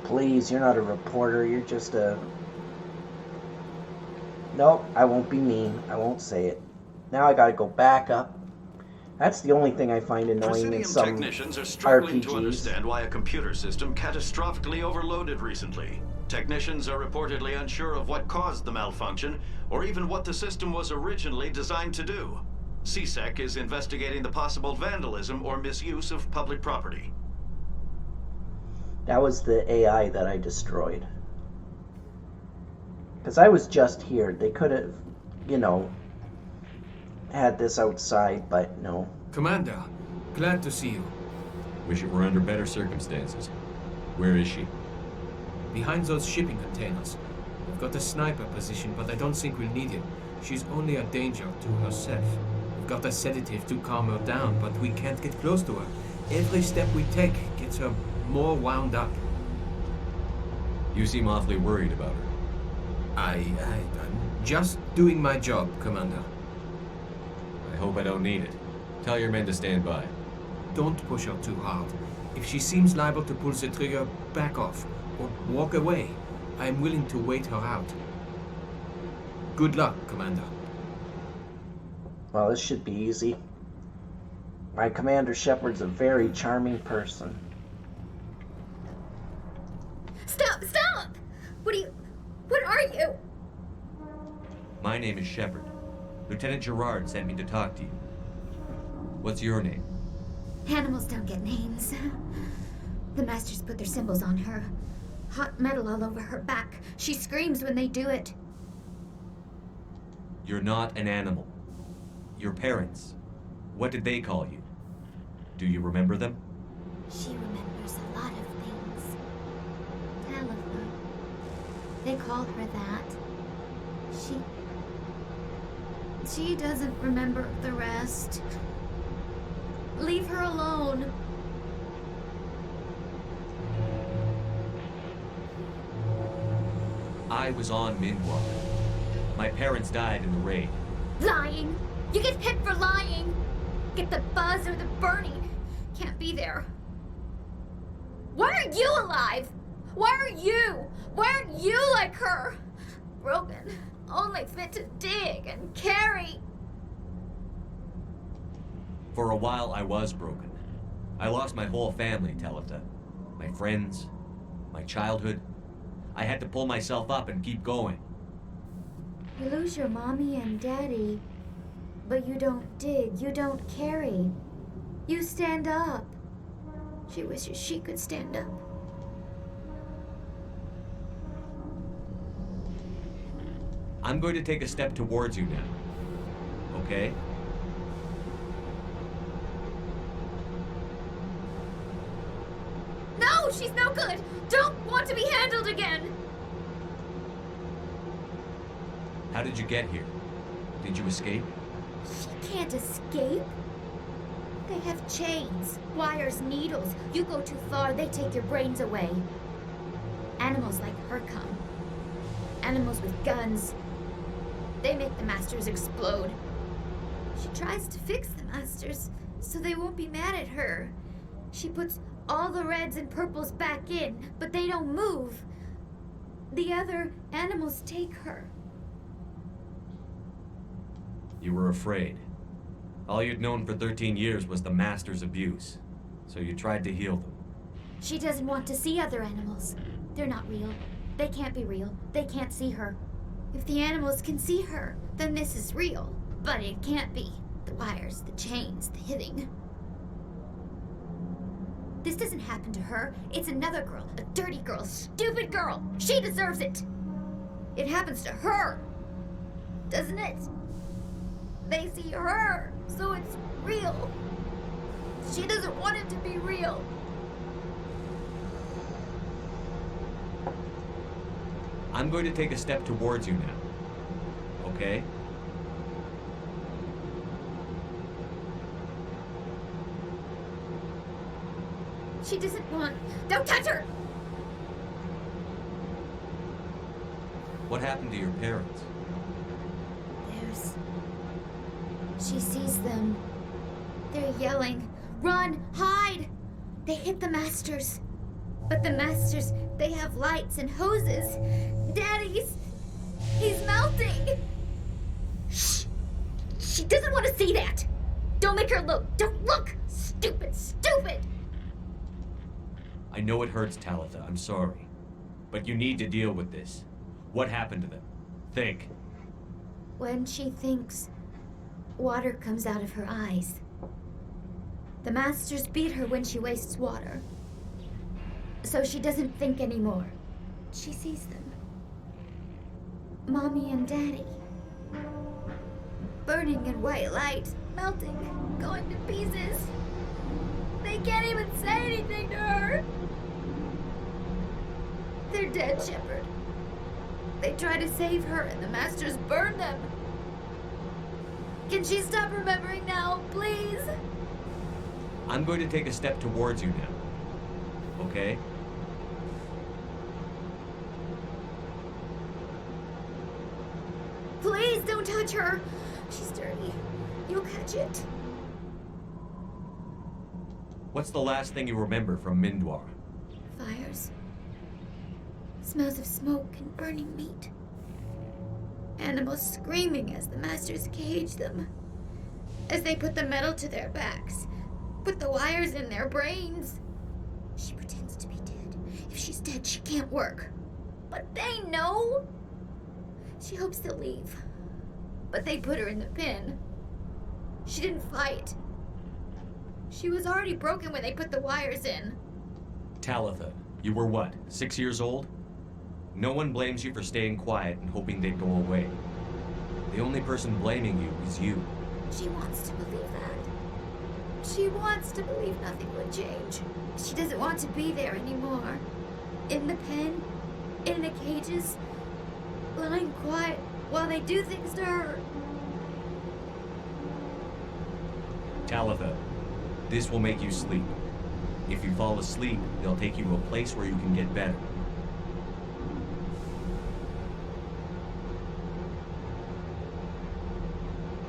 Please, you're not a reporter, you're just a... Nope, I won't be mean. I won't say it. Now I gotta go back up. That's the only thing I find annoying in some technicians are struggling to RPGs. understand why a computer system catastrophically overloaded recently. Technicians are reportedly unsure of what caused the malfunction, or even what the system was originally designed to do. CSEC is investigating the possible vandalism or misuse of public property. That was the AI that I destroyed. Because I was just here. They could have, you know, had this outside, but no. Commander, glad to see you. Wish it were under better circumstances. Where is she? Behind those shipping containers. We've got a sniper position, but I don't think we'll need it. She's only a danger to herself. We've got a sedative to calm her down, but we can't get close to her. Every step we take gets her more wound up. You seem awfully worried about her. I'm just doing my job, Commander. I hope I don't need it. Tell your men to stand by. Don't push her too hard. If she seems liable to pull the trigger, back off, or walk away. I'm willing to wait her out. Good luck, Commander. Well, this should be easy. My Commander Shepard's a very charming person. Stop! Stop! What are you? My name is Shepard. Lieutenant Gerard sent me to talk to you. What's your name? Animals don't get names. The Masters put their symbols on her. Hot metal all over her back. She screams when they do it. You're not an animal. Your parents. What did they call you? Do you remember them? She remembers a lot of things. Tell of her. They call her that. She doesn't remember the rest. Leave her alone. I was on Mindwalker. My parents died in the raid. Lying! You get hit for lying! Get the buzz or the burning. Can't be there. Why are you alive? Why are you? Why aren't you like her? Broken. Only fit to dig and carry. For a while, I was broken. I lost my whole family, Talitha. My friends, my childhood. I had to pull myself up and keep going. You lose your mommy and daddy, but you don't dig, you don't carry. You stand up. She wishes she could stand up. I'm going to take a step towards you now. Okay? No, she's no good! Don't want to be handled again! How did you get here? Did you escape? She can't escape. They have chains, wires, needles. You go too far, they take your brains away. Animals like her come. Animals with guns. They make the Masters explode. She tries to fix the Masters so they won't be mad at her. She puts all the reds and purples back in, but they don't move. The other animals take her. You were afraid. All you'd known for 13 years was the Master's abuse, so you tried to heal them. She doesn't want to see other animals. They're not real. They can't be real. They can't see her. If the animals can see her, then this is real. But it can't be. The wires, the chains, the hitting. This doesn't happen to her. It's another girl. A dirty girl. Stupid girl. She deserves it. It happens to her. Doesn't it? They see her, so it's real. She doesn't want it to be real. I'm going to take a step towards you now. Okay? She doesn't want... Don't touch her! What happened to your parents? She sees them. They're yelling, "Run! Hide!" They hit the Masters. But the Masters, they have lights and hoses. Daddy's... he's melting! Shh! She doesn't want to see that! Don't make her look! Don't look! Stupid, stupid! I know it hurts, Talitha. I'm sorry. But you need to deal with this. What happened to them? Think. When she thinks, water comes out of her eyes. The Masters beat her when she wastes water. So she doesn't think anymore. She sees them. Mommy and Daddy. Burning in white light, melting, going to pieces. They can't even say anything to her. They're dead, Shepard. They try to save her and the Masters burn them. Can she stop remembering now, please? I'm going to take a step towards you now. Okay? Please don't touch her. She's dirty. You'll catch it. What's the last thing you remember from Mindwar? Fires. Smells of smoke and burning meat. Animals screaming as the Masters cage them. As they put the metal to their backs. Put the wires in their brains. She pretends to be dead. If she's dead, she can't work. But they know. She hopes they'll leave. But they put her in the pen. She didn't fight. She was already broken when they put the wires in. Talitha, you were what, 6 years old? No one blames you for staying quiet and hoping they'd go away. The only person blaming you is you. She wants to believe that. She wants to believe nothing would change. She doesn't want to be there anymore. In the pen, in the cages, lying quiet while they do things to her. Talitha, this will make you sleep. If you fall asleep, they'll take you to a place where you can get better.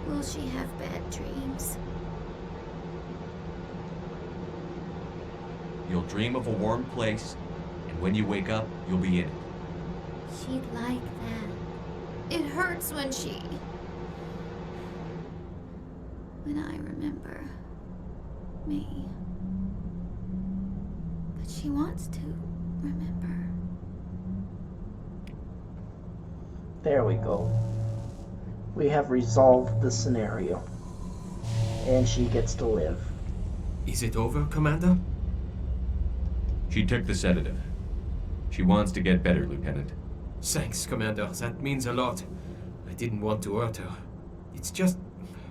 Will she have bad dreams? You'll dream of a warm place, and when you wake up, you'll be in it. She'd like that. It hurts when I remember me. But she wants to remember. There we go. We have resolved the scenario. And she gets to live. Is it over, Commander? She took the sedative. She wants to get better, Lieutenant. Thanks, Commander. That means a lot. I didn't want to hurt her. It's just,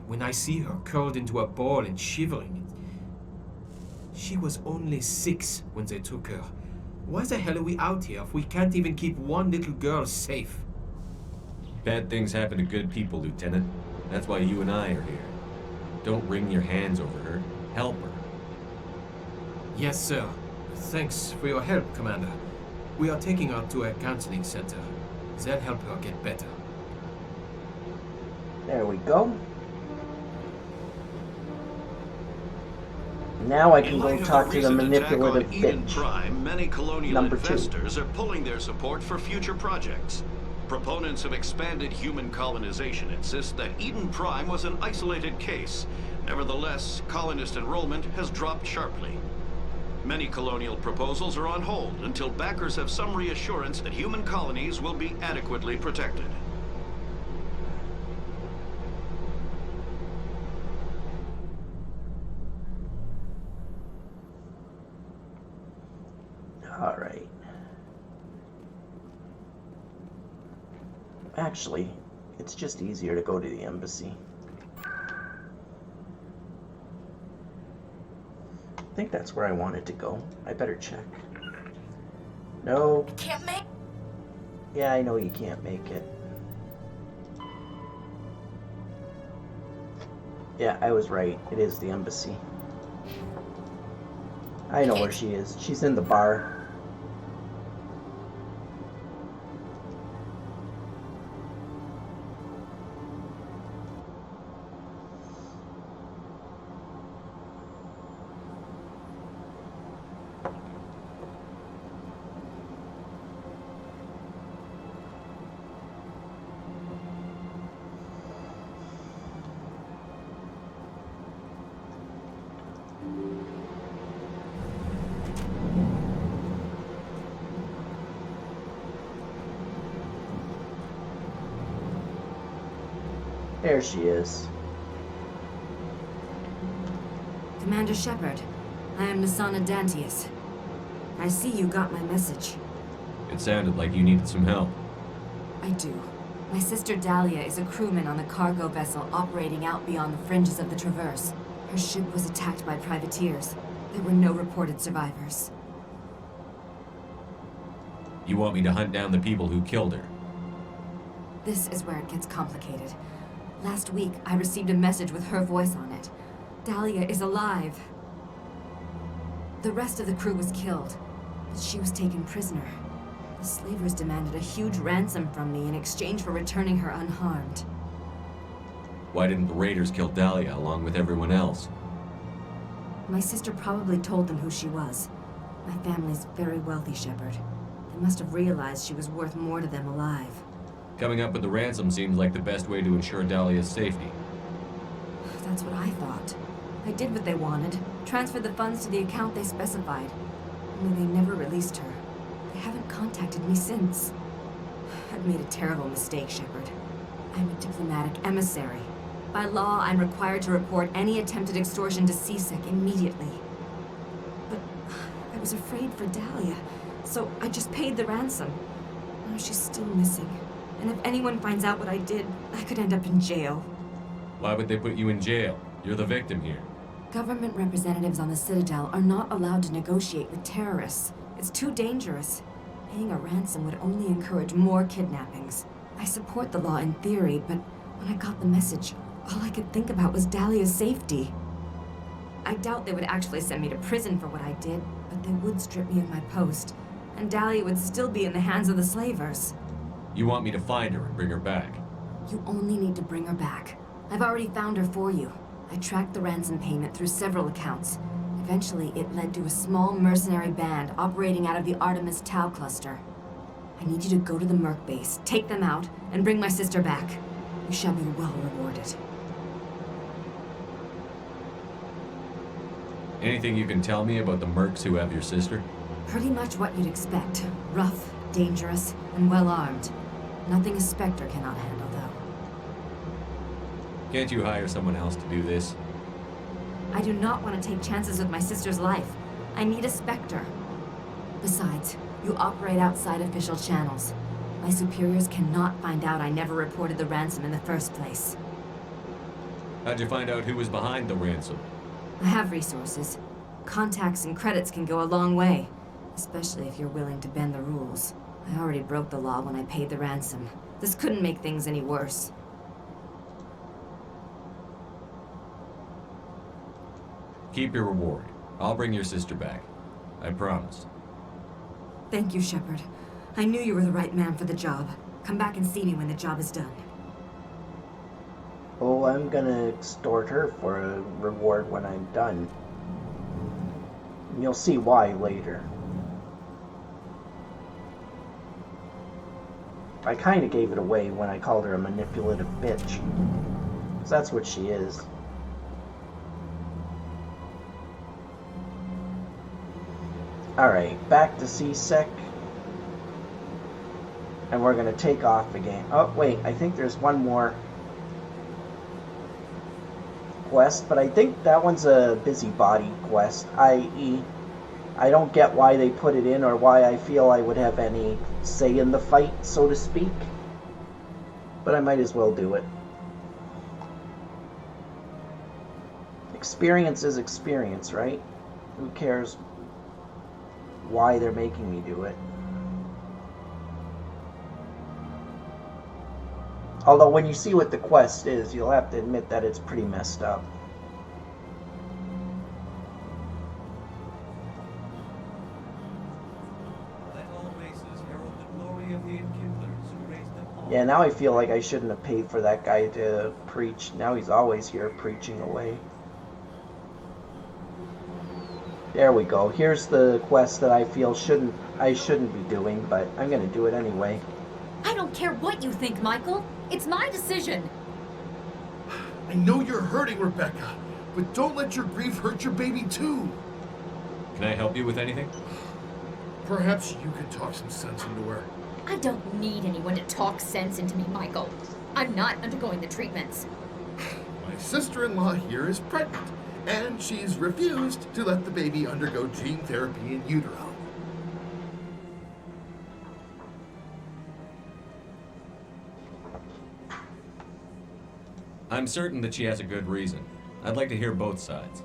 when I see her curled into a ball and shivering... She was only 6 when they took her. Why the hell are we out here if we can't even keep one little girl safe? Bad things happen to good people, Lieutenant. That's why you and I are here. Don't wring your hands over her. Help her. Yes, sir. Thanks for your help, Commander. We are taking her to a counseling center. They'll help her get better. There we go. Now I can go talk to the manipulative Eden bitch. Prime, many colonial Number 2. investors are pulling their support for future projects. Proponents of expanded human colonization insist that Eden Prime was an isolated case. Nevertheless, colonist enrollment has dropped sharply. Many colonial proposals are on hold until backers have some reassurance that human colonies will be adequately protected. All right. Actually, it's just easier to go to the embassy. I think that's where I wanted to go. I better check. No. I can't make... Yeah, I know you can't make it. Yeah, I was right. It is the embassy. I know where she is. She's in the bar. There she is. Commander Shepard, I am Nasana Dantius. I see you got my message. It sounded like you needed some help. I do. My sister Dahlia is a crewman on the cargo vessel operating out beyond the fringes of the Traverse. Her ship was attacked by privateers. There were no reported survivors. You want me to hunt down the people who killed her? This is where it gets complicated. Last week, I received a message with her voice on it. Dahlia is alive. The rest of the crew was killed, but she was taken prisoner. The slavers demanded a huge ransom from me in exchange for returning her unharmed. Why didn't the raiders kill Dahlia along with everyone else? My sister probably told them who she was. My family's very wealthy, Shepard. They must have realized she was worth more to them alive. Coming up with the ransom seems like the best way to ensure Dahlia's safety. That's what I thought. I did what they wanted, transferred the funds to the account they specified. Only they never released her. They haven't contacted me since. I've made a terrible mistake, Shepard. I'm a diplomatic emissary. By law, I'm required to report any attempted extortion to CSEC immediately. But I was afraid for Dahlia, so I just paid the ransom. Now she's still missing. And if anyone finds out what I did, I could end up in jail. Why would they put you in jail? You're the victim here. Government representatives on the Citadel are not allowed to negotiate with terrorists. It's too dangerous. Paying a ransom would only encourage more kidnappings. I support the law in theory, but when I got the message, all I could think about was Dahlia's safety. I doubt they would actually send me to prison for what I did, but they would strip me of my post, and Dahlia would still be in the hands of the slavers. You want me to find her and bring her back? You only need to bring her back. I've already found her for you. I tracked the ransom payment through several accounts. Eventually, it led to a small mercenary band operating out of the Artemis Tau cluster. I need you to go to the Merc base, take them out, and bring my sister back. You shall be well rewarded. Anything you can tell me about the mercs who have your sister? Pretty much what you'd expect. Rough, dangerous, and well-armed. Nothing a Spectre cannot handle, though. Can't you hire someone else to do this? I do not want to take chances with my sister's life. I need a Spectre. Besides, you operate outside official channels. My superiors cannot find out I never reported the ransom in the first place. How'd you find out who was behind the ransom? I have resources. Contacts and credits can go a long way, especially if you're willing to bend the rules. I already broke the law when I paid the ransom. This couldn't make things any worse. Keep your reward. I'll bring your sister back. I promise. Thank you, Shepard. I knew you were the right man for the job. Come back and see me when the job is done. Oh, I'm gonna extort her for a reward when I'm done. And you'll see why later. I kind of gave it away when I called her a manipulative bitch. 'Cause that's what she is. Alright, back to C-Sec. And we're gonna take off again. Oh, wait, I think there's one more quest, but I think that one's a busybody quest, i.e. I don't get why they put it in or why I feel I would have any say in the fight, so to speak. But I might as well do it. Experience is experience, right? Who cares why they're making me do it? Although when you see what the quest is, you'll have to admit that it's pretty messed up. Yeah, now I feel like I shouldn't have paid for that guy to preach. Now he's always here preaching away. There we go. Here's the quest that I feel I shouldn't be doing, but I'm gonna do it anyway. I don't care what you think, Michael. It's my decision. I know you're hurting, Rebecca, but don't let your grief hurt your baby too. Can I help you with anything? Perhaps you could talk some sense into her. I don't need anyone to talk sense into me, Michael. I'm not undergoing the treatments. My sister-in-law here is pregnant, and she's refused to let the baby undergo gene therapy in utero. I'm certain that she has a good reason. I'd like to hear both sides.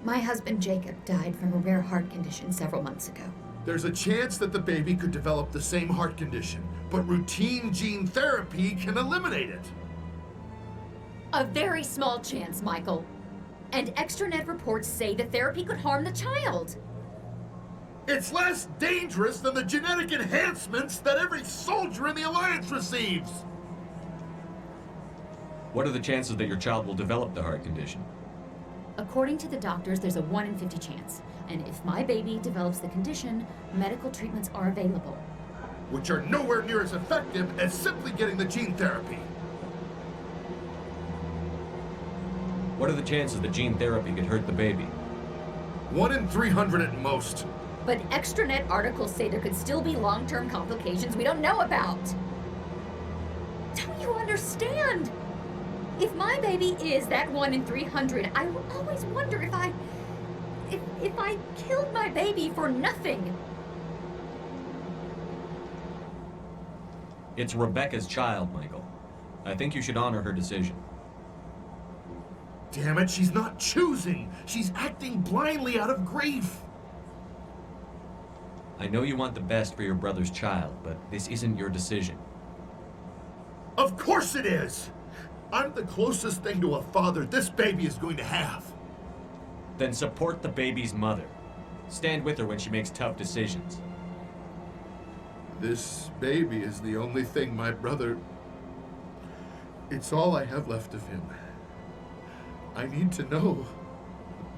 My husband Jacob died from a rare heart condition several months ago. There's a chance that the baby could develop the same heart condition, but routine gene therapy can eliminate it. A very small chance, Michael. And extranet reports say the therapy could harm the child. It's less dangerous than the genetic enhancements that every soldier in the Alliance receives. What are the chances that your child will develop the heart condition? According to the doctors, there's a 1 in 50 chance. And if my baby develops the condition, medical treatments are available. Which are nowhere near as effective as simply getting the gene therapy. What are the chances that gene therapy could hurt the baby? 1 in 300 at most. But extranet articles say there could still be long-term complications we don't know about. Don't you understand? If my baby is that 1 in 300, I will always wonder if I killed my baby for nothing. It's Rebecca's child, Michael. I think you should honor her decision. Damn it, she's not choosing. She's acting blindly out of grief. I know you want the best for your brother's child, but this isn't your decision. Of course it is! I'm the closest thing to a father this baby is going to have. Then support the baby's mother. Stand with her when she makes tough decisions. This baby is the only thing my brother... It's all I have left of him. I need to know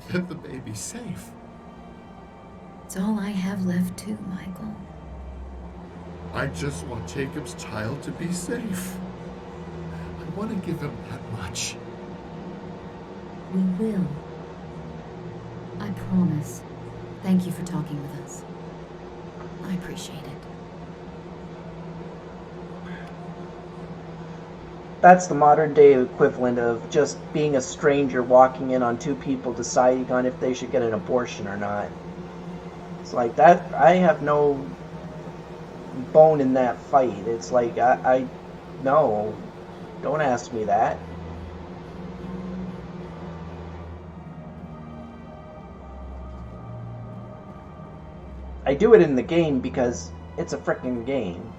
that the baby's safe. It's all I have left too, Michael. I just want Jacob's child to be safe. I want to give him that much. We will. I promise. Thank you for talking with us. I appreciate it. That's the modern day equivalent of just being a stranger walking in on two people deciding on if they should get an abortion or not. It's like that. I have no bone in that fight. It's like, no, don't ask me that. I do it in the game because it's a frickin' game.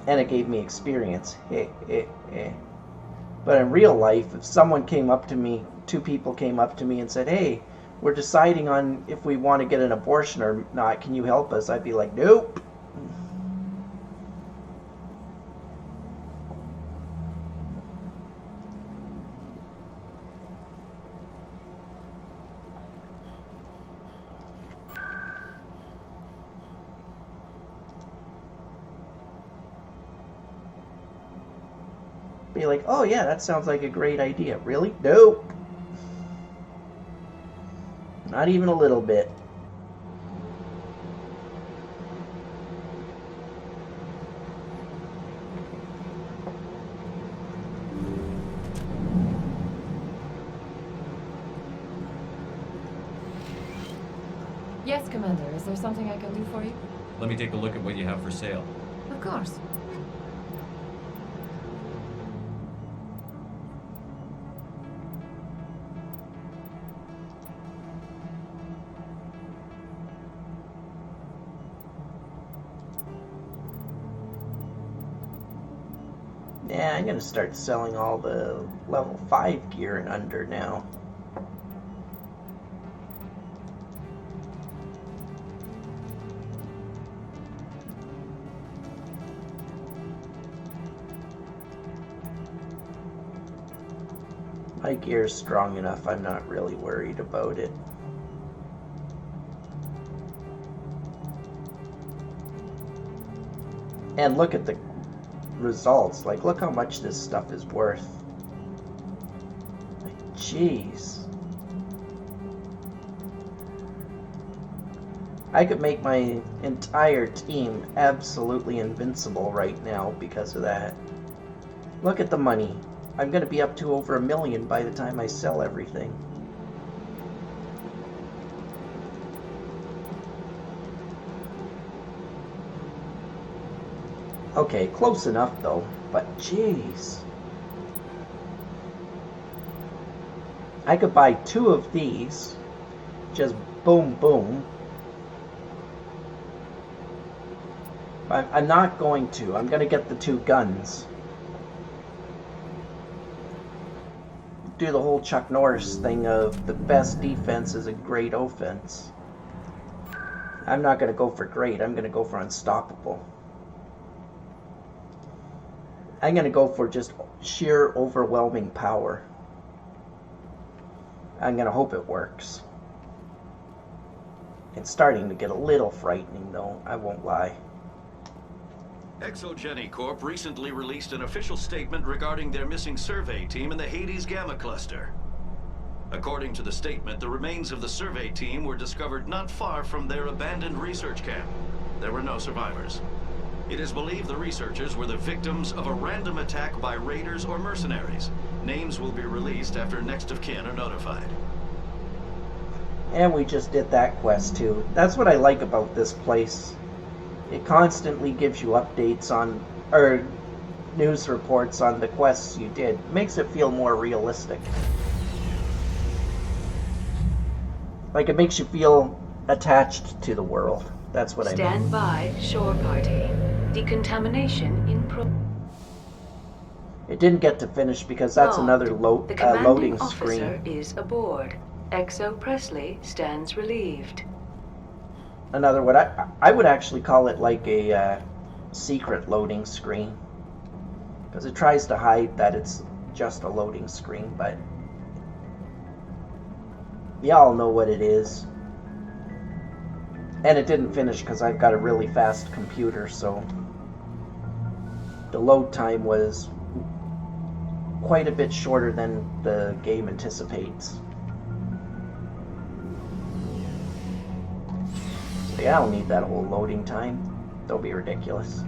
And it gave me experience. But in real life, if someone came up to me, two people came up to me and said, hey, we're deciding on if we want to get an abortion or not, can you help us? I'd be like, nope. Be like, oh yeah, that sounds like a great idea. Really? Nope. Not even a little bit. Yes, Commander. Is there something I can do for you? Let me take a look at what you have for sale. Of course. Yeah, I'm gonna start selling all the level 5 gear and under now. My gear's strong enough, I'm not really worried about it. And look at the results. Like, look how much this stuff is worth. Like, jeez. I could make my entire team absolutely invincible right now because of that. Look at the money. I'm going to be up to over $1 million by the time I sell everything. Okay, close enough though, but jeez. I could buy 2 of these, just boom boom. But I'm not going to. I'm going to get the 2 guns. Do the whole Chuck Norris thing of the best defense is a great offense. I'm not going to go for great, I'm going to go for unstoppable. I'm going to go for just sheer overwhelming power. I'm going to hope it works. It's starting to get a little frightening though, I won't lie. Exogeny Corp recently released an official statement regarding their missing survey team in the Hades Gamma Cluster. According to the statement, the remains of the survey team were discovered not far from their abandoned research camp. There were no survivors. It is believed the researchers were the victims of a random attack by raiders or mercenaries. Names will be released after next of kin are notified. And we just did that quest too. That's what I like about this place. It constantly gives you updates on, or news reports on the quests you did. It makes it feel more realistic. Like, it makes you feel attached to the world. That's what I mean. Stand by, shore party. Decontamination in pro... It didn't get to finish because that's another loading screen. The commanding officer is aboard. Exo Presley stands relieved. Another, what I would actually call it like a secret loading screen. Because it tries to hide that it's just a loading screen, but y'all know what it is. And it didn't finish because I've got a really fast computer, so the load time was quite a bit shorter than the game anticipates. So yeah, I don't need that whole loading time. Don't be ridiculous.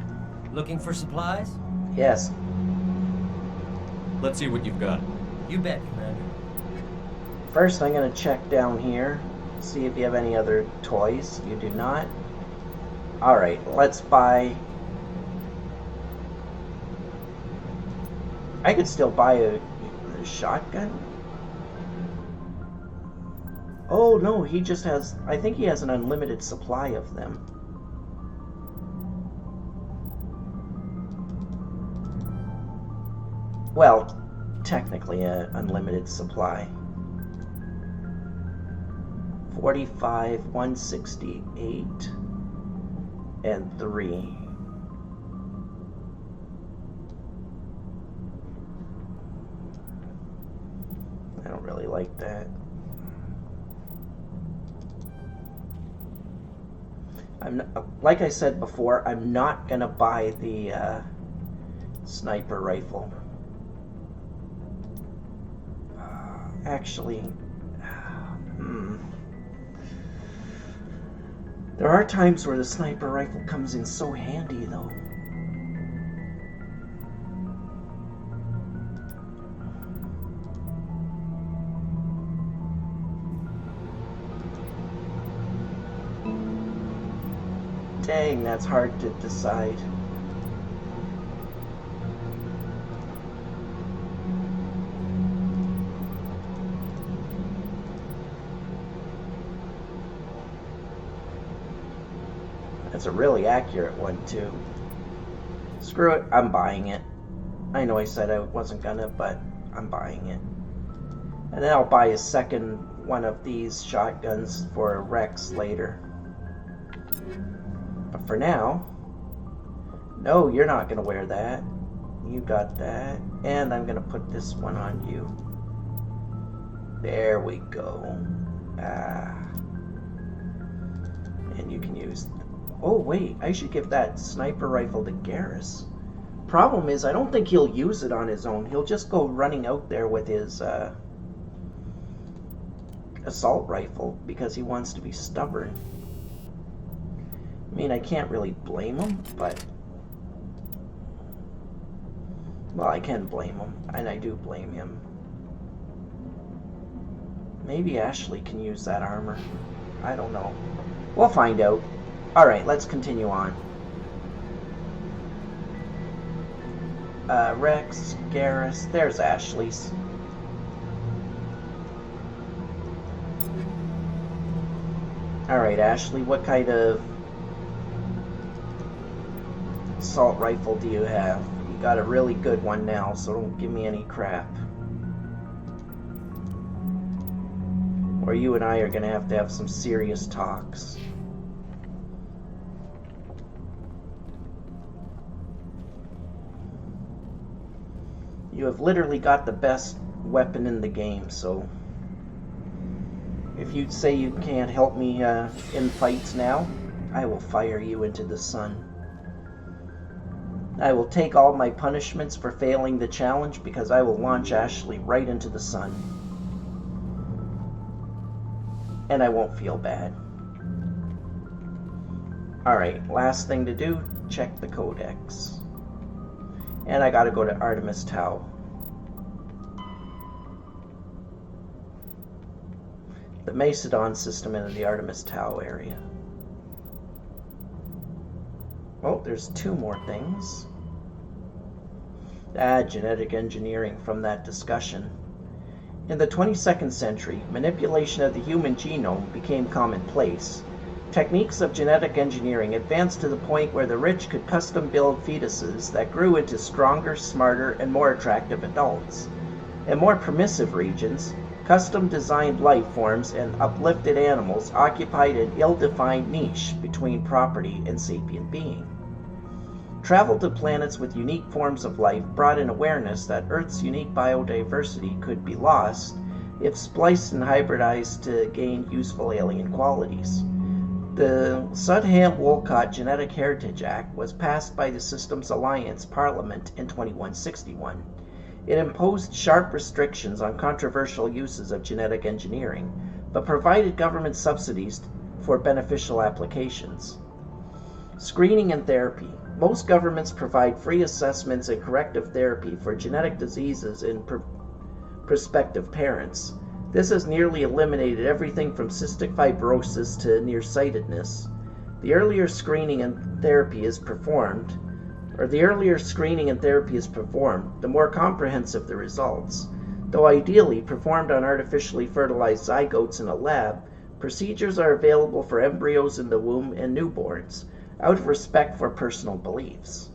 Looking for supplies? Yes. Let's see what you've got. You bet, Commander. First, I'm going to check down here, see if you have any other toys. You do not. Alright, let's buy... I could still buy a shotgun? Oh no, he just has... I think he has an unlimited supply of them. Well, technically an unlimited supply. 45, 168, and 3. I don't really like that. Like I said before, I'm not gonna buy the sniper rifle. Actually, there are times where the sniper rifle comes in so handy, though. Dang, that's hard to decide. That's a really accurate one, too. Screw it, I'm buying it. I know I said I wasn't gonna, but I'm buying it. And then I'll buy a second one of these shotguns for a Rex later. But for now... No, you're not gonna wear that. You got that. And I'm gonna put this one on you. There we go. And you can use... Oh, wait, I should give that sniper rifle to Garrus. Problem is, I don't think he'll use it on his own. He'll just go running out there with his assault rifle because he wants to be stubborn. I mean, I can't really blame him, but... Well, I can blame him, and I do blame him. Maybe Ashley can use that armor. I don't know. We'll find out. Alright, let's continue on. Rex, Garrus, there's Ashley's. Alright, Ashley, what kind of assault rifle do you have? You got a really good one now, so don't give me any crap. Or you and I are gonna have to have some serious talks. You have literally got the best weapon in the game, so if you say you can't help me in fights now, I will fire you into the sun. I will take all my punishments for failing the challenge because I will launch Ashley right into the sun. And I won't feel bad. Alright, last thing to do, check the codex. And I gotta go to Artemis Tau. The Macedon system in the Artemis Tau area. Oh, there's two more things. Genetic engineering from that discussion. In the 22nd century, manipulation of the human genome became commonplace. Techniques of genetic engineering advanced to the point where the rich could custom build fetuses that grew into stronger, smarter, and more attractive adults. In more permissive regions, custom designed life forms and uplifted animals occupied an ill-defined niche between property and sapient being. Travel to planets with unique forms of life brought an awareness that Earth's unique biodiversity could be lost if spliced and hybridized to gain useful alien qualities. The Sudham-Wolcott Genetic Heritage Act was passed by the Systems Alliance Parliament in 2161. It imposed sharp restrictions on controversial uses of genetic engineering, but provided government subsidies for beneficial applications. Screening and therapy. Most governments provide free assessments and corrective therapy for genetic diseases in prospective parents. This has nearly eliminated everything from cystic fibrosis to nearsightedness. The earlier screening and therapy is performed, the more comprehensive the results. Though ideally performed on artificially fertilized zygotes in a lab, procedures are available for embryos in the womb and newborns, out of respect for personal beliefs.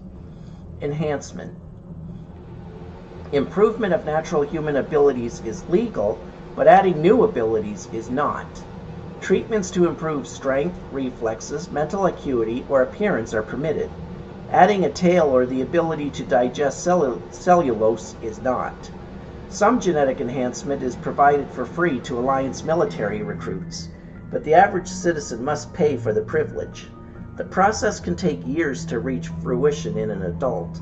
Enhancement. Improvement of natural human abilities is legal, but adding new abilities is not. Treatments to improve strength, reflexes, mental acuity, or appearance are permitted. Adding a tail or the ability to digest cellulose is not. Some genetic enhancement is provided for free to Alliance military recruits, but the average citizen must pay for the privilege. The process can take years to reach fruition in an adult.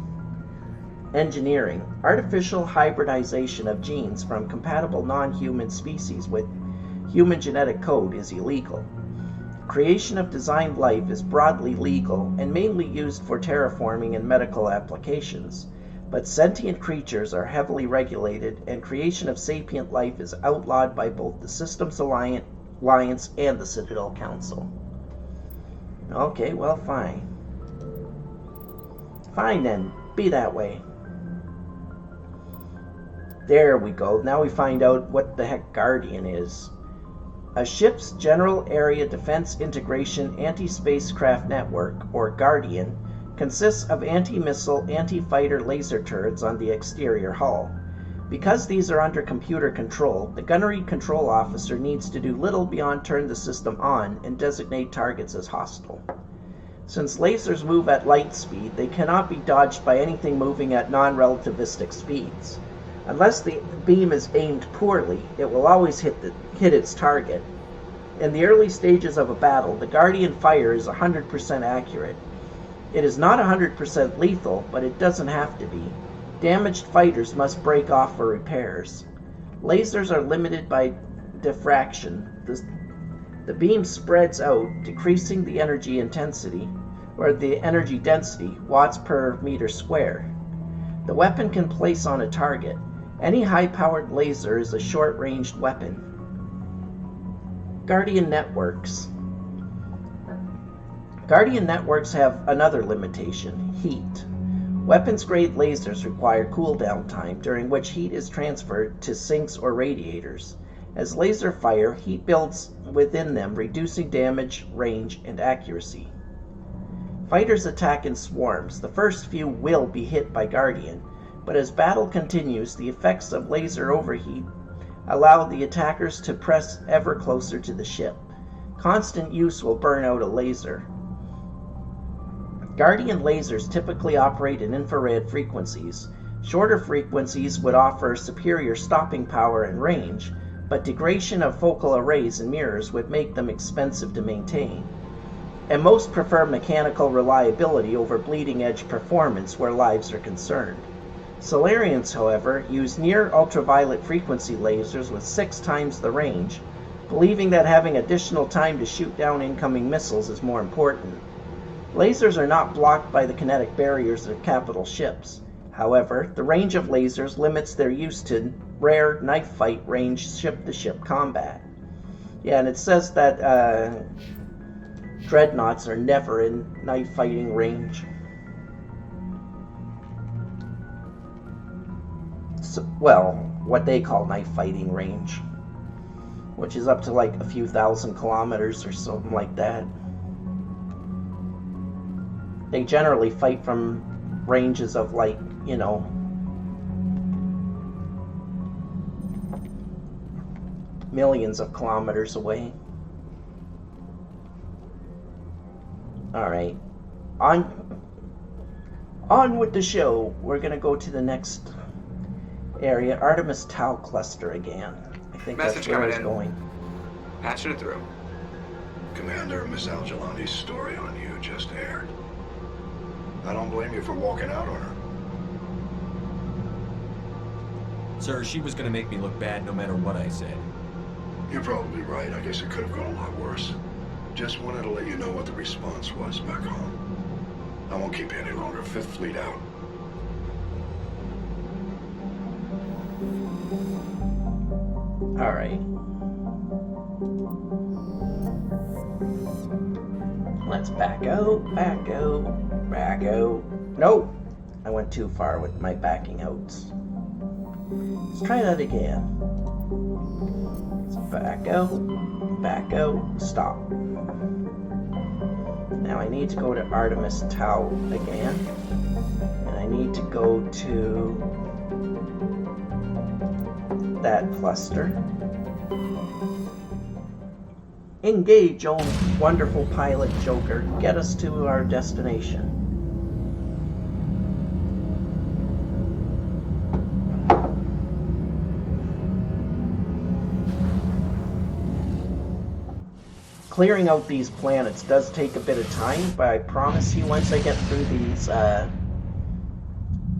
Engineering. Artificial hybridization of genes from compatible non-human species with human genetic code is illegal. Creation of designed life is broadly legal and mainly used for terraforming and medical applications, but sentient creatures are heavily regulated, and creation of sapient life is outlawed by both the Systems Alliance and the Citadel Council. Okay, well, fine. Fine then, be that way. There we go. Now we find out what the heck Guardian is. A ship's General Area Defense Integration Anti-Spacecraft Network, or Guardian, consists of anti-missile, anti-fighter laser turrets on the exterior hull. Because these are under computer control, the gunnery control officer needs to do little beyond turn the system on and designate targets as hostile. Since lasers move at light speed, they cannot be dodged by anything moving at non-relativistic speeds. Unless the beam is aimed poorly, it will always hit its target. In the early stages of a battle, the Guardian fire is 100% accurate. It is not 100% lethal, but it doesn't have to be. Damaged fighters must break off for repairs. Lasers are limited by diffraction. The beam spreads out, decreasing the energy intensity, or the energy density, watts per meter square. The weapon can place on a target. Any high-powered laser is a short-ranged weapon. Guardian networks. Guardian networks have another limitation: heat. Weapons-grade lasers require cooldown time, during which heat is transferred to sinks or radiators. As lasers fire, heat builds within them, reducing damage, range, and accuracy. Fighters attack in swarms. The first few will be hit by Guardian, but as battle continues, the effects of laser overheat allow the attackers to press ever closer to the ship. Constant use will burn out a laser. Guardian lasers typically operate in infrared frequencies. Shorter frequencies would offer superior stopping power and range, but degradation of focal arrays and mirrors would make them expensive to maintain. And most prefer mechanical reliability over bleeding-edge performance where lives are concerned. Solarians, however, use near-ultraviolet frequency lasers with 6 times the range, believing that having additional time to shoot down incoming missiles is more important. Lasers are not blocked by the kinetic barriers of capital ships. However, the range of lasers limits their use to rare knife fight range ship-to-ship combat. Yeah, and it says that dreadnoughts are never in knife fighting range. So, well, what they call knife fighting range, which is up to like a few thousand kilometers or something like that. They generally fight from ranges of like, you know, millions of kilometers away. Alright, on with the show. We're gonna go to the next area, Artemis Tau Cluster again. I think Message that's where coming it's in. going. Patching it through. Commander, Miss Al-Jalani's story on you just aired. I don't blame you for walking out on her. Sir, she was gonna make me look bad no matter what I said. You're probably right. I guess it could have gone a lot worse. Just wanted to let you know what the response was back home. I won't keep you any longer. Fifth Fleet out. Alright. Let's back out, back out, back out. Nope! I went too far with my backing outs. Let's try that again. Let's back out, stop. Now I need to go to Artemis Tau again. And I need to go to that cluster. Engage, oh wonderful pilot Joker. Get us to our destination. Clearing out these planets does take a bit of time, but I promise you once I get through these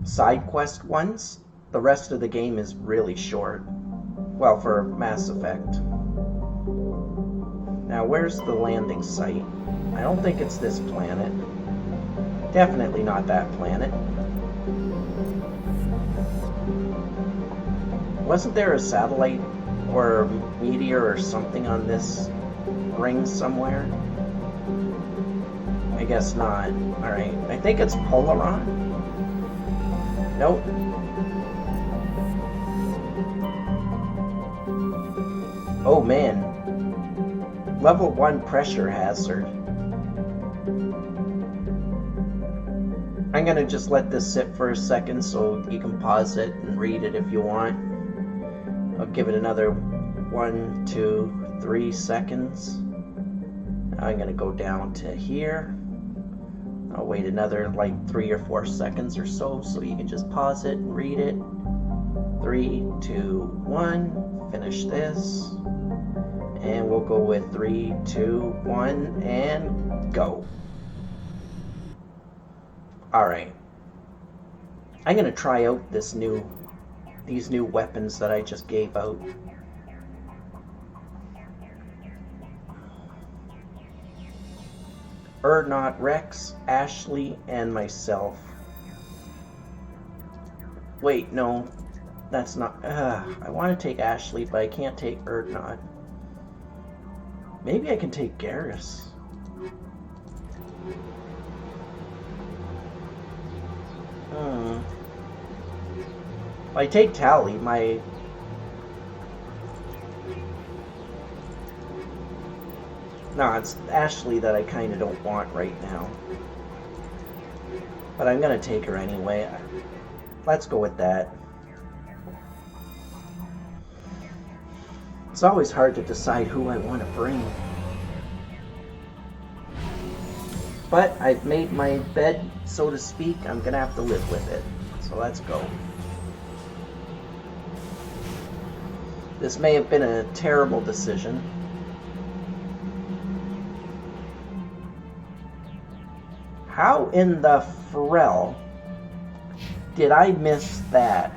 side quest ones, the rest of the game is really short. Well, for Mass Effect. Now, where's the landing site? I don't think it's this planet. Definitely not that planet. Wasn't there a satellite or meteor or something on this ring somewhere? I guess not. Alright, I think it's Polaron. Nope. Oh man. Level 1 pressure hazard. I'm gonna just let this sit for a second so you can pause it and read it if you want. I'll give it another 1, 2, 3 seconds. I'm gonna go down to here. I'll wait another like 3 or 4 seconds or so you can just pause it and read it. 3, 2, 1. Finish this. And we'll go with 3, 2, 1, and go. Alright. I'm gonna try out these new weapons that I just gave out. Urdnot, Rex, Ashley, and myself. Wait, no. That's not... I want to take Ashley, but I can't take Urdnot. Maybe I can take Garrus. If I take Tally, my... No, it's Ashley that I kind of don't want right now. But I'm gonna take her anyway. Let's go with that. It's always hard to decide who I want to bring. But I've made my bed, so to speak. I'm gonna have to live with it. So let's go. This may have been a terrible decision. How in the Pharrell did I miss that?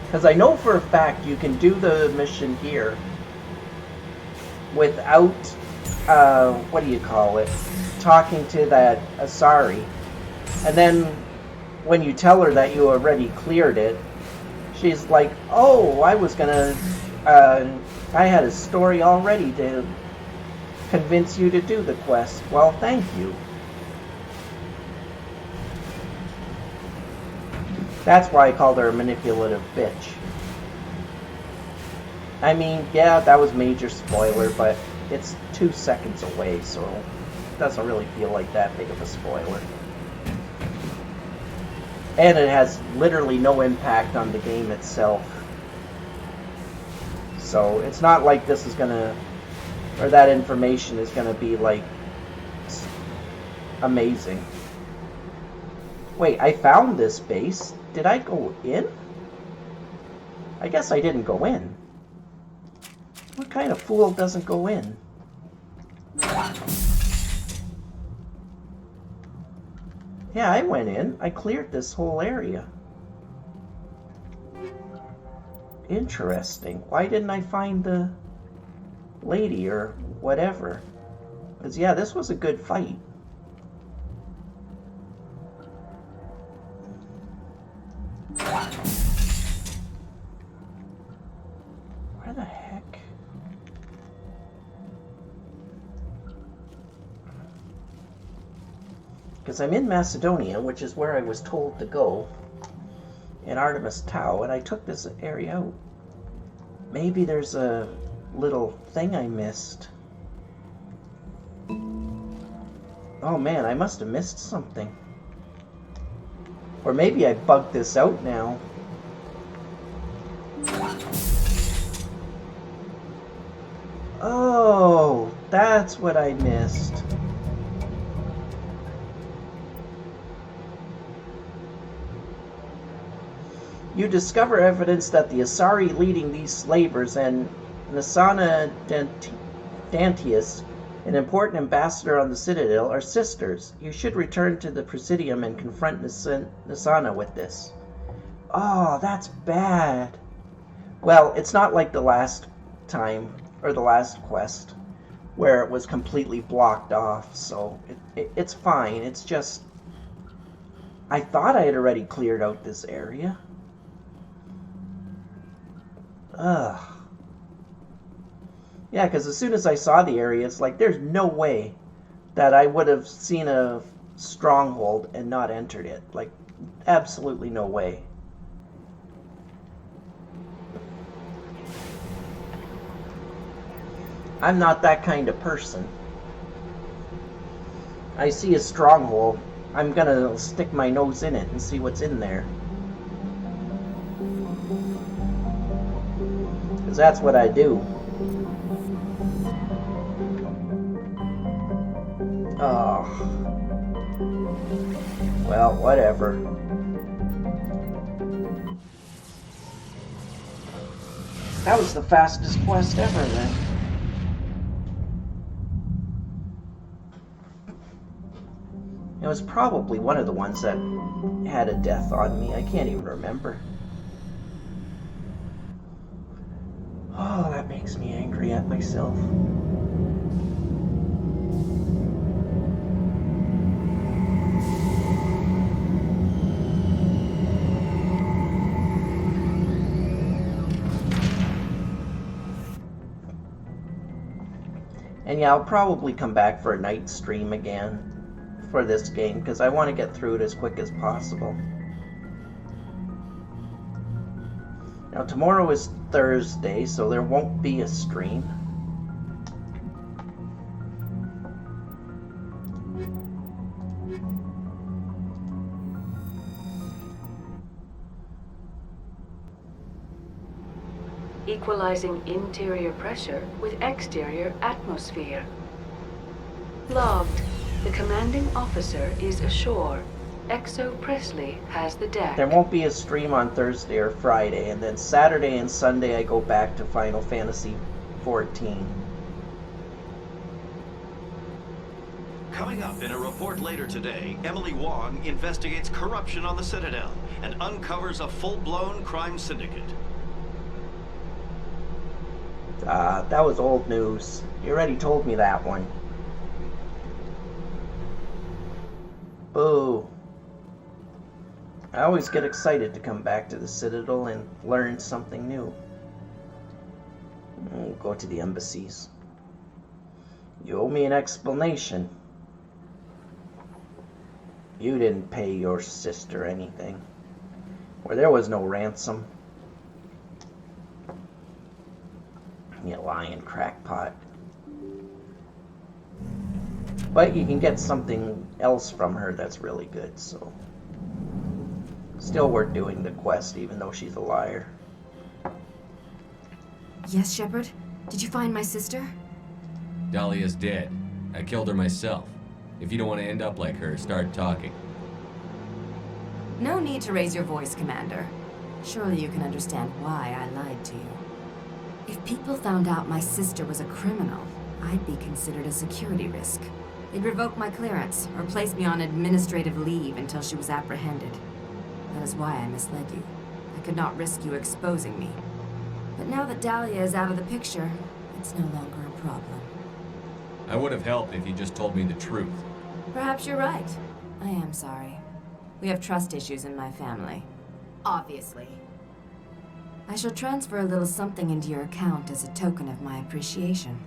Because I know for a fact you can do the mission here without, what do you call it, talking to that Asari. And then when you tell her that you already cleared it, she's like, oh, I was gonna, I had a story already to convince you to do the quest. Well, thank you. That's why I called her a manipulative bitch. I mean, yeah, that was major spoiler, but it's 2 seconds away, so it doesn't really feel like that big of a spoiler. And it has literally no impact on the game itself. So it's not like this is gonna, or that information is gonna be like amazing. Wait, I found this base. Did I go in? I guess I didn't go in. What kind of fool doesn't go in? Yeah, I went in. I cleared this whole area. Interesting. Why didn't I find the lady or whatever? Because, yeah, this was a good fight. Because I'm in Macedonia, which is where I was told to go, in Artemis Tau, and I took this area out. Maybe there's a little thing I missed. Oh man, I must have missed something. Or maybe I bugged this out now. Oh, that's what I missed. You discover evidence that the Asari leading these slavers and Nasana Dantius, an important ambassador on the Citadel, are sisters. You should return to the Presidium and confront Nasana with this. Oh, that's bad. Well, it's not like the last time, or the last quest, where it was completely blocked off, so it's fine. It's just, I thought I had already cleared out this area. Ugh. Yeah, because as soon as I saw the area, it's like, there's no way that I would have seen a stronghold and not entered it. Like, absolutely no way. I'm not that kind of person. I see a stronghold, I'm gonna stick my nose in it and see what's in there. Because that's what I do. Oh. Well, whatever. That was the fastest quest ever, then. It was probably one of the ones that had a death on me. I can't even remember. Oh, that makes me angry at myself. And yeah, I'll probably come back for a night stream again for this game, because I want to get through it as quick as possible. Now tomorrow is Thursday, so there won't be a stream. Equalizing interior pressure with exterior atmosphere. Logged. The commanding officer is ashore. Exo Presley has the deck. There won't be a stream on Thursday or Friday, and then Saturday and Sunday I go back to Final Fantasy XIV. Coming up in a report later today, Emily Wong investigates corruption on the Citadel and uncovers a full-blown crime syndicate. That was old news. You already told me that one. Boo. I always get excited to come back to the Citadel and learn something new. We'll go to the embassies. You owe me an explanation. You didn't pay your sister anything. Or there was no ransom. You lying crackpot. But you can get something else from her that's really good, so... Still worth doing the quest, even though she's a liar. Yes, Shepard? Did you find my sister? Dahlia's dead. I killed her myself. If you don't want to end up like her, start talking. No need to raise your voice, Commander. Surely you can understand why I lied to you. If people found out my sister was a criminal, I'd be considered a security risk. They'd revoke my clearance, or place me on administrative leave until she was apprehended. That is why I misled you. I could not risk you exposing me. But now that Dahlia is out of the picture, it's no longer a problem. I would have helped if you just told me the truth. Perhaps you're right. I am sorry. We have trust issues in my family. Obviously. I shall transfer a little something into your account as a token of my appreciation.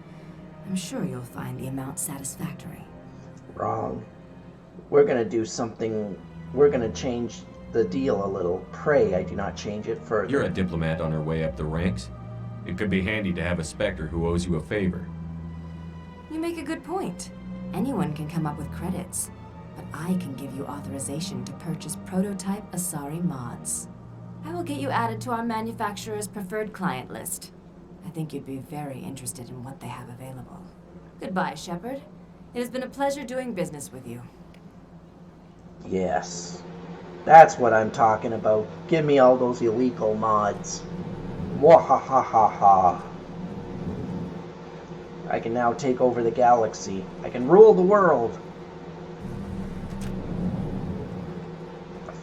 I'm sure you'll find the amount satisfactory. Wrong. we're gonna do something. We're gonna change the deal a little. Pray I do not change it further. You're a diplomat on her way up the ranks. It could be handy to have a Spectre who owes you a favor. You make a good point. Anyone can come up with credits, but I can give you authorization to purchase prototype Asari mods. I will get you added to our manufacturer's preferred client list. I think you'd be very interested in what they have available. Goodbye, Shepard. It has been a pleasure doing business with you. Yes. That's what I'm talking about. Give me all those illegal mods. Mwahahaha. I can now take over the galaxy. I can rule the world.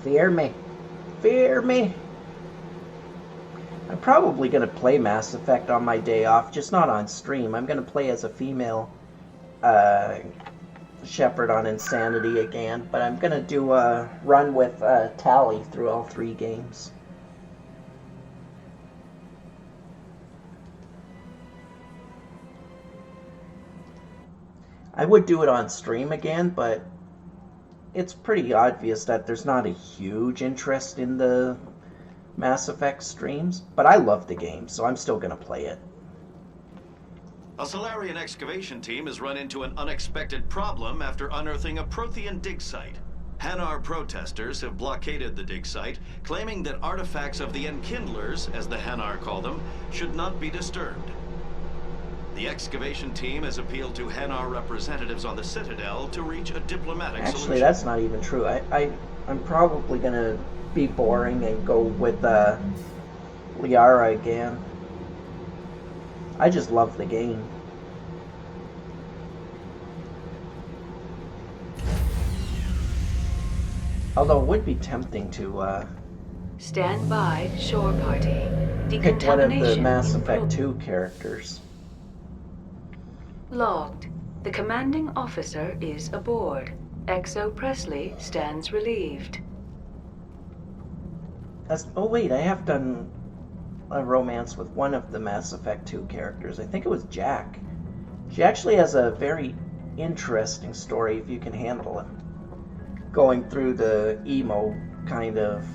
Fear me. Fear me. I'm probably going to play Mass Effect on my day off, just not on stream. I'm going to play as a female Shepard on Insanity again, but I'm going to do a run with Tally through all 3 games. I would do it on stream again, but it's pretty obvious that there's not a huge interest in the Mass Effect streams, but I love the game, so I'm still going to play it. A Solarian excavation team has run into an unexpected problem after unearthing a Prothean dig site. Hanar protesters have blockaded the dig site, claiming that artifacts of the Enkindlers, as the Hanar call them, should not be disturbed. The excavation team has appealed to Hanar representatives on the Citadel to reach a diplomatic solution. Actually, that's not even true. I'm probably going to be boring and go with Liara again. I just love the game. Although it would be tempting to Stand by, shore party. pick one of the Decontamination Mass in Effect 2 characters. Logged. The commanding officer is aboard. XO Presley stands relieved. Oh wait, I have done a romance with one of the Mass Effect 2 characters. I think it was Jack. She actually has a very interesting story if you can handle it. Going through the emo kind of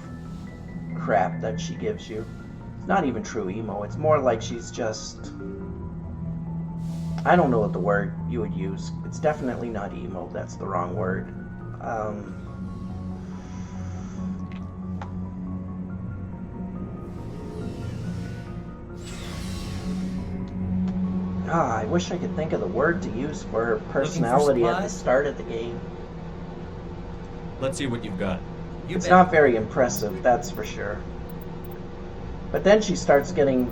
crap that she gives you. It's not even true emo. It's more like she's just... I don't know what the word you would use. It's definitely not emo. That's the wrong word. I wish I could think of the word to use for her personality at the start of the game. Let's see what you've got. It's not very impressive, that's for sure. But then she starts getting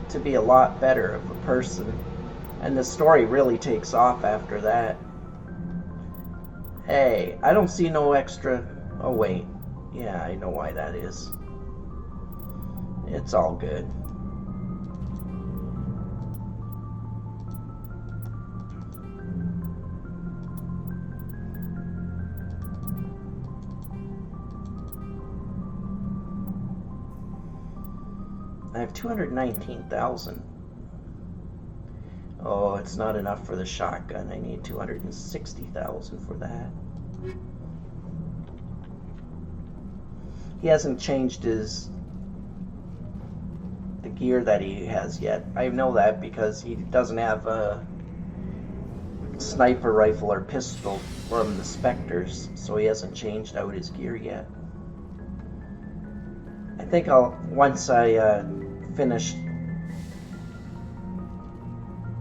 to be a lot better of a person. And the story really takes off after that. Hey, I don't see no extra... Oh, wait. Yeah, I know why that is. It's all good. I have 219,000. Oh, it's not enough for the shotgun. I need 260,000 for that. He hasn't changed the gear that he has yet. I know that because he doesn't have a sniper rifle or pistol from the Spectres, so he hasn't changed out his gear yet. I think once I finish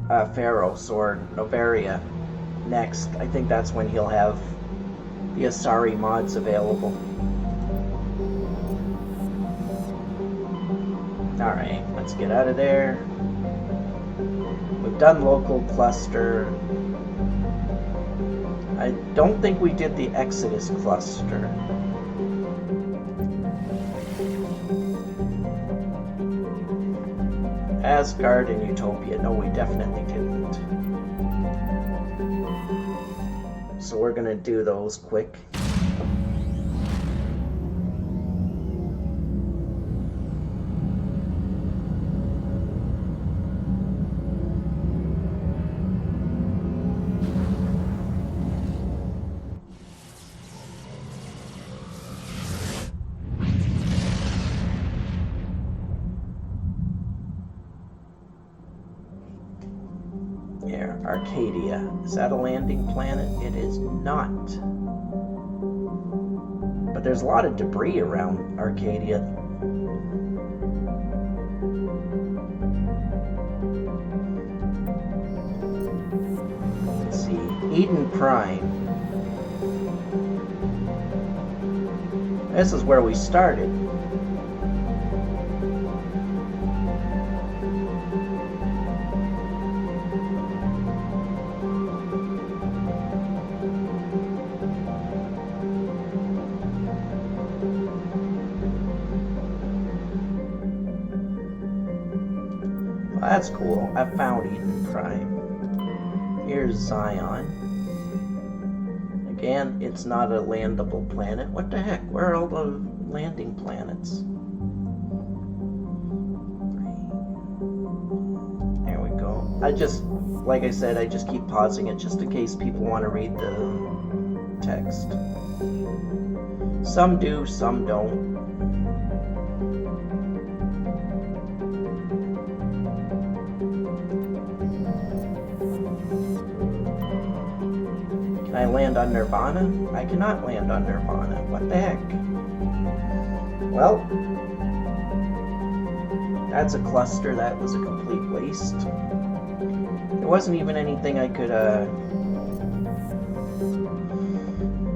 Pharos or Novaria next, I think that's when he'll have the Asari mods available. Alright, let's get out of there. We've done local cluster. I don't think we did the Exodus cluster. Asgard and Utopia. No, we definitely didn't. So we're gonna do those quick. Arcadia. Is that a landing planet? It is not. But there's a lot of debris around Arcadia. Let's see. Eden Prime. This is where we started. Well, that's cool. I found Eden Prime. Here's Zion. Again, it's not a landable planet. What the heck? Where are all the landing planets? There we go. Like I said, I just keep pausing it just in case people want to read the text. Some do, some don't. Can I land on Nirvana? I cannot land on Nirvana. What the heck? Well, that's a cluster. That was a complete waste. There wasn't even anything I could,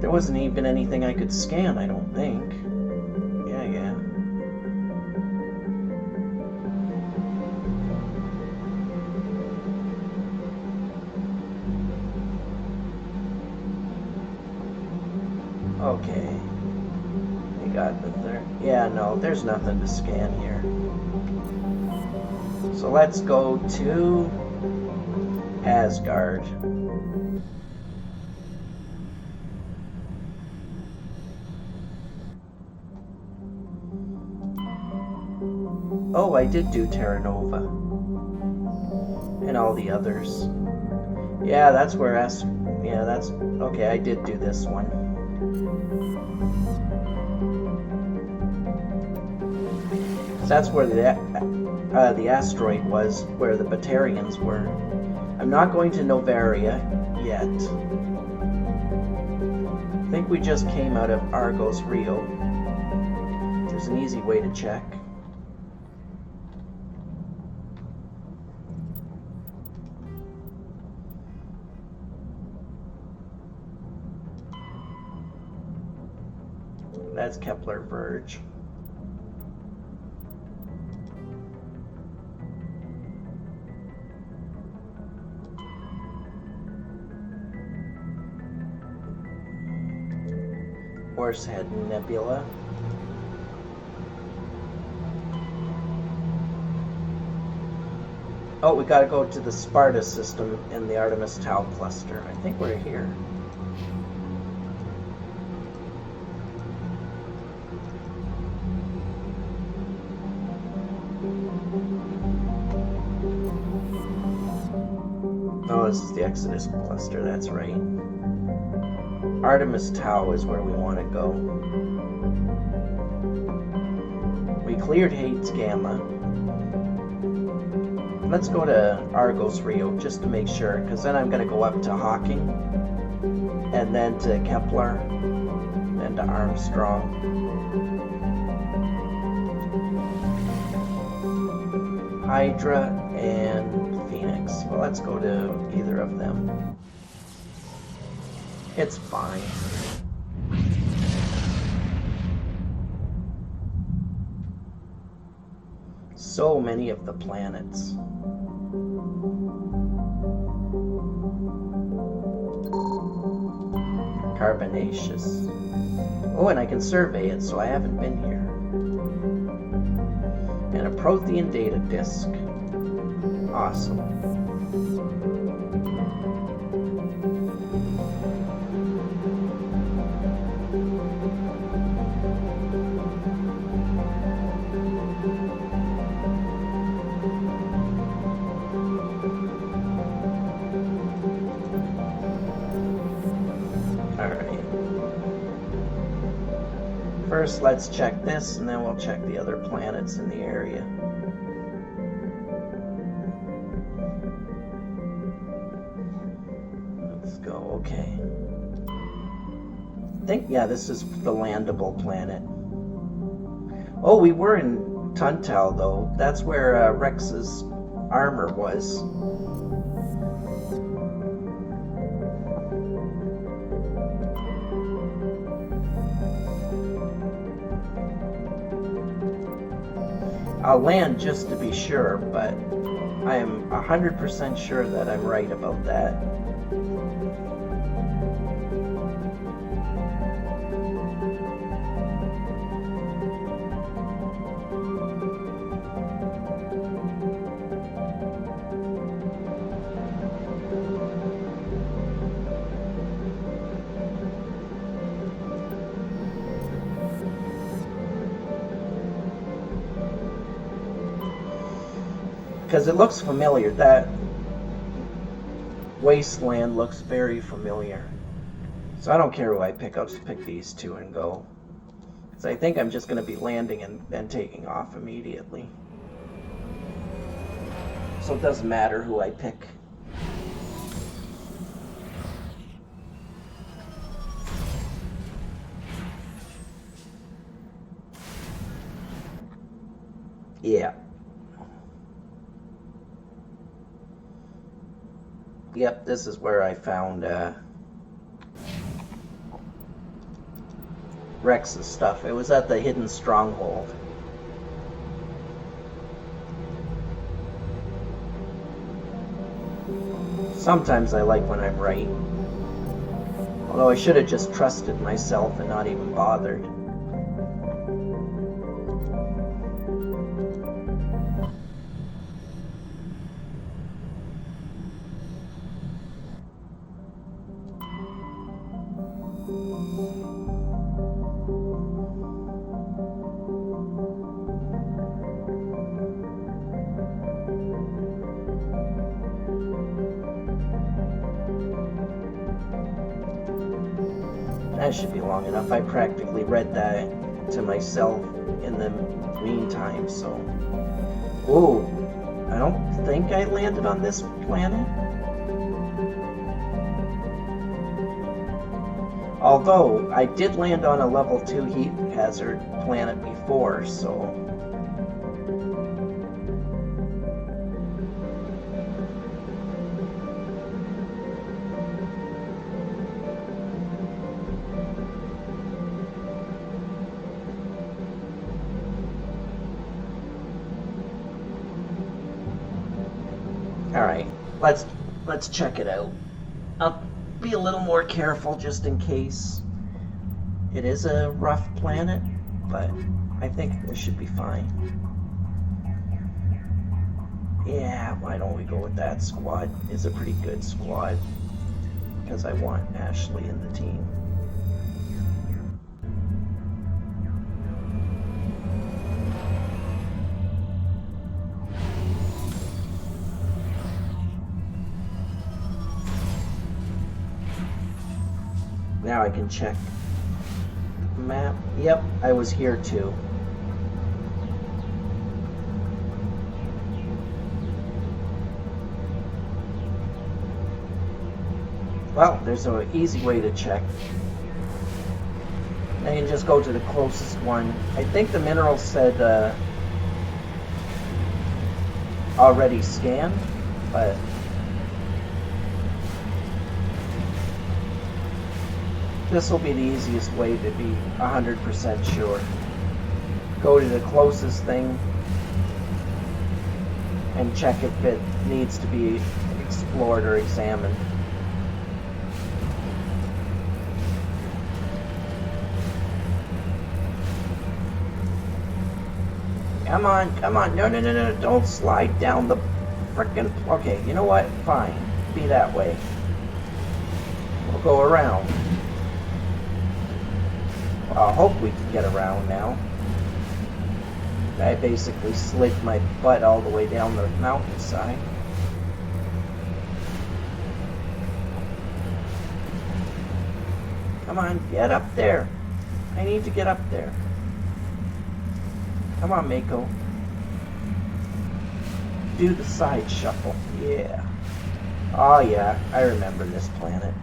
there wasn't even anything I could scan, I don't think. Yeah. Okay. We got the third. Yeah, no, there's nothing to scan here. So let's go to Asgard. Oh, I did do Terra Nova. And all the others. Yeah, that's where that's... Okay, I did do this one. That's where the asteroid was, where the Batarians were. I'm not going to Novaria yet. I think we just came out of Argos Rio. There's an easy way to check. That's Kepler Verge. Horsehead Nebula. Oh, we gotta go to the Sparta system in the Artemis Tau cluster. I think we're here. Oh, this is the Exodus cluster, that's right. Artemis Tau is where we want to go. We cleared Hades Gamma. Let's go to Argos Rio just to make sure, because then I'm going to go up to Hawking, and then to Kepler, then to Armstrong. Hydra and Phoenix. Well, let's go to either of them. It's fine. So many of the planets. Carbonaceous. Oh, and I can survey it, so I haven't been here. And a Prothean data disk. Awesome. First, let's check this, and then we'll check the other planets in the area. Okay. I think, yeah, this is the landable planet. Oh, we were in Tuntal, though. That's where Rex's armor was. I'll land just to be sure, but I am 100% sure that I'm right about that. Because it looks familiar. That wasteland looks very familiar. So I don't care who I pick. I'll just pick these two and go. Because I think I'm just going to be landing and then taking off immediately. So it doesn't matter who I pick. Yeah. Yep, this is where I found Rex's stuff. It was at the hidden stronghold. Sometimes I like when I'm right. Although I should have just trusted myself and not even bothered. That should be long enough. I practically read that to myself in the meantime, so... Ooh, I don't think I landed on this planet. Although, I did land on a level 2 heat hazard planet before, so... Alright, let's check it out. I'll be a little more careful just in case. It is a rough planet, but I think we should be fine. Yeah, why don't we go with that squad? It's a pretty good squad, because I want Ashley in the team. Now I can check map. Yep, I was here too. Well, there's an easy way to check. Now you can just go to the closest one. I think the mineral said already scanned, but this will be the easiest way to be 100% sure. Go to the closest thing and check if it needs to be explored or examined. Come on, come on. No, don't slide down the frickin'... Okay, you know what? Fine. Be that way. We'll go around. I hope we can get around now. I basically slid my butt all the way down the mountainside. Come on, get up there. I need to get up there. Come on, Mako. Do the side shuffle. Yeah. Oh yeah, I remember this planet.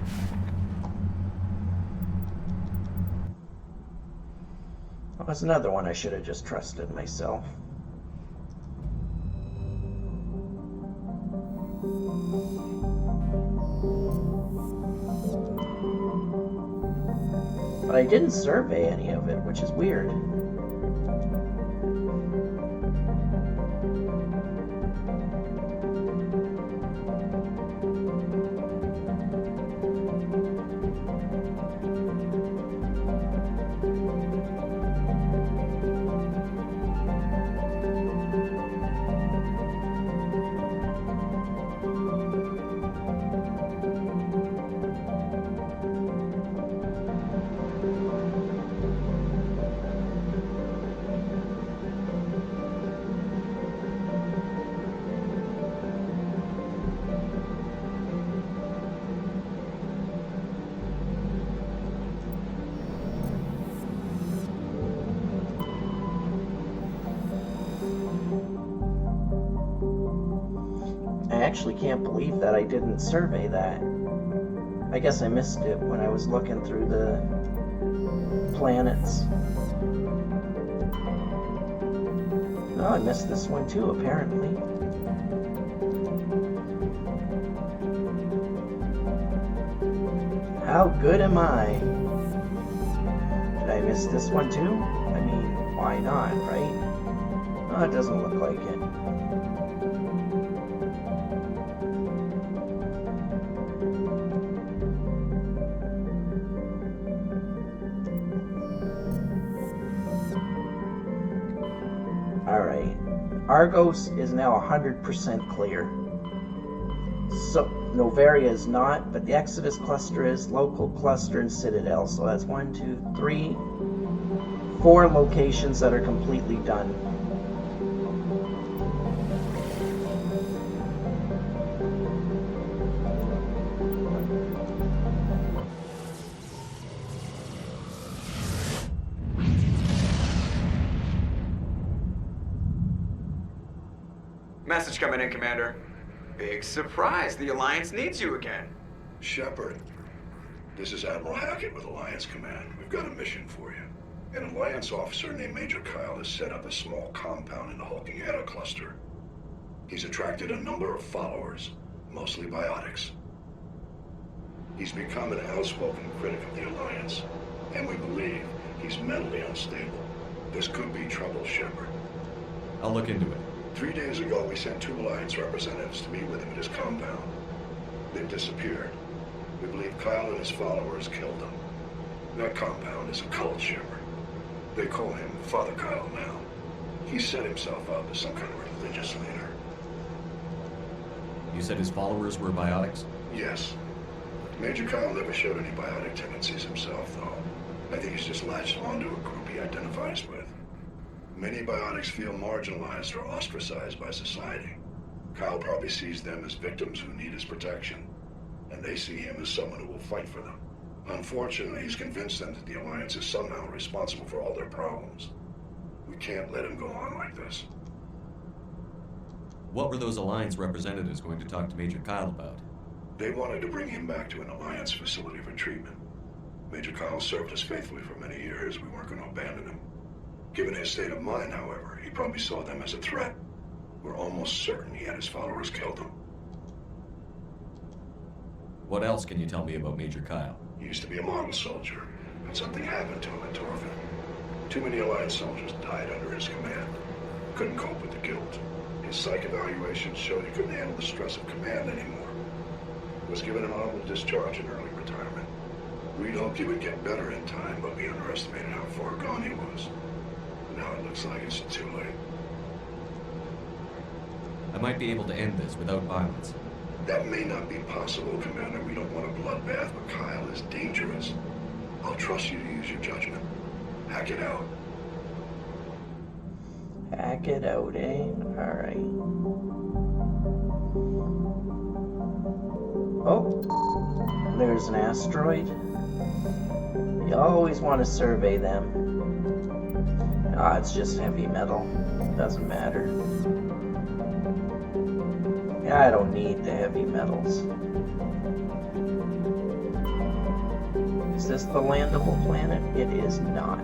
That was another one I should have just trusted myself. But I didn't survey any of it, which is weird. I actually can't believe that I didn't survey that. I guess I missed it when I was looking through the planets. Oh, I missed this one too, apparently. How good am I? Did I miss this one too? I mean, why not, right? Oh, it doesn't look like it. Alright, Argos is now 100% clear. So, Novaria is not, but the Exodus cluster is, local cluster, and Citadel. So that's 1, 2, 3, 4 locations that are completely done. Message coming in, Commander. Big surprise. The Alliance needs you again. Shepard, this is Admiral Hackett with Alliance Command. We've got a mission for you. An Alliance officer named Major Kyle has set up a small compound in the Hulking Eta cluster. He's attracted a number of followers, mostly biotics. He's become an outspoken critic of the Alliance, and we believe he's mentally unstable. This could be trouble, Shepard. I'll look into it. 3 days ago, we sent 2 Alliance representatives to meet with him at his compound. They've disappeared. We believe Kyle and his followers killed them. That compound is a cult, Shepard. They call him Father Kyle now. He set himself up as some kind of religious leader. You said his followers were biotics? Yes. Major Kyle never showed any biotic tendencies himself, though. I think he's just latched onto a group he identifies with. Many biotics feel marginalized or ostracized by society. Kyle probably sees them as victims who need his protection, and they see him as someone who will fight for them. Unfortunately, he's convinced them that the Alliance is somehow responsible for all their problems. We can't let him go on like this. What were those Alliance representatives going to talk to Major Kyle about? They wanted to bring him back to an Alliance facility for treatment. Major Kyle served us faithfully for many years. We weren't going to abandon him. Given his state of mind, however, he probably saw them as a threat. We're almost certain he had his followers killed them. What else can you tell me about Major Kyle? He used to be a model soldier, and something happened to him at Torvin. Too many Alliance soldiers died under his command. Couldn't cope with the guilt. His psych evaluations showed he couldn't handle the stress of command anymore. Was given an honorable discharge in early retirement. We'd hoped he would get better in time, but we underestimated how far gone he was. Now it looks like it's too late. I might be able to end this without violence. That may not be possible, Commander. We don't want a bloodbath, but Kyle is dangerous. I'll trust you to use your judgment. Hack it out. Hack it out, eh? Alright. Oh, there's an asteroid. You always want to survey them. Ah, it's just heavy metal. Doesn't matter. I don't need the heavy metals. Is this the landable planet? It is not.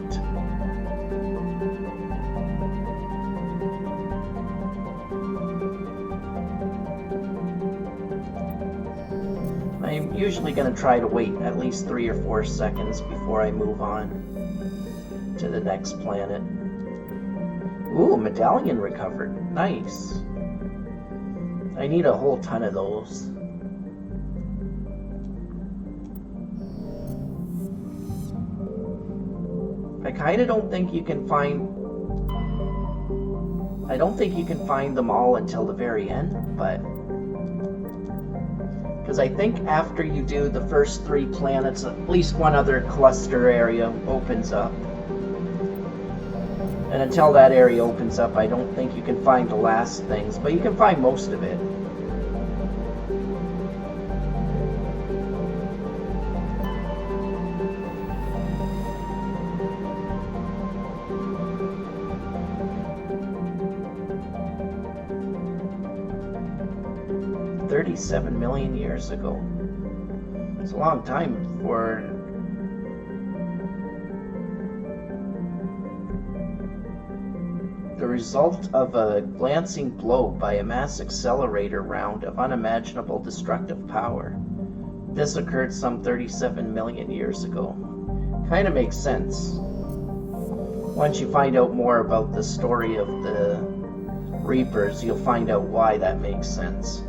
I'm usually going to try to wait at least 3 or 4 seconds before I move on to the next planet. Ooh, medallion recovered. Nice. I need a whole ton of those. I kind of don't think you can find... I don't think you can find them all until the very end, but... Because I think after you do the first 3 planets, at least one other cluster area opens up. And until that area opens up, I don't think you can find the last things, but you can find most of it. $37 million years ago. It's a long time for... The result of a glancing blow by a mass accelerator round of unimaginable destructive power. This occurred some 37 million years ago. Kind of makes sense. Once you find out more about the story of the Reapers, you'll find out why that makes sense.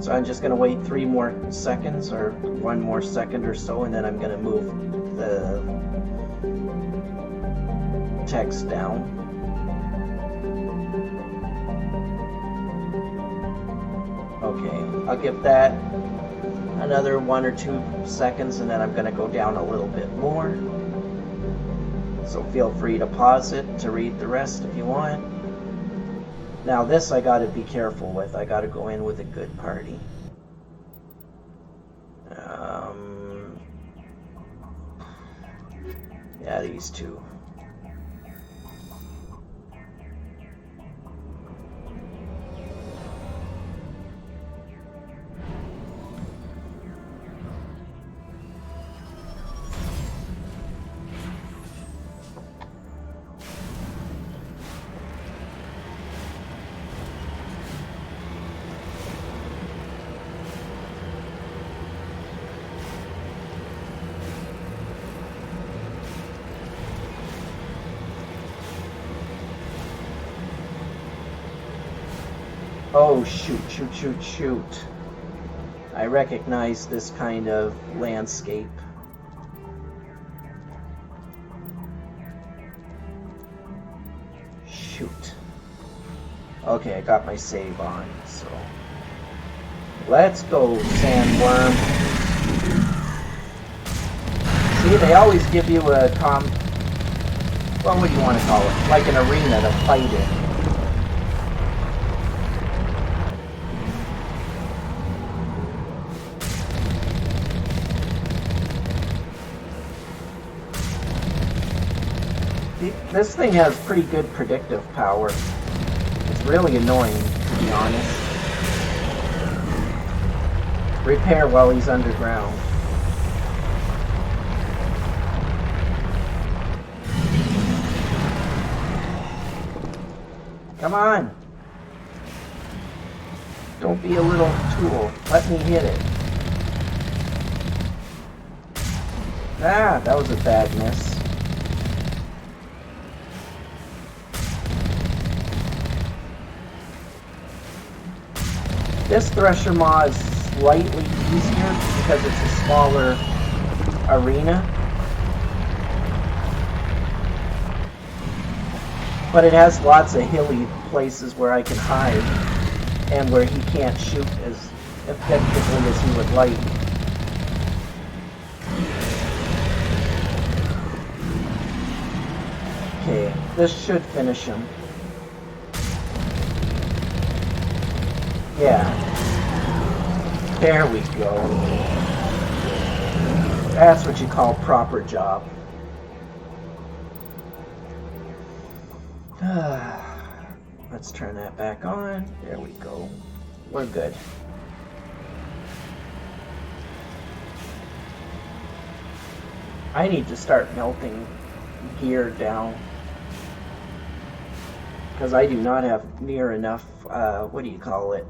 So I'm just going to wait 3 more seconds, or 1 more second or so, and then I'm going to move the text down. Okay, I'll give that another 1 or 2 seconds, and then I'm going to go down a little bit more. So feel free to pause it to read the rest if you want. Now this I gotta be careful with. I gotta go in with a good party. Yeah, these 2. Oh, shoot, shoot, shoot, shoot. I recognize this kind of landscape. Shoot. Okay, I got my save on, so... Let's go, sandworm. See, they always give you a what would you want to call it? Like an arena to fight in. This thing has pretty good predictive power. It's really annoying, to be honest. Repair while he's underground. Come on! Don't be a little tool. Let me hit it. Ah, that was a bad miss. This Thresher Maw is slightly easier because it's a smaller arena. But it has lots of hilly places where I can hide and where he can't shoot as effectively as he would like. Okay, this should finish him. Yeah. There we go. That's what you call proper job. Let's turn that back on. There we go. We're good. I need to start melting gear down. Because I do not have near enough, what do you call it?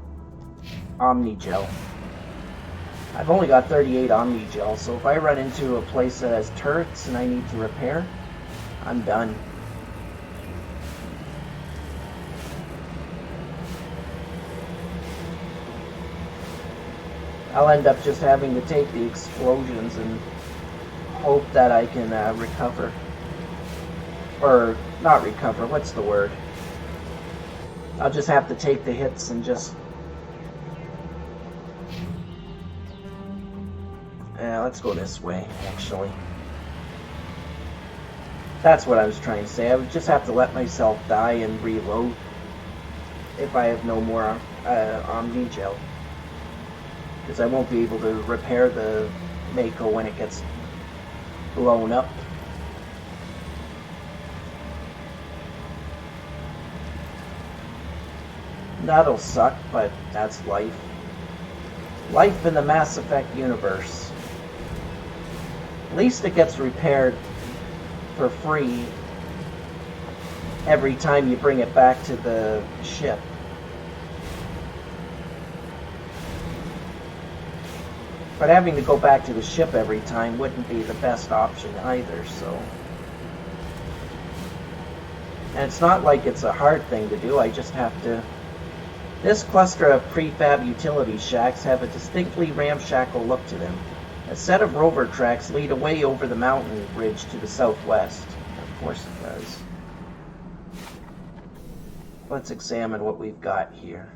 Omni-gel. I've only got 38 Omni-gel, so if I run into a place that has turrets and I need to repair, I'm done. I'll end up just having to take the explosions and hope that I can recover. Or, not recover, what's the word? I'll just have to take the hits and just... let's go this way, actually. That's what I was trying to say. I would just have to let myself die and reload if I have no more Omni-gel. Because I won't be able to repair the Mako when it gets blown up. That'll suck, but that's life. Life in the Mass Effect universe. At least it gets repaired for free every time you bring it back to the ship. But having to go back to the ship every time wouldn't be the best option either, so... And it's not like it's a hard thing to do, I just have to... This cluster of prefab utility shacks have a distinctly ramshackle look to them. A set of rover tracks lead away over the mountain ridge to the southwest. Of course it does. Let's examine what we've got here.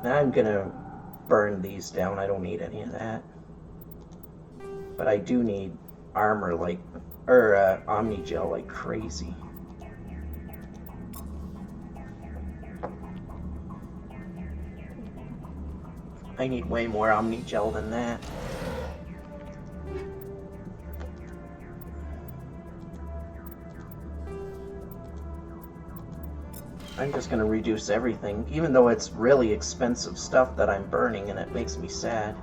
Now I'm gonna burn these down. I don't need any of that. But I do need armor like, or Omni-gel like crazy. I need way more Omni-gel than that. I'm just going to reduce everything, even though it's really expensive stuff that I'm burning and it makes me sad.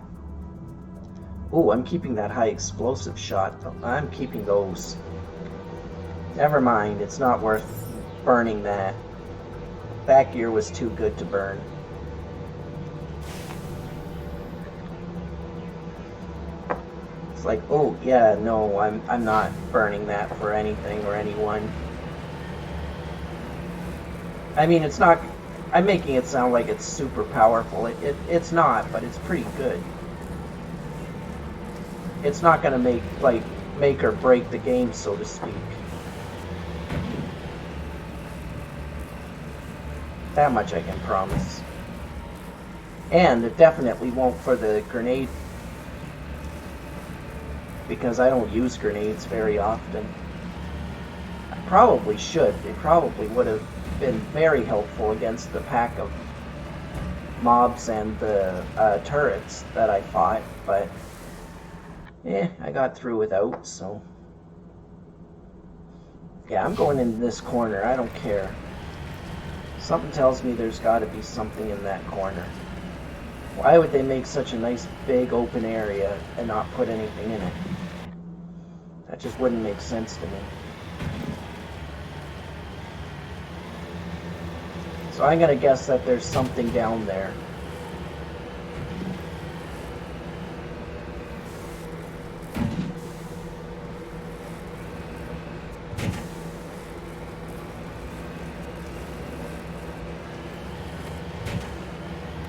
Ooh, I'm keeping that high explosive shot. I'm keeping those. Never mind, it's not worth burning that. That gear was too good to burn. It's like, oh yeah, no, I'm not burning that for anything or anyone. I mean, it's not... I'm making it sound like it's super powerful. It's not, but it's pretty good. It's not going to make or break the game, so to speak. That much I can promise. And it definitely won't for the grenade, because I don't use grenades very often. I probably should. They probably would have been very helpful against the pack of mobs and the turrets that I fought, but I got through without, so yeah, I'm going into this corner. I don't care. Something tells me there's got to be something in that corner. Why would they make such a nice big open area and not put anything in it? That just wouldn't make sense to me. So I'm going to guess that there's something down there.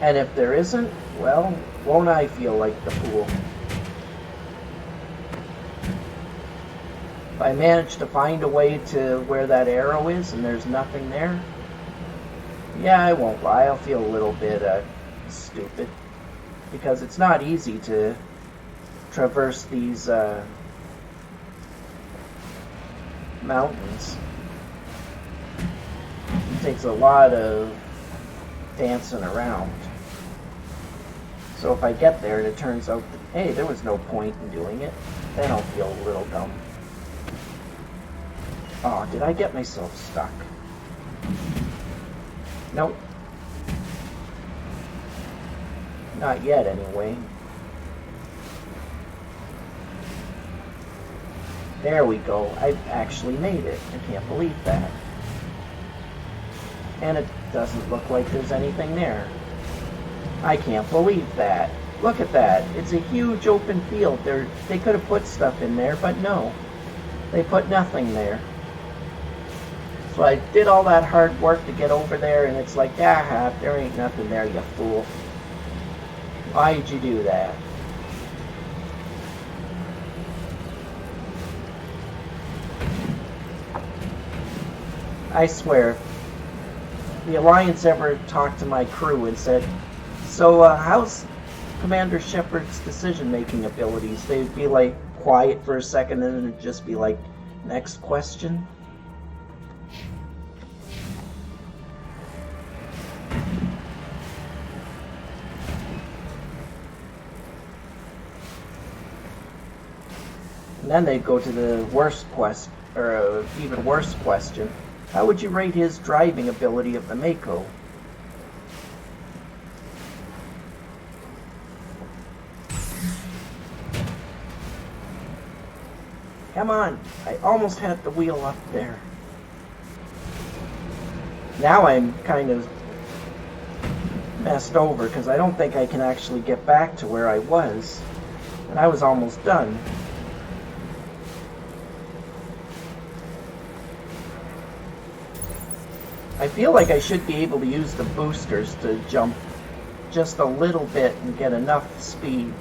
And if there isn't, well, won't I feel like the fool? If I manage to find a way to where that arrow is and there's nothing there, yeah, I won't lie, I'll feel a little bit stupid. Because it's not easy to traverse these mountains. It takes a lot of dancing around. So if I get there and it turns out that, hey, there was no point in doing it, then I'll feel a little dumb. Oh, did I get myself stuck? Nope. Not yet, anyway. There we go. I actually made it. I can't believe that. And it doesn't look like there's anything there. I can't believe that. Look at that. It's a huge open field. They could have put stuff in there, but no. They put nothing there. So I did all that hard work to get over there, and it's like, ah, there ain't nothing there, you fool. Why did you do that? I swear, if the Alliance ever talked to my crew and said, so how's Commander Shepard's decision-making abilities? They'd be like quiet for a second and then it'd just be like, next question? And then they'd go to the worst quest, or even worse question. How would you rate his driving ability of the Mako? Come on, I almost had the wheel up there. Now I'm kind of messed over because I don't think I can actually get back to where I was. And I was almost done. I feel like I should be able to use the boosters to jump just a little bit and get enough speed.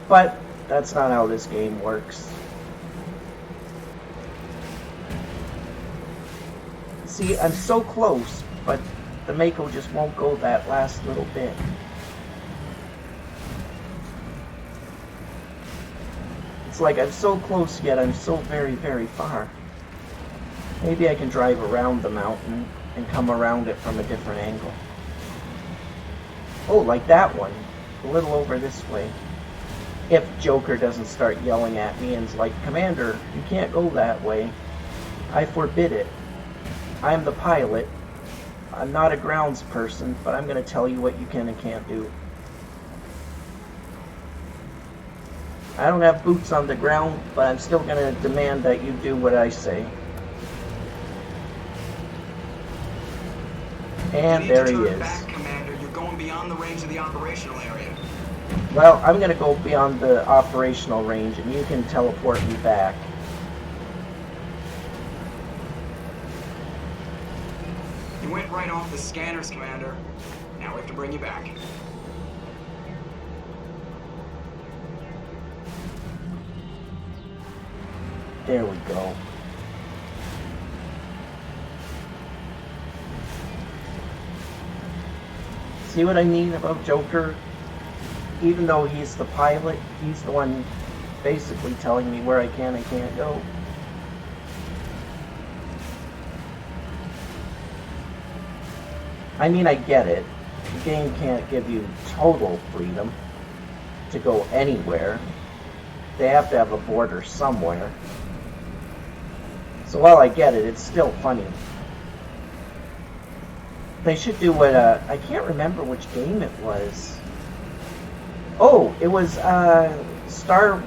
But that's not how this game works. See, I'm so close, but the Mako just won't go that last little bit. It's like I'm so close, yet I'm so very, very far. Maybe I can drive around the mountain and come around it from a different angle. Oh, like that one. A little over this way. If Joker doesn't start yelling at me and is like, Commander, you can't go that way. I forbid it. I'm the pilot. I'm not a grounds person, but I'm going to tell you what you can and can't do. I don't have boots on the ground, but I'm still going to demand that you do what I say. And there he is. Back, Commander. You're going beyond the range of the operational area. Well, I'm going to go beyond the operational range, and you can teleport me back. You went right off the scanners, Commander. Now we have to bring you back. There we go. See what I mean about Joker? Even though he's the pilot, he's the one basically telling me where I can and can't go. I mean, I get it. The game can't give you total freedom to go anywhere. They have to have a border somewhere. So while I get it, it's still funny. They should do what, I can't remember which game it was. Oh, it was, Star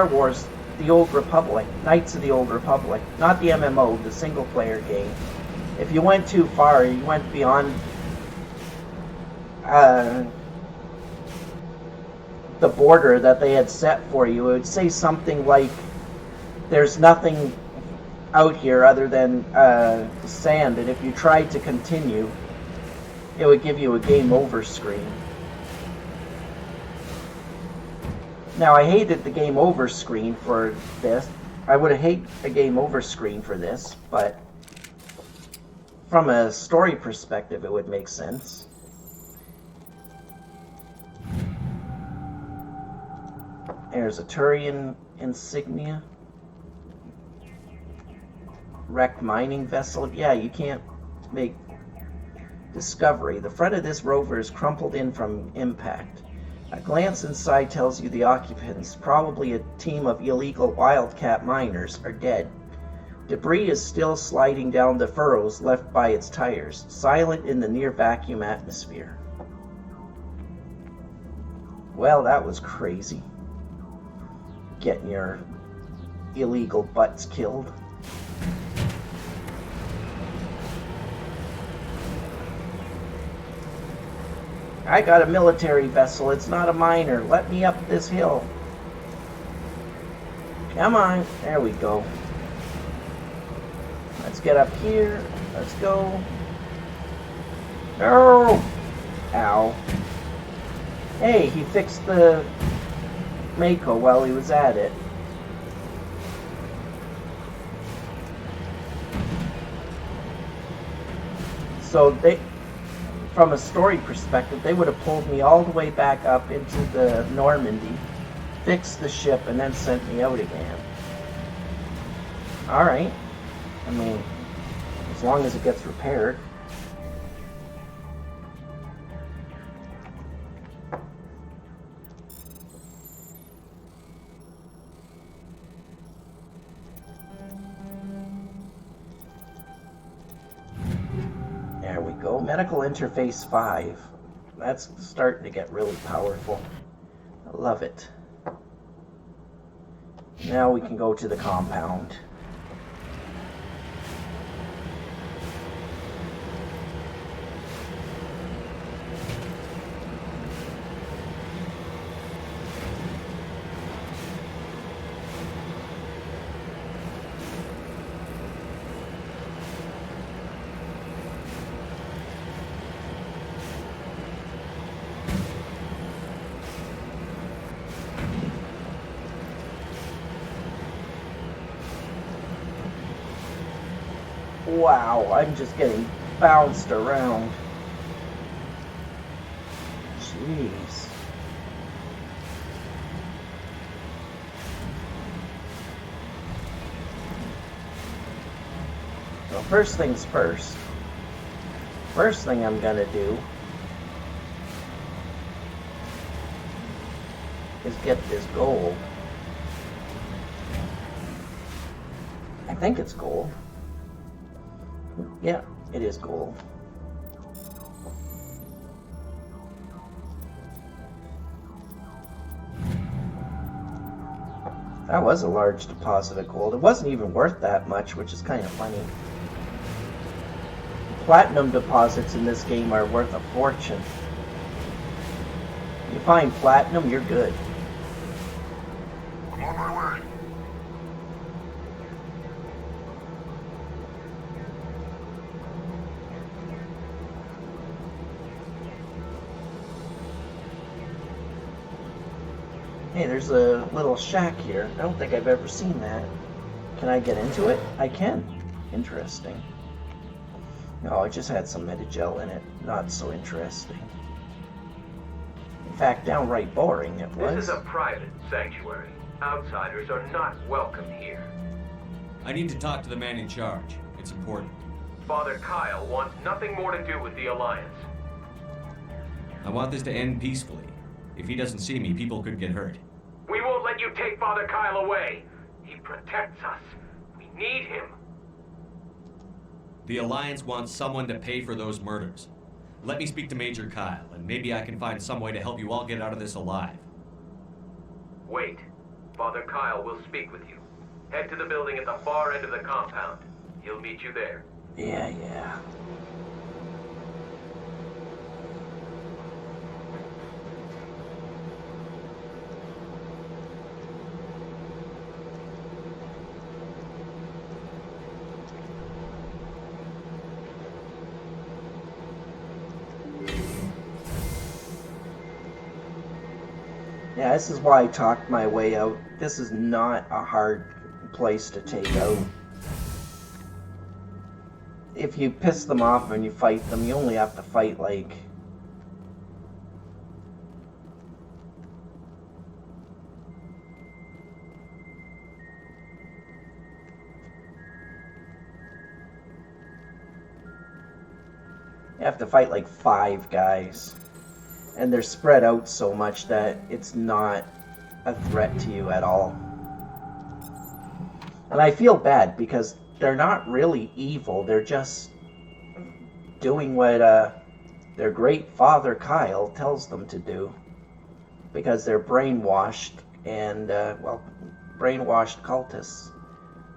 Wars, The Old Republic, Knights of the Old Republic. Not the MMO, the single-player game. If you went too far, you went beyond, the border that they had set for you, it would say something like, there's nothing out here other than sand, and if you tried to continue, it would give you a game over screen. Now, I hated the game over screen for this. I would hate a game over screen for this, but from a story perspective, it would make sense. There's a Turian insignia. Wrecked mining vessel. Yeah, you can't make discovery. The front of this rover is crumpled in from impact. A glance inside tells you the occupants, probably a team of illegal wildcat miners, are dead. Debris is still sliding down the furrows left by its tires, silent in the near vacuum atmosphere. Well, that was crazy. Getting your illegal butts killed. I got a military vessel. It's not a miner. Let me up this hill. Come on. There we go. Let's get up here. Let's go. No! Ow. Hey, he fixed the Mako while he was at it. So they, from a story perspective, they would have pulled me all the way back up into the Normandy, fixed the ship, and then sent me out again. Alright. I mean, as long as it gets repaired. There we go. Medical Interface 5. That's starting to get really powerful. I love it. Now we can go to the compound. Wow, I'm just getting bounced around. Jeez. Well, first things first. First thing I'm gonna do is get this gold. I think it's gold. Yeah, it is gold. That was a large deposit of gold. It wasn't even worth that much, which is kind of funny. Platinum deposits in this game are worth a fortune. You find platinum, you're good. I'm on my way. Hey, there's a little shack here. I don't think I've ever seen that. Can I get into it? I can. Interesting. No, it just had some metagel in it. Not so interesting. In fact, downright boring it was. This is a private sanctuary. Outsiders are not welcome here. I need to talk to the man in charge. It's important. Father Kyle wants nothing more to do with the Alliance. I want this to end peacefully. If he doesn't see me, people could get hurt. We won't let you take Father Kyle away. He protects us. We need him. The Alliance wants someone to pay for those murders. Let me speak to Major Kyle, and maybe I can find some way to help you all get out of this alive. Wait. Father Kyle will speak with you. Head to the building at the far end of the compound. He'll meet you there. Yeah. Yeah, this is why I talked my way out. This is not a hard place to take out. If you piss them off and you fight them, you only have to fight like... You have to fight like 5 guys. And they're spread out so much that it's not a threat to you at all. And I feel bad because they're not really evil. They're just doing what their great father Kyle tells them to do. because they're brainwashed and, well, brainwashed cultists.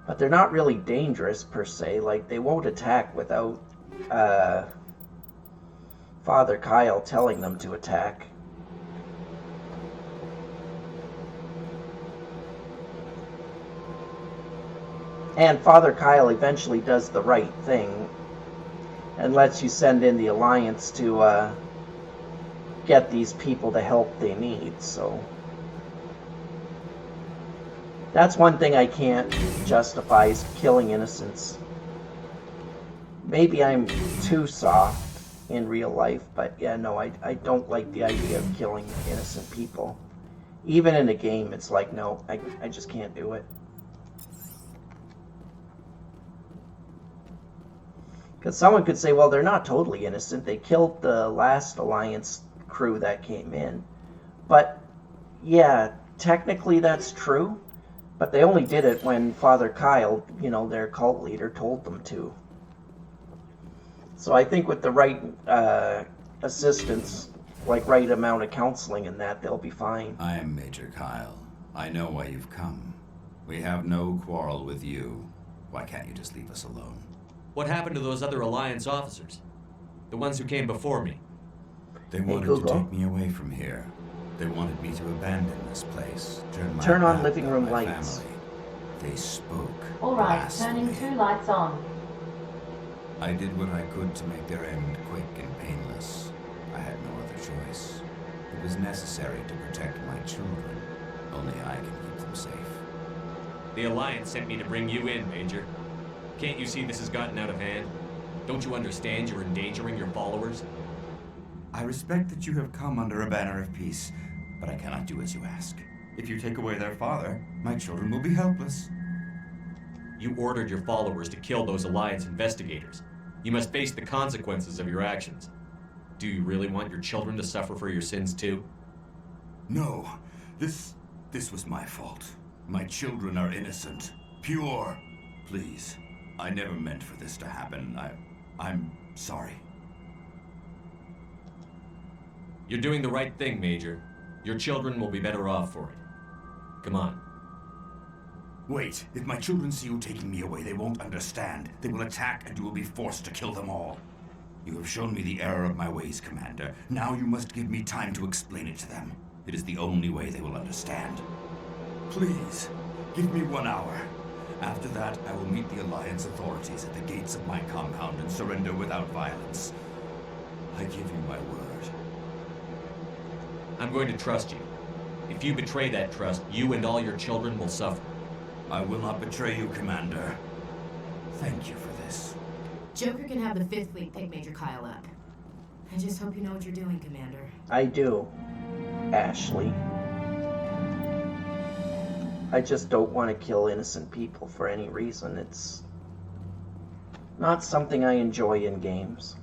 But they're not really dangerous, per se. Like, they won't attack without Father Kyle telling them to attack. And Father Kyle eventually does the right thing and lets you send in the Alliance to get these people the help they need, so... That's one thing I can't justify, is killing innocents. Maybe I'm too soft in real life, but yeah, no, I don't like the idea of killing innocent people. Even in a game, it's like, no, I just can't do it. Because someone could say, well, they're not totally innocent. They killed the last Alliance crew that came in. But, yeah, technically that's true. But they only did it when Father Kyle, you know, their cult leader, told them to. So I think with the right assistance, like right amount of counseling and that, they'll be fine. I am Major Kyle. I know why you've come. We have no quarrel with you. Why can't you just leave us alone? What happened to those other Alliance officers? The ones who came before me? They wanted to take me away from here. They wanted me to abandon this place. Turn on living room lights. Family. They spoke. All right, blasphemy. turning 2 lights on. I did what I could to make their end quick and painless. I had no other choice. It was necessary to protect my children. Only I can keep them safe. The Alliance sent me to bring you in, Major. Can't you see this has gotten out of hand? Don't you understand you're endangering your followers? I respect that you have come under a banner of peace, but I cannot do as you ask. If you take away their father, my children will be helpless. You ordered your followers to kill those Alliance investigators. You must face the consequences of your actions. Do you really want your children to suffer for your sins too? No. This was my fault. My children are innocent. Pure. Please. I never meant for this to happen. I'm sorry. You're doing the right thing, Major. Your children will be better off for it. Come on. Wait. If my children see you taking me away, they won't understand. They will attack and you will be forced to kill them all. You have shown me the error of my ways, Commander. Now you must give me time to explain it to them. It is the only way they will understand. Please, give me 1 hour. After that, I will meet the Alliance authorities at the gates of my compound and surrender without violence. I give you my word. I'm going to trust you. If you betray that trust, you and all your children will suffer. I will not betray you, Commander. Thank you for this. Joker can have the 5th Fleet pick Major Kyle up. I just hope you know what you're doing, Commander. I do, Ashley. I just don't want to kill innocent people for any reason. It's not something I enjoy in games.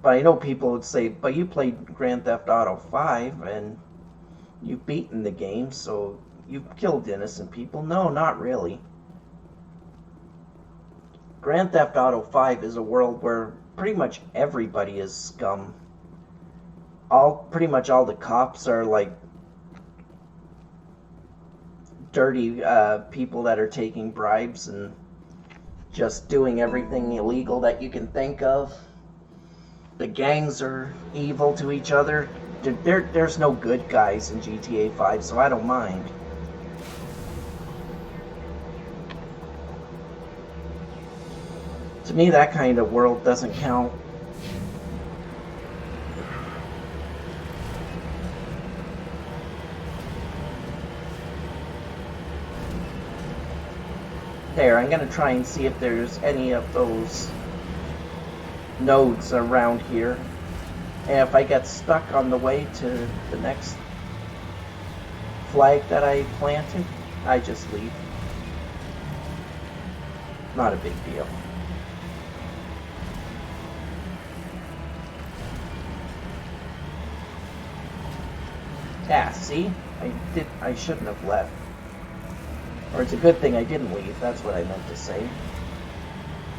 But I know people would say, but you played Grand Theft Auto 5 and you've beaten the game, so you've killed innocent people. No, not really. Grand Theft Auto 5 is a world where pretty much everybody is scum. Pretty much all the cops are like dirty people that are taking bribes and just doing everything illegal that you can think of. The gangs are evil to each other. There's no good guys in GTA 5, so I don't mind. To me, that kind of world doesn't count. There, I'm gonna try and see if there's any of those nodes around here. And if I get stuck on the way to the next flag that I planted, I just leave. Not a big deal. Yeah, see? I shouldn't have left. Or it's a good thing I didn't leave, that's what I meant to say.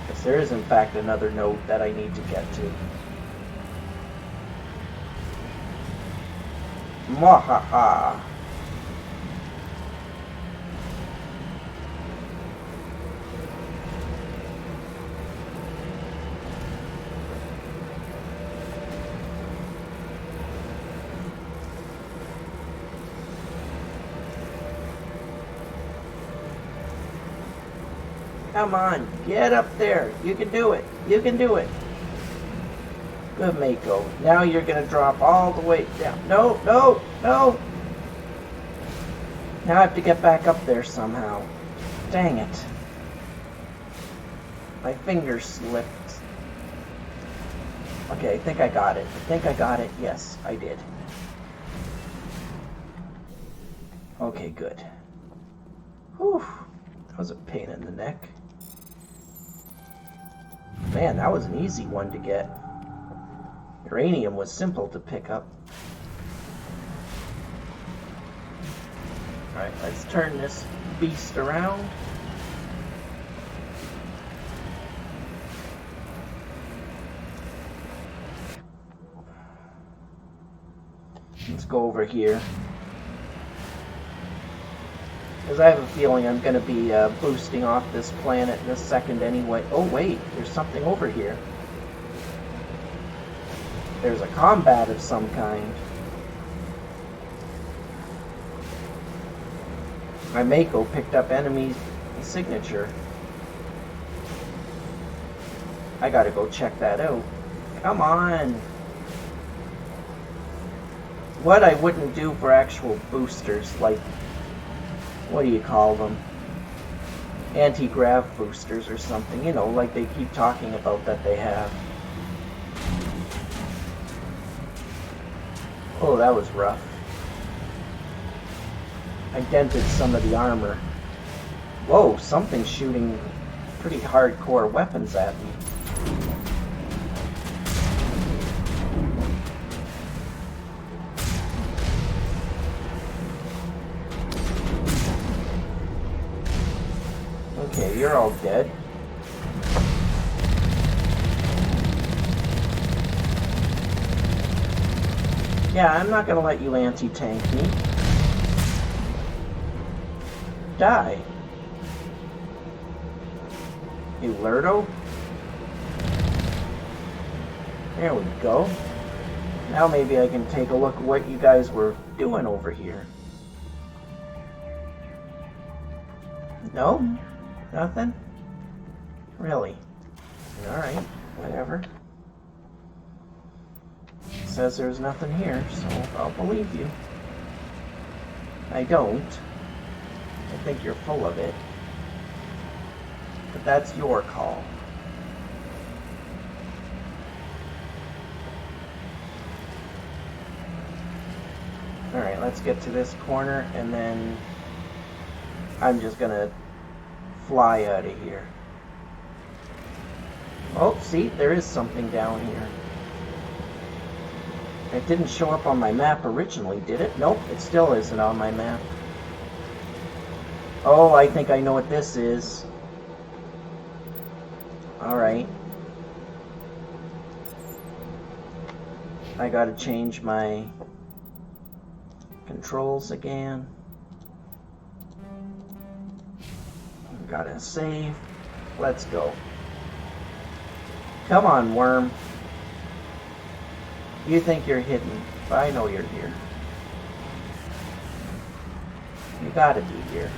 Because there is, in fact, another node that I need to get to. Mwahaha! Come on, get up there. You can do it. You can do it. Good, Mako. Now you're going to drop all the way down. No, no, no. Now I have to get back up there somehow. Dang it. My finger slipped. Okay, I think I got it. I think I got it. Yes, I did. Okay, good. Whew. That was a pain in the neck. Man, that was an easy one to get. Uranium was simple to pick up. Alright, let's turn this beast around. Let's go over here. Because I have a feeling I'm going to be boosting off this planet in a second anyway. Oh wait, there's something over here. There's a combat of some kind. My Mako picked up enemy signature. I gotta go check that out. Come on! What I wouldn't do for actual boosters, like, what do you call them? Anti-grav boosters or something, you know, like they keep talking about that they have. Oh, that was rough. I dented some of the armor. Whoa, something's shooting pretty hardcore weapons at me. Okay, you're all dead. Yeah, I'm not gonna let you anti-tank me. Die. You Lurdo? There we go. Now maybe I can take a look at what you guys were doing over here. No? Nothing? Really? Alright, whatever. Says there's nothing here, so I'll believe you. I don't. I think you're full of it. But that's your call. Alright, let's get to this corner, and then I'm just gonna fly out of here. Oh, see, there is something down here. It didn't show up on my map originally, did it? Nope, it still isn't on my map. Oh, I think I know what this is. Alright. I gotta change my controls again. Gotta save. Let's go. Come on, worm. You think you're hidden, but I know you're here. You gotta be here.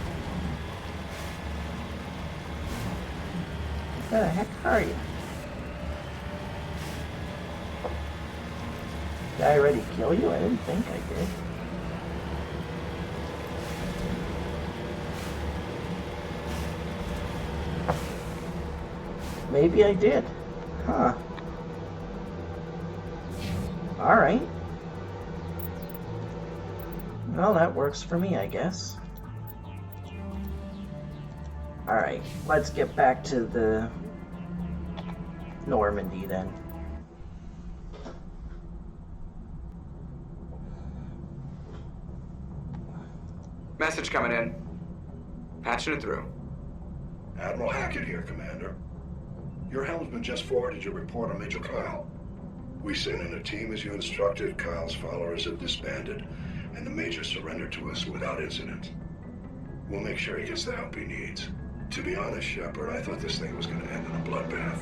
Where the heck are you? Did I already kill you? I didn't think I did. Maybe I did. Huh. Alright. Well, that works for me, I guess. Alright, let's get back to the Normandy then. Message coming in. Patching it through. Admiral Hackett here, Commander. Your helmsman just forwarded your report on Major Kyle. We sent in a team as you instructed. Kyle's followers have disbanded, and the Major surrendered to us without incident. We'll make sure he gets the help he needs. To be honest, Shepard, I thought this thing was going to end in a bloodbath.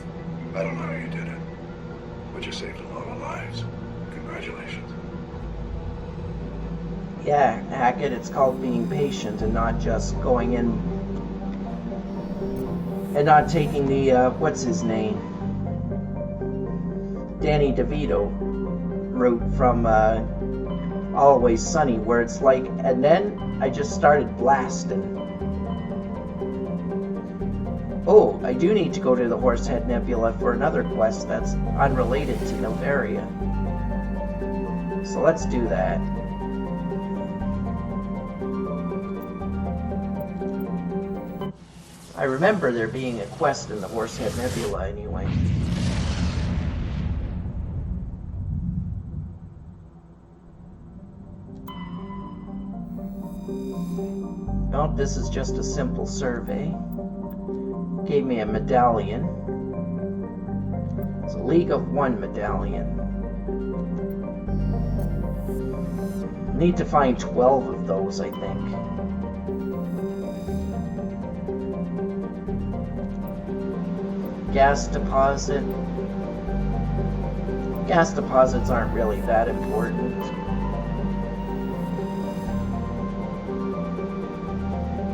I don't know how you did it, but you saved a lot of lives. Congratulations. Yeah, Hackett, it's called being patient and not just going in and not taking the, what's his name? Danny DeVito route from, Always Sunny, where it's like, and then I just started blasting. Oh, I do need to go to the Horsehead Nebula for another quest that's unrelated to Novaria. So let's do that. I remember there being a quest in the Horsehead Nebula anyway. Well, this is just a simple survey. Gave me a medallion. It's a League of One medallion. Need to find 12 of those, I think. Gas deposit. Gas deposits aren't really that important.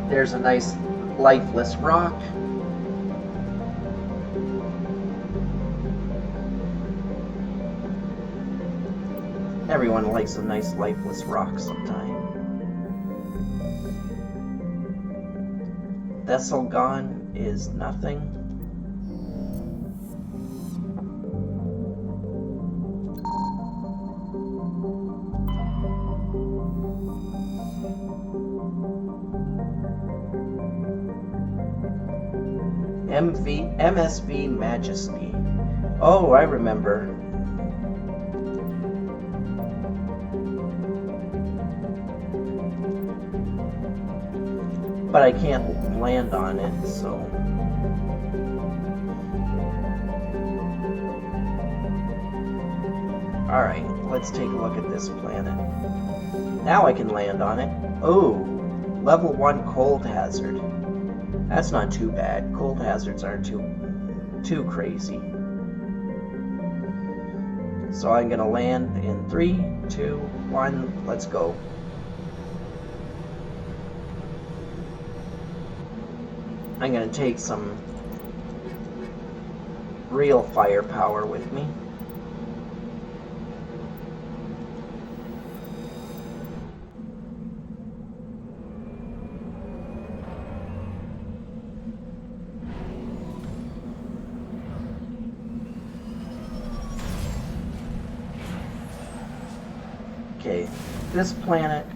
There's a nice lifeless rock. Everyone likes a nice lifeless rock sometime. Thessalgon is nothing. MSV Majesty. Oh, I remember. But I can't land on it, so... Alright, let's take a look at this planet. Now I can land on it. Oh, level 1 cold hazard. That's not too bad. Cold hazards aren't too crazy. So I'm gonna land in 3, 2, 1, let's go. I'm gonna take some real firepower with me. Okay, this planet,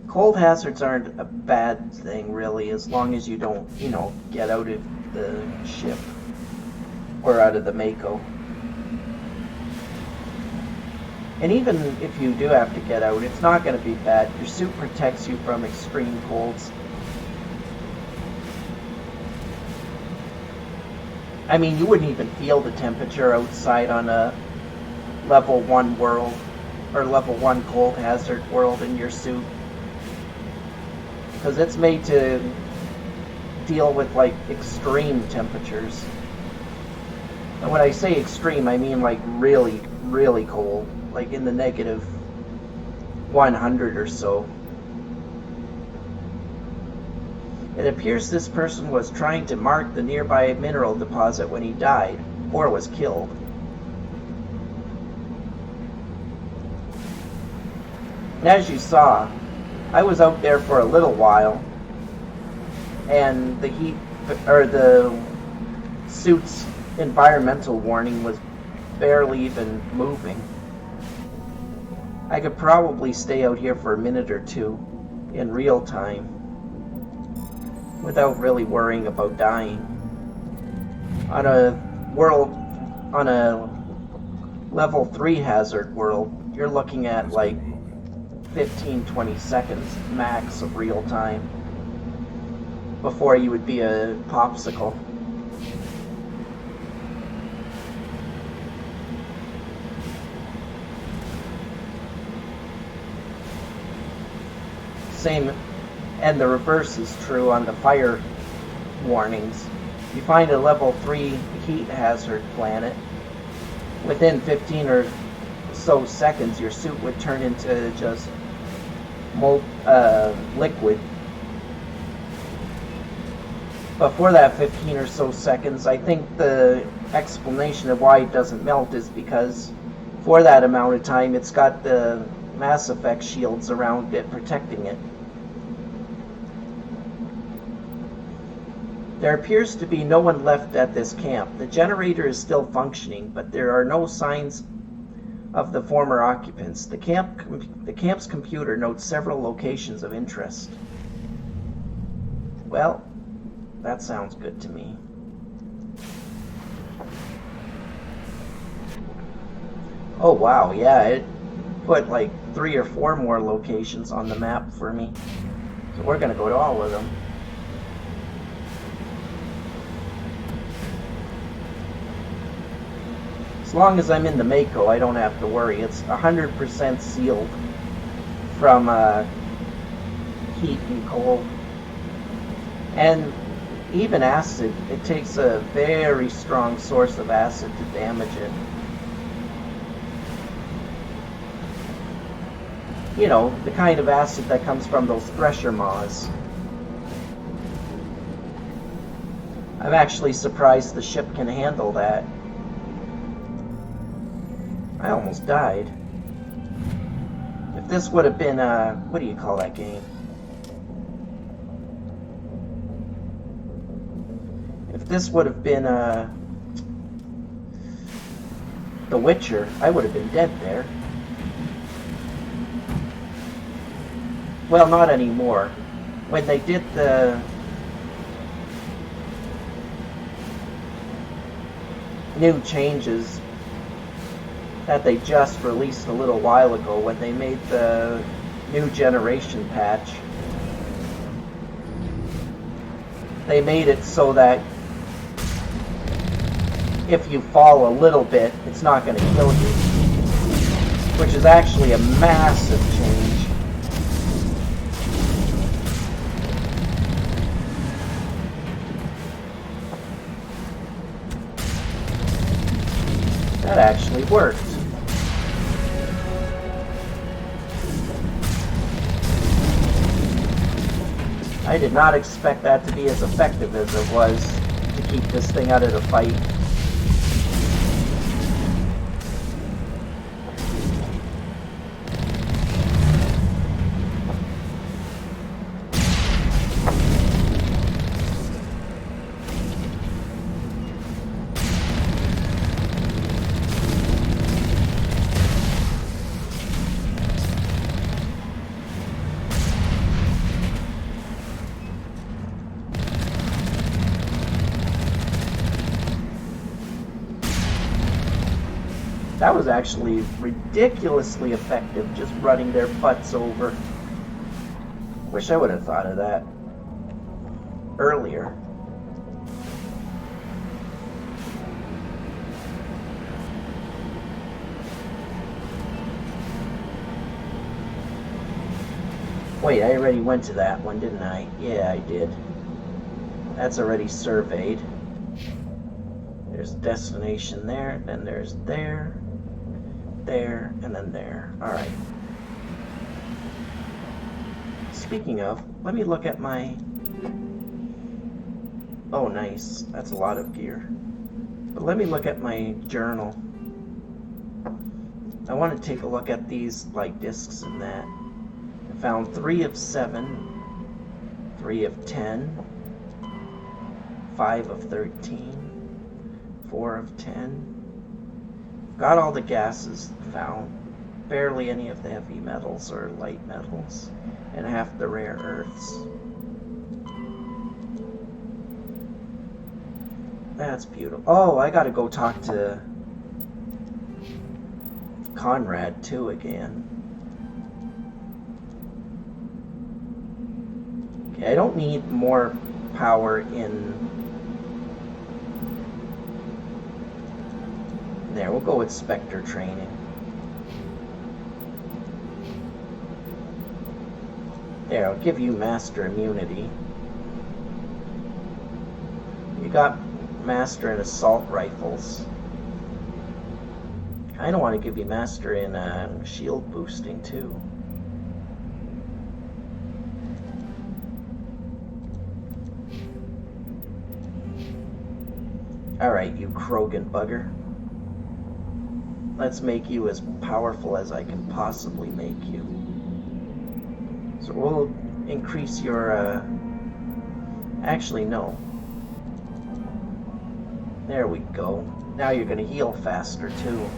cold hazards aren't a bad thing really, as long as you don't, get out of the ship or out of the Mako. And even if you do have to get out, it's not going to be bad. Your suit protects you from extreme colds. I mean, you wouldn't even feel the temperature outside on a level 1 world. Or level 1 cold hazard world in your suit. Because it's made to deal with, like, extreme temperatures. And when I say extreme, I mean, like, really, really cold. Like, in the negative 100 or so. It appears this person was trying to mark the nearby mineral deposit when he died, or was killed. As you saw, I was out there for a little while, and the heat, or the suit's environmental warning was barely even moving. I could probably stay out here for a minute or two, in real time, without really worrying about dying. On a level 3 hazard world, you're looking at like 15-20 seconds max of real time before you would be a popsicle. Same, and the reverse is true on the fire warnings. You find a level 3 heat hazard planet, within 15 or so seconds your suit would turn into just liquid. But for that 15 or so seconds, I think the explanation of why it doesn't melt is because for that amount of time it's got the Mass Effect shields around it protecting it. There appears to be no one left at this camp. The generator is still functioning, but there are no signs of the former occupants. The camp's computer notes several locations of interest. Well, that sounds good to me. Oh wow, yeah, it put like 3 or 4 more locations on the map for me. So we're gonna go to all of them. As long as I'm in the Mako, I don't have to worry. It's 100% sealed from heat and cold. And even acid, it takes a very strong source of acid to damage it. You know, the kind of acid that comes from those thresher maws. I'm actually surprised the ship can handle that. I almost died. If this would have been, what do you call that game? If this would have been, The Witcher, I would have been dead there. Well, not anymore. When they did the new changes that they just released a little while ago, when they made the new generation patch, they made it so that if you fall a little bit, it's not going to kill you, which is actually a massive change. That actually worked. I did not expect that to be as effective as it was to keep this thing out of the fight. That was actually ridiculously effective, just running their butts over. Wish I would have thought of that earlier. Wait, I already went to that one, didn't I? Yeah, I did. That's already surveyed. There's destination there, then there's there, and then there. Alright. Speaking of, let me look at my... Oh, nice. That's a lot of gear. But let me look at my journal. I want to take a look at these light discs and that. I found 3 of 7, 3 of 10, 5 of 13, 4 of 10. Got all the gases found. Barely any of the heavy metals or light metals. And half the rare earths. That's beautiful. Oh, I gotta go talk to Conrad too again. Okay, I don't need more power in... There, we'll go with Spectre training. There, I'll give you Master Immunity. You got Master in Assault Rifles. I don't want to give you Master in Shield Boosting, too. Alright, you Krogan bugger. Let's make you as powerful as I can possibly make you. So we'll increase your, actually, no. There we go. Now you're gonna heal faster, too.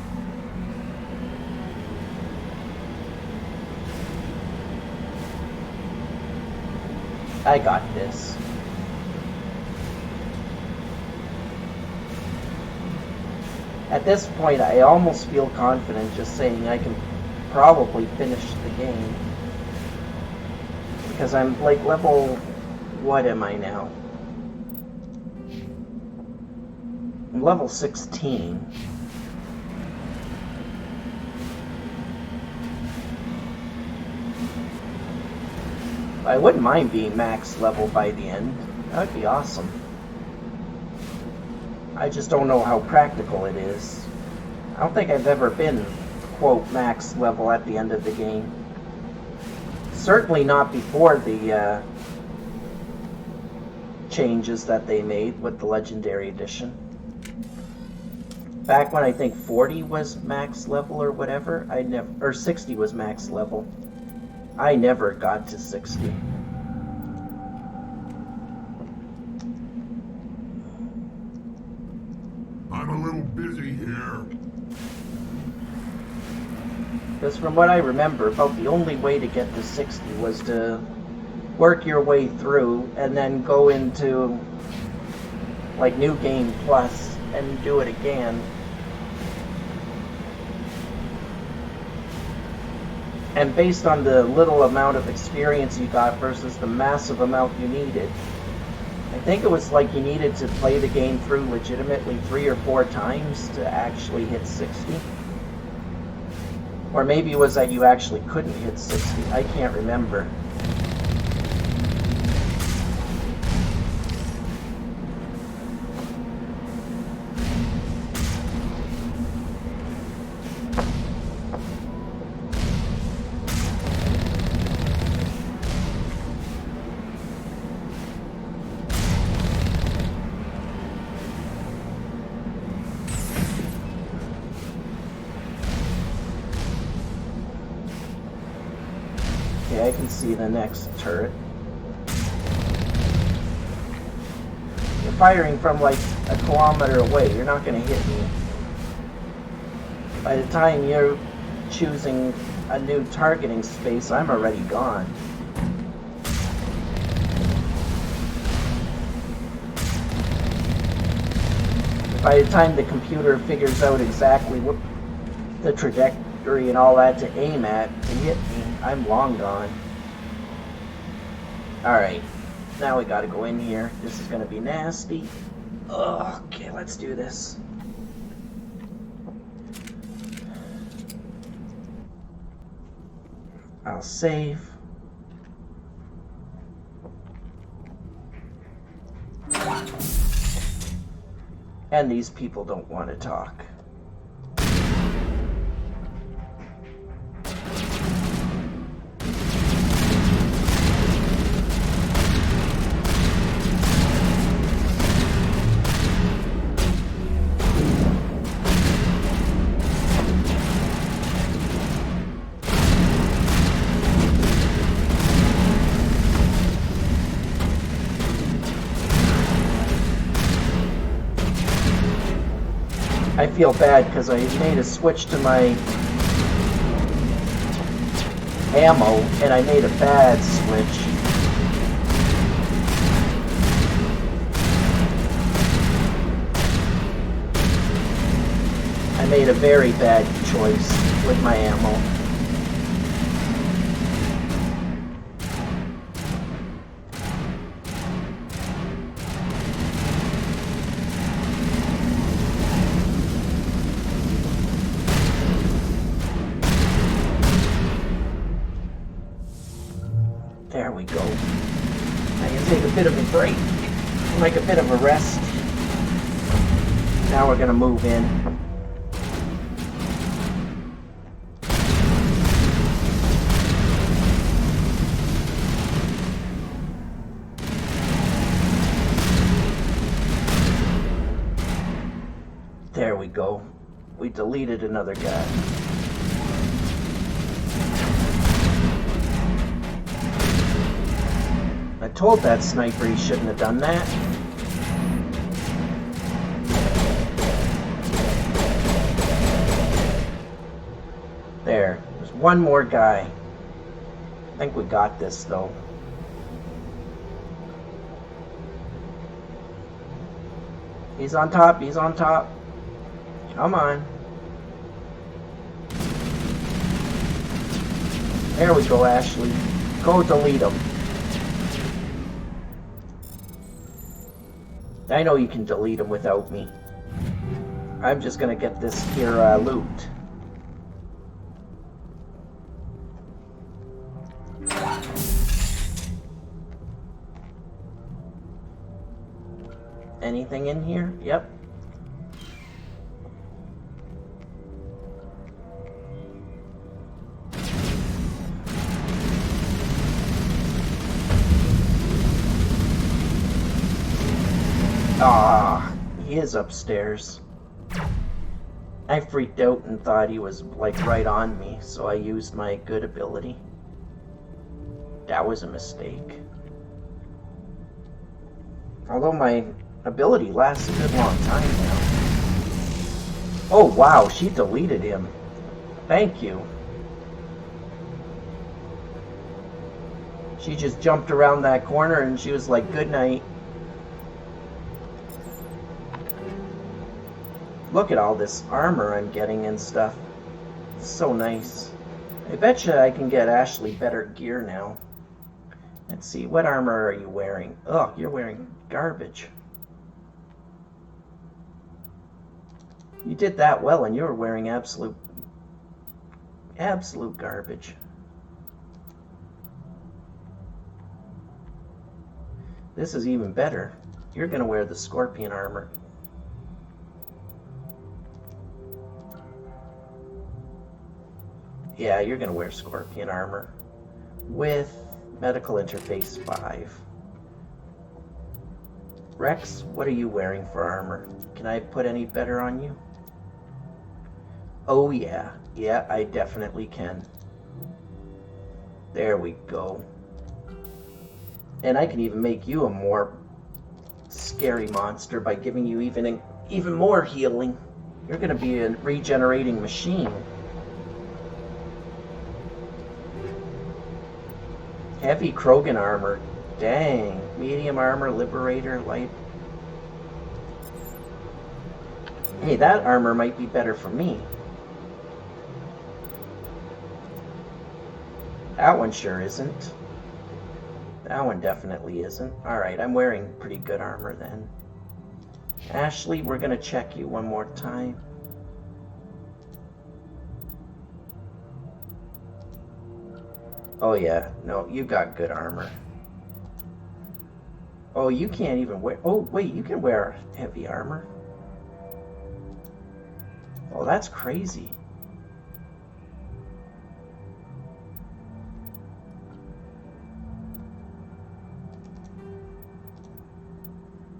I got this. At this point, I almost feel confident just saying I can probably finish the game. Because I'm like level... what am I now? I'm level 16. I wouldn't mind being max level by the end. That would be awesome. I just don't know how practical it is. I don't think I've ever been, quote, max level at the end of the game. Certainly not before the changes that they made with the Legendary Edition. Back when I think 40 was max level or whatever, or 60 was max level. I never got to 60. I'm a little busy here. Because from what I remember, about the only way to get to 60 was to work your way through and then go into like New Game Plus and do it again. And based on the little amount of experience you got versus the massive amount you needed, I think it was like you needed to play the game through legitimately 3 or 4 times to actually hit 60. Or maybe it was that you actually couldn't hit 60. I can't remember. I can see the next turret. You're firing from like a kilometer away. You're not going to hit me. By the time you're choosing a new targeting space, I'm already gone. By the time the computer figures out exactly what the trajectory and all that to aim at to hit me, I'm long gone. Alright, now we gotta go in here. This is gonna be nasty. Ugh, okay, let's do this. I'll save. And these people don't want to talk. I feel bad because I made a switch to my ammo and I made a bad switch. I made a very bad choice with my ammo. There need a bit of a break, like a bit of a rest. Now we're gonna move in. There we go. We deleted another guy. I told that sniper he shouldn't have done that. There. There's one more guy. I think we got this, though. He's on top. He's on top. Come on. There we go, Ashley. Go delete him. I know you can delete him without me. I'm just gonna get this here loot. Anything in here? Yep. Ah, he is upstairs. I freaked out and thought he was like right on me, so I used my good ability. That was a mistake. Although my ability lasts a good long time now. Oh wow, she deleted him. Thank you. She just jumped around that corner and she was like, good night. Look at all this armor I'm getting and stuff. It's so nice. I betcha I can get Ashley better gear now. Let's see, what armor are you wearing? Oh, you're wearing garbage. You did that well and you were wearing absolute garbage. This is even better. You're gonna wear the scorpion armor. Yeah, you're gonna wear scorpion armor with medical interface 5. Rex, what are you wearing for armor? Can I put any better on you? Oh yeah, yeah, I definitely can. There we go. And I can even make you a more scary monster by giving you even more healing. You're gonna be a regenerating machine. Heavy Krogan armor. Dang. Medium armor, Liberator, light. Hey, that armor might be better for me. That one sure isn't. That one definitely isn't. Alright, I'm wearing pretty good armor then. Ashley, we're gonna check you one more time. Oh yeah, no, you got good armor. Oh, you can't even wear... Oh, wait, you can wear heavy armor. Oh, that's crazy.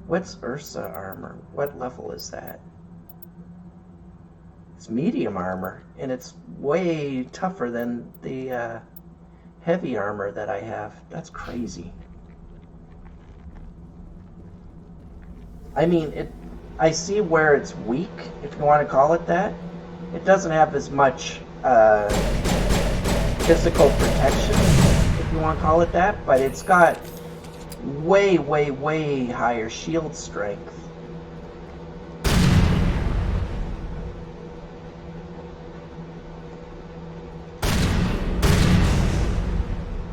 What's Ursa armor? What level is that? It's medium armor, and it's way tougher than the heavy armor that I have. That's crazy. I mean, I see where it's weak, if you want to call it that. It doesn't have as much physical protection, if you want to call it that, but it's got way, way, way higher shield strength.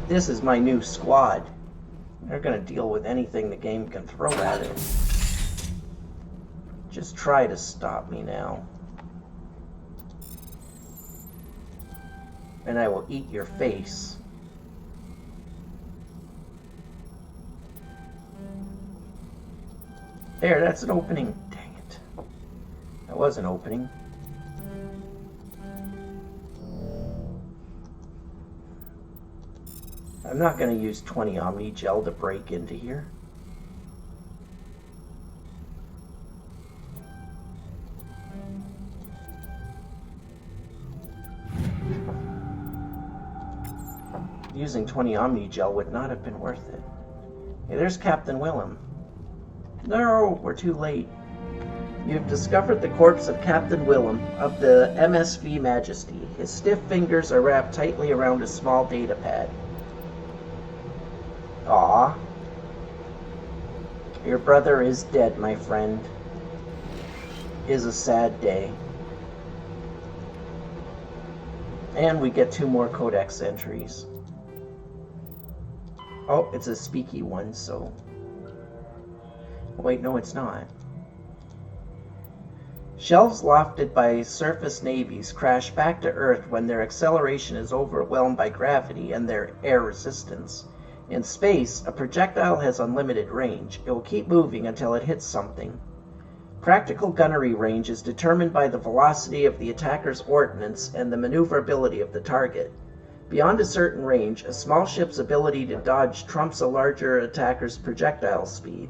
This is my new squad. They're gonna deal with anything the game can throw at it. Just try to stop me now. And I will eat your face. There, that's an opening. Dang it. That was an opening. I'm not going to use 20 Omni Gel to break into here. Using 20 Omni Gel would not have been worth it. Hey, there's Captain Willem. No, we're too late. You've discovered the corpse of Captain Willem of the MSV Majesty. His stiff fingers are wrapped tightly around a small data pad. Aw. Your brother is dead, my friend. Is a sad day. And we get 2 more codex entries. Oh, it's a speaky one, so... Wait, no, it's not. Shelves lofted by surface navies crash back to Earth when their acceleration is overwhelmed by gravity and their air resistance. In space, a projectile has unlimited range. It will keep moving until it hits something. Practical gunnery range is determined by the velocity of the attacker's ordnance and the maneuverability of the target. Beyond a certain range, a small ship's ability to dodge trumps a larger attacker's projectile speed.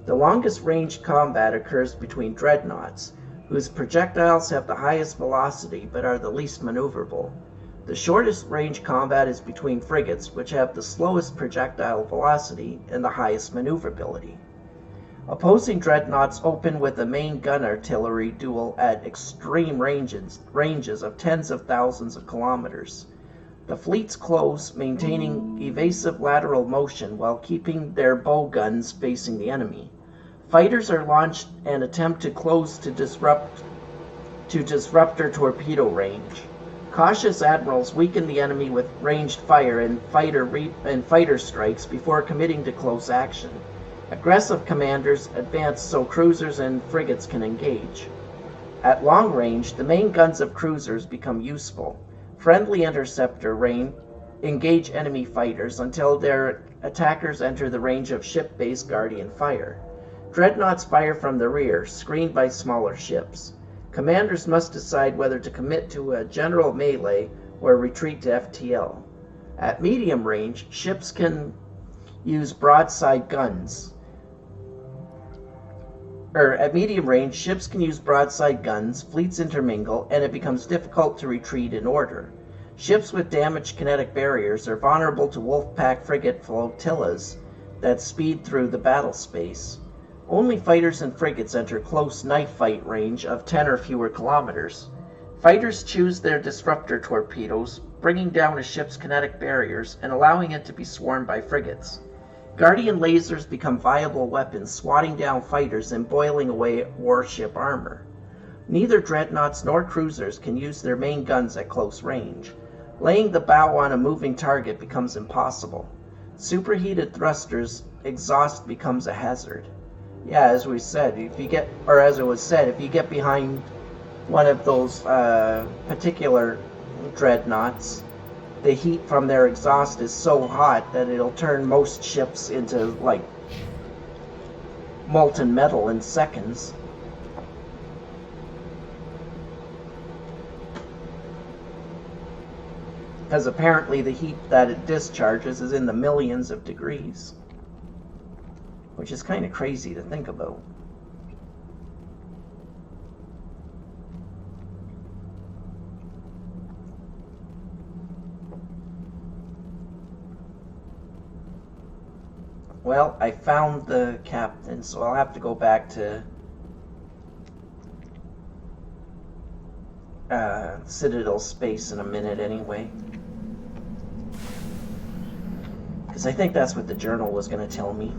The longest range combat occurs between dreadnoughts, whose projectiles have the highest velocity but are the least maneuverable. The shortest range combat is between frigates, which have the slowest projectile velocity and the highest maneuverability. Opposing dreadnoughts open with a main gun artillery duel at extreme ranges of tens of thousands of kilometers. The fleets close, maintaining evasive lateral motion while keeping their bow guns facing the enemy. Fighters are launched and attempt to close to disruptor torpedo range. Cautious admirals weaken the enemy with ranged fire and fighter strikes before committing to close action. Aggressive commanders advance so cruisers and frigates can engage. At long range, the main guns of cruisers become useful. Friendly interceptor engage enemy fighters until their attackers enter the range of ship-based Guardian fire. Dreadnoughts fire from the rear, screened by smaller ships. Commanders must decide whether to commit to a general melee or retreat to FTL. At medium range, ships can use broadside guns. At medium range, ships can use broadside guns, fleets intermingle, and it becomes difficult to retreat in order. Ships with damaged kinetic barriers are vulnerable to Wolfpack frigate flotillas that speed through the battle space. Only fighters and frigates enter close knife fight range of 10 or fewer kilometers. Fighters choose their disruptor torpedoes, bringing down a ship's kinetic barriers and allowing it to be swarmed by frigates. Guardian lasers become viable weapons, swatting down fighters and boiling away warship armor. Neither dreadnoughts nor cruisers can use their main guns at close range. Laying the bow on a moving target becomes impossible. Superheated thrusters exhaust becomes a hazard. Yeah, as we said, if you get behind one of those particular dreadnoughts, the heat from their exhaust is so hot that it'll turn most ships into, like, molten metal in seconds. Because apparently the heat that it discharges is in the millions of degrees. Which is kind of crazy to think about. Well, I found the captain, so I'll have to go back to Citadel space in a minute anyway. Because I think that's what the journal was going to tell me.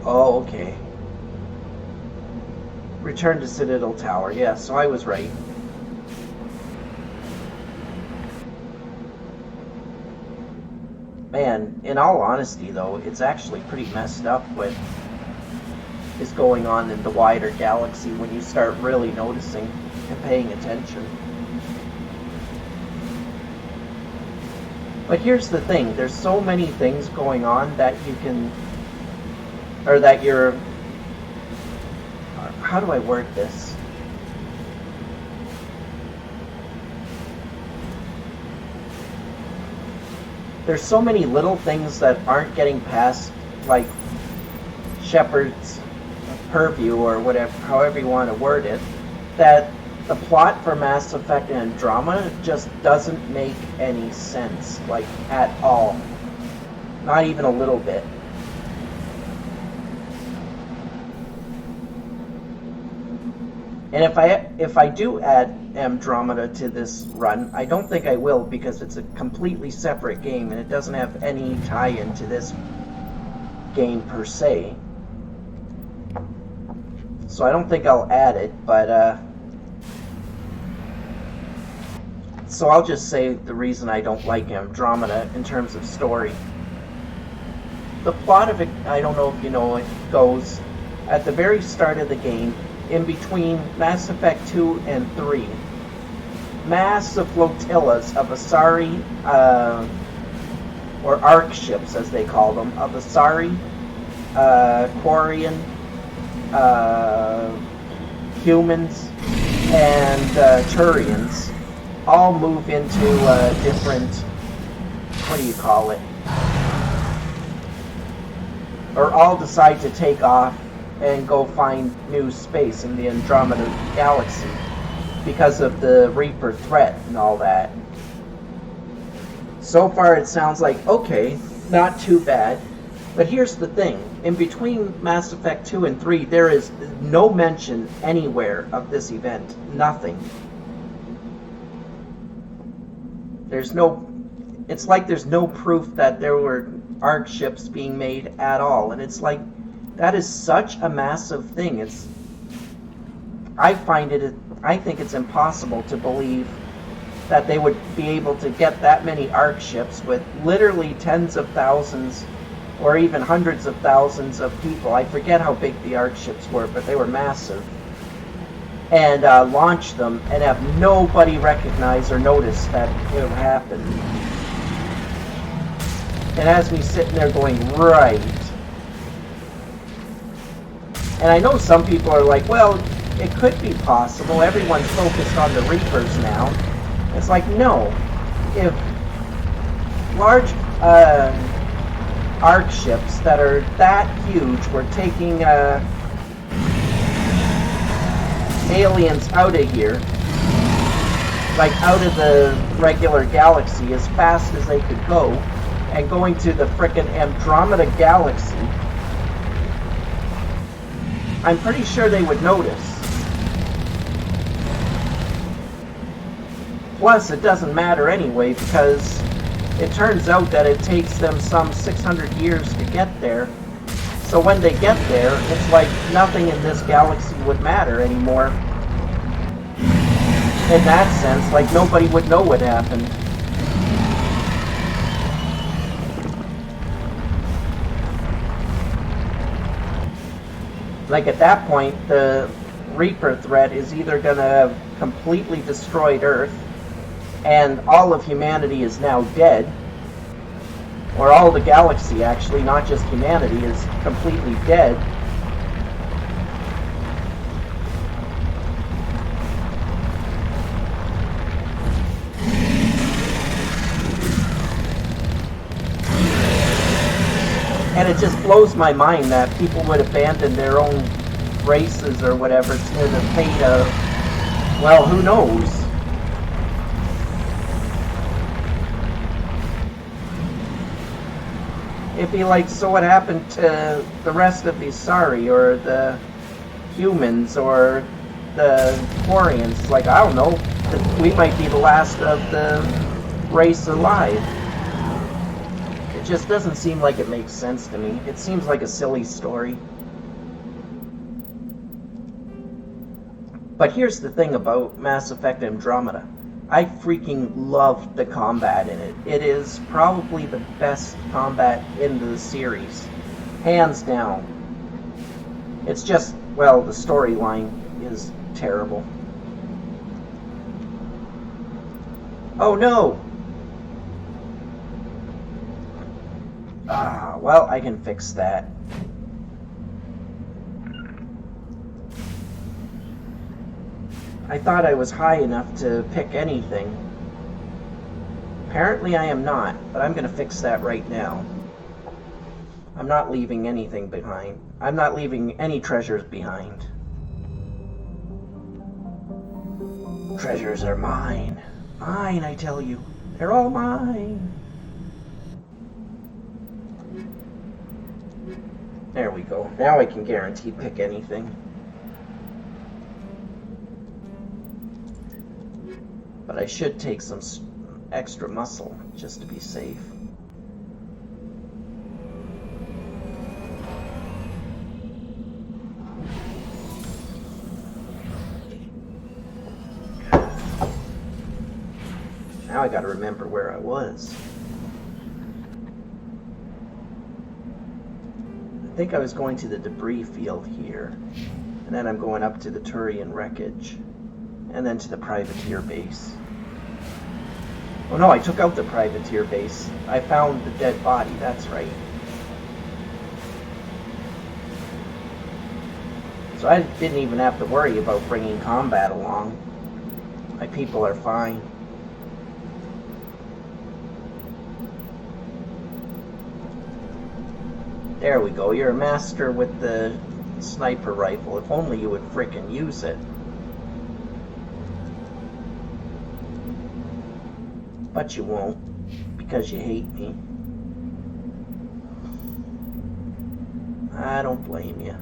Oh, okay. Return to Citadel Tower. Yeah, so I was right. Man, in all honesty though, it's actually pretty messed up what is going on in the wider galaxy when you start really noticing and paying attention. But here's the thing, there's so many things going on that you can, or that you're, how do I word this? There's so many little things that aren't getting past, like, Shepard's purview, or whatever, however you want to word it, that the plot for Mass Effect Andromeda just doesn't make any sense, like, at all. Not even a little bit. And if I do add Andromeda to this run, I don't think I will, because it's a completely separate game and it doesn't have any tie-in to this game per se. So I don't think I'll add it, but so I'll just say the reason I don't like Andromeda in terms of story. The plot of it, I don't know if you know, it goes at the very start of the game, in between Mass Effect 2 and 3, massive flotillas of Asari, or ARC ships as they call them, of Asari, Quarian, humans, and Turians all move into different, what do you call it, or all decide to take off and go find new space in the Andromeda galaxy because of the Reaper threat and all that. So far it sounds like, okay, not too bad. But here's the thing, in between Mass Effect 2 and 3, there is no mention anywhere of this event. Nothing. There's no, it's like there's no proof that there were ARC ships being made at all. And it's like, that is such a massive thing. I think it's impossible to believe that they would be able to get that many ARC ships with literally tens of thousands or even hundreds of thousands of people. I forget how big the ARC ships were, but they were massive. And launch them and have nobody recognize or notice that it happened. And as me sitting there going, right. And I know some people are like, well, it could be possible. Everyone's focused on the Reapers now. It's like, no. If large ARC ships that are that huge were taking aliens out of here, like out of the regular galaxy as fast as they could go, and going to the frickin' Andromeda galaxy, I'm pretty sure they would notice. Plus, it doesn't matter anyway, because it turns out that it takes them some 600 years to get there. So when they get there, it's like nothing in this galaxy would matter anymore. In that sense, like nobody would know what happened. Like at that point, the Reaper threat is either going to have completely destroyed Earth, and all of humanity is now dead, or all the galaxy actually, not just humanity, is completely dead. And it just blows my mind that people would abandon their own races or whatever to the fate of, well, who knows? It'd be like, so what happened to the rest of the Asari, or the humans, or the Quarians? Like, I don't know, we might be the last of the race alive. It just doesn't seem like it makes sense to me. It seems like a silly story. But here's the thing about Mass Effect Andromeda. I freaking loved the combat in it. It is probably the best combat in the series. Hands down. It's just, well, the storyline is terrible. Oh no! Ah, well, I can fix that. I thought I was high enough to pick anything. Apparently I am not, but I'm gonna fix that right now. I'm not leaving anything behind. I'm not leaving any treasures behind. Treasures are mine. Mine, I tell you. They're all mine. There we go. Now I can guarantee pick anything. But I should take some extra muscle just to be safe. Now I gotta remember where I was. I think I was going to the debris field here, and then I'm going up to the Turian wreckage, and then to the privateer base. Oh no, I took out the privateer base. I found the dead body, that's right. So I didn't even have to worry about bringing combat along. My people are fine. There we go, you're a master with the sniper rifle. If only you would frickin' use it. But you won't, because you hate me. I don't blame you.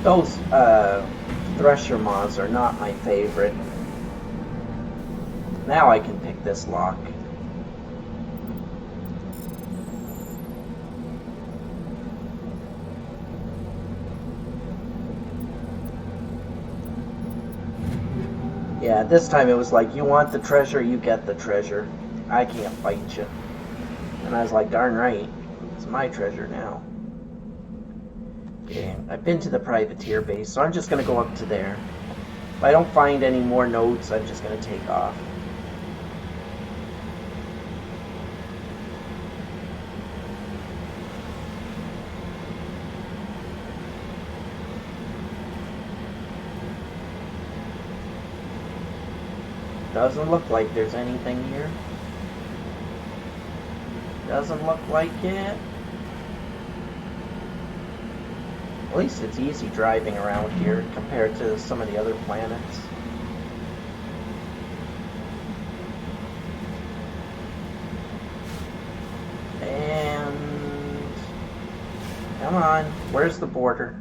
Those Thresher moths are not my favorite. Now I can pick this lock. Yeah, this time it was like, you want the treasure, you get the treasure. I can't fight you. And I was like, darn right, it's my treasure now. Okay, I've been to the privateer base, so I'm just going to go up to there. If I don't find any more notes, I'm just going to take off. Doesn't look like there's anything here. Doesn't look like it. At least it's easy driving around here compared to some of the other planets. And... come on, where's the border?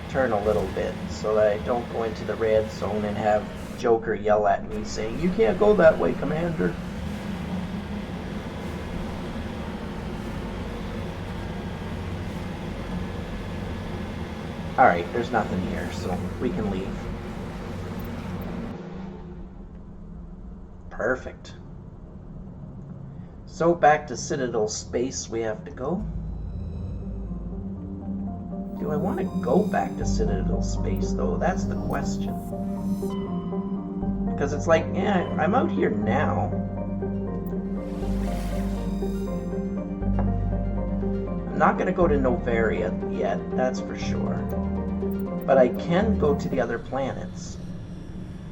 Turn a little bit so that I don't go into the red zone and have Joker yell at me saying, "You can't go that way, Commander." Alright, there's nothing here, so we can leave. Perfect. So back to Citadel space we have to go. Do I want to go back to Citadel space though? That's the question. Because it's like, yeah, I'm out here now. I'm not going to go to Novaria yet, that's for sure. But I can go to the other planets.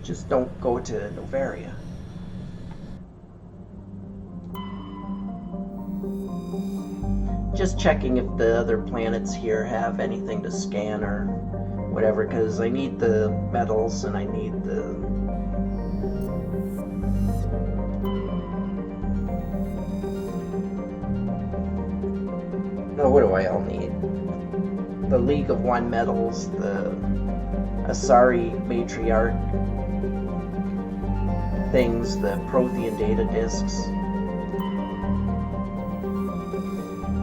Just don't go to Novaria. Just checking if the other planets here have anything to scan or whatever, because I need the metals and I need the No, what do I all need? The League of One medals, the Asari matriarch things, the Prothean data discs.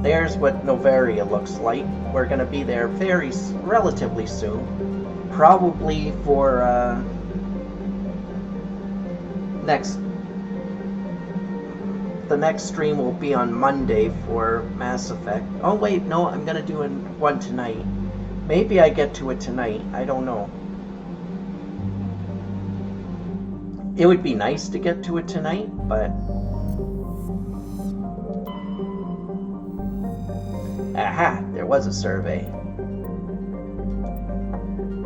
There's what Novaria looks like. We're going to be there relatively soon. Probably for the next stream will be on Monday for Mass Effect. Oh wait, no, I'm going to do one tonight. Maybe I get to it tonight. I don't know. It would be nice to get to it tonight, but... Aha! There was a survey.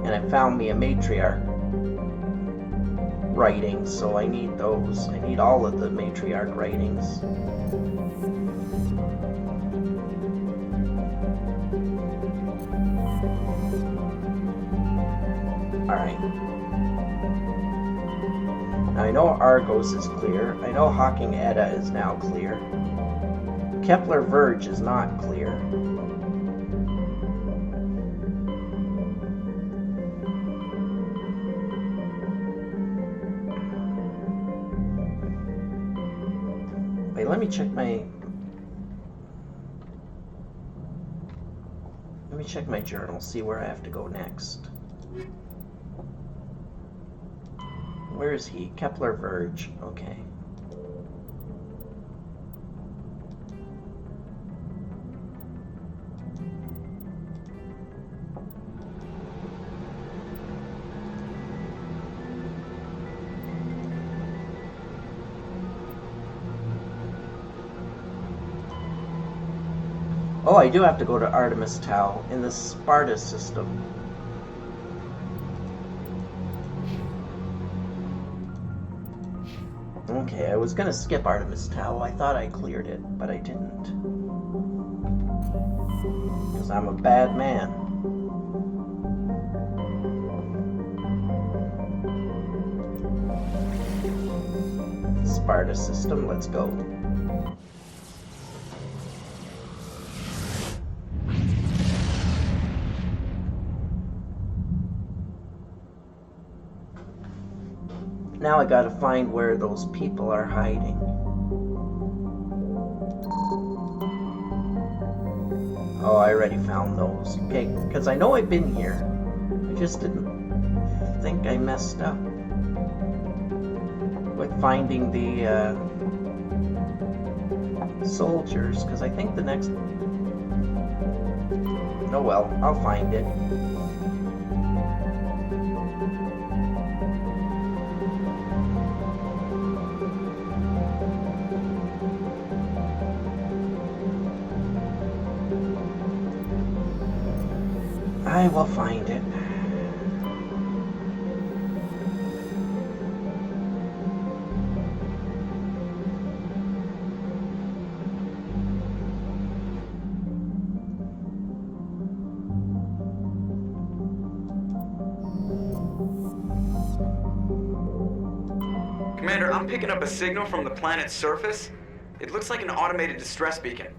And it found me a matriarch writings, so I need those. I need all of the matriarch writings. Alright. Now I know Argos is clear. I know Hawking Edda is now clear. Kepler Verge is not clear. Wait, let me check my journal, see where I have to go next. Where is he? Kepler Verge. Okay. Oh, I do have to go to Artemis Tau in the Sparta system. Okay, I was gonna skip Artemis Tau. I thought I cleared it, but I didn't. Because I'm a bad man. Sparta system, let's go. Now I gotta find where those people are hiding. Oh, I already found those. Okay, because I know I've been here. I just didn't think I messed up with finding the soldiers, because I think the next... Oh well, I'll find it. I will find it. Commander, I'm picking up a signal from the planet's surface. It looks like an automated distress beacon.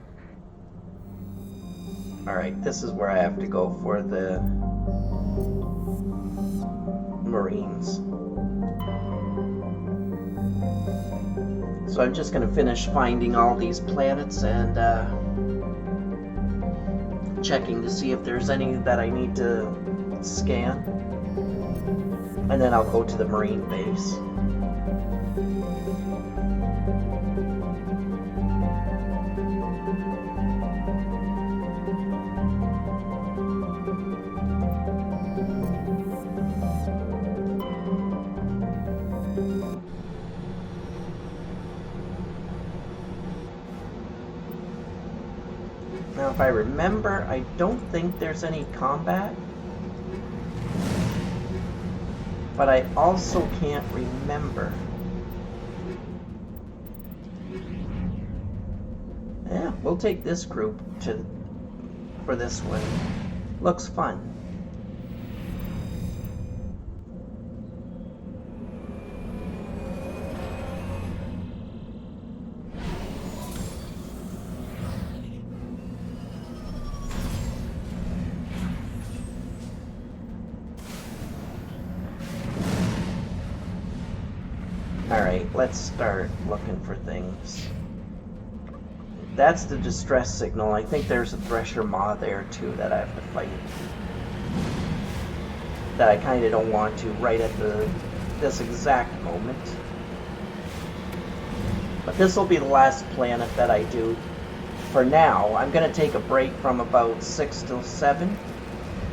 Alright, this is where I have to go for the Marines. So I'm just going to finish finding all these planets and checking to see if there's any that I need to scan. And then I'll go to the Marine base. Now, if I remember, I don't think there's any combat. But I also can't remember. Yeah, we'll take this group for this one. Looks fun. Alright, let's start looking for things. That's the distress signal. I think there's a Thresher Maw there too that I have to fight. That I kind of don't want to right at this exact moment. But this will be the last planet that I do. For now, I'm going to take a break from about 6 till 7,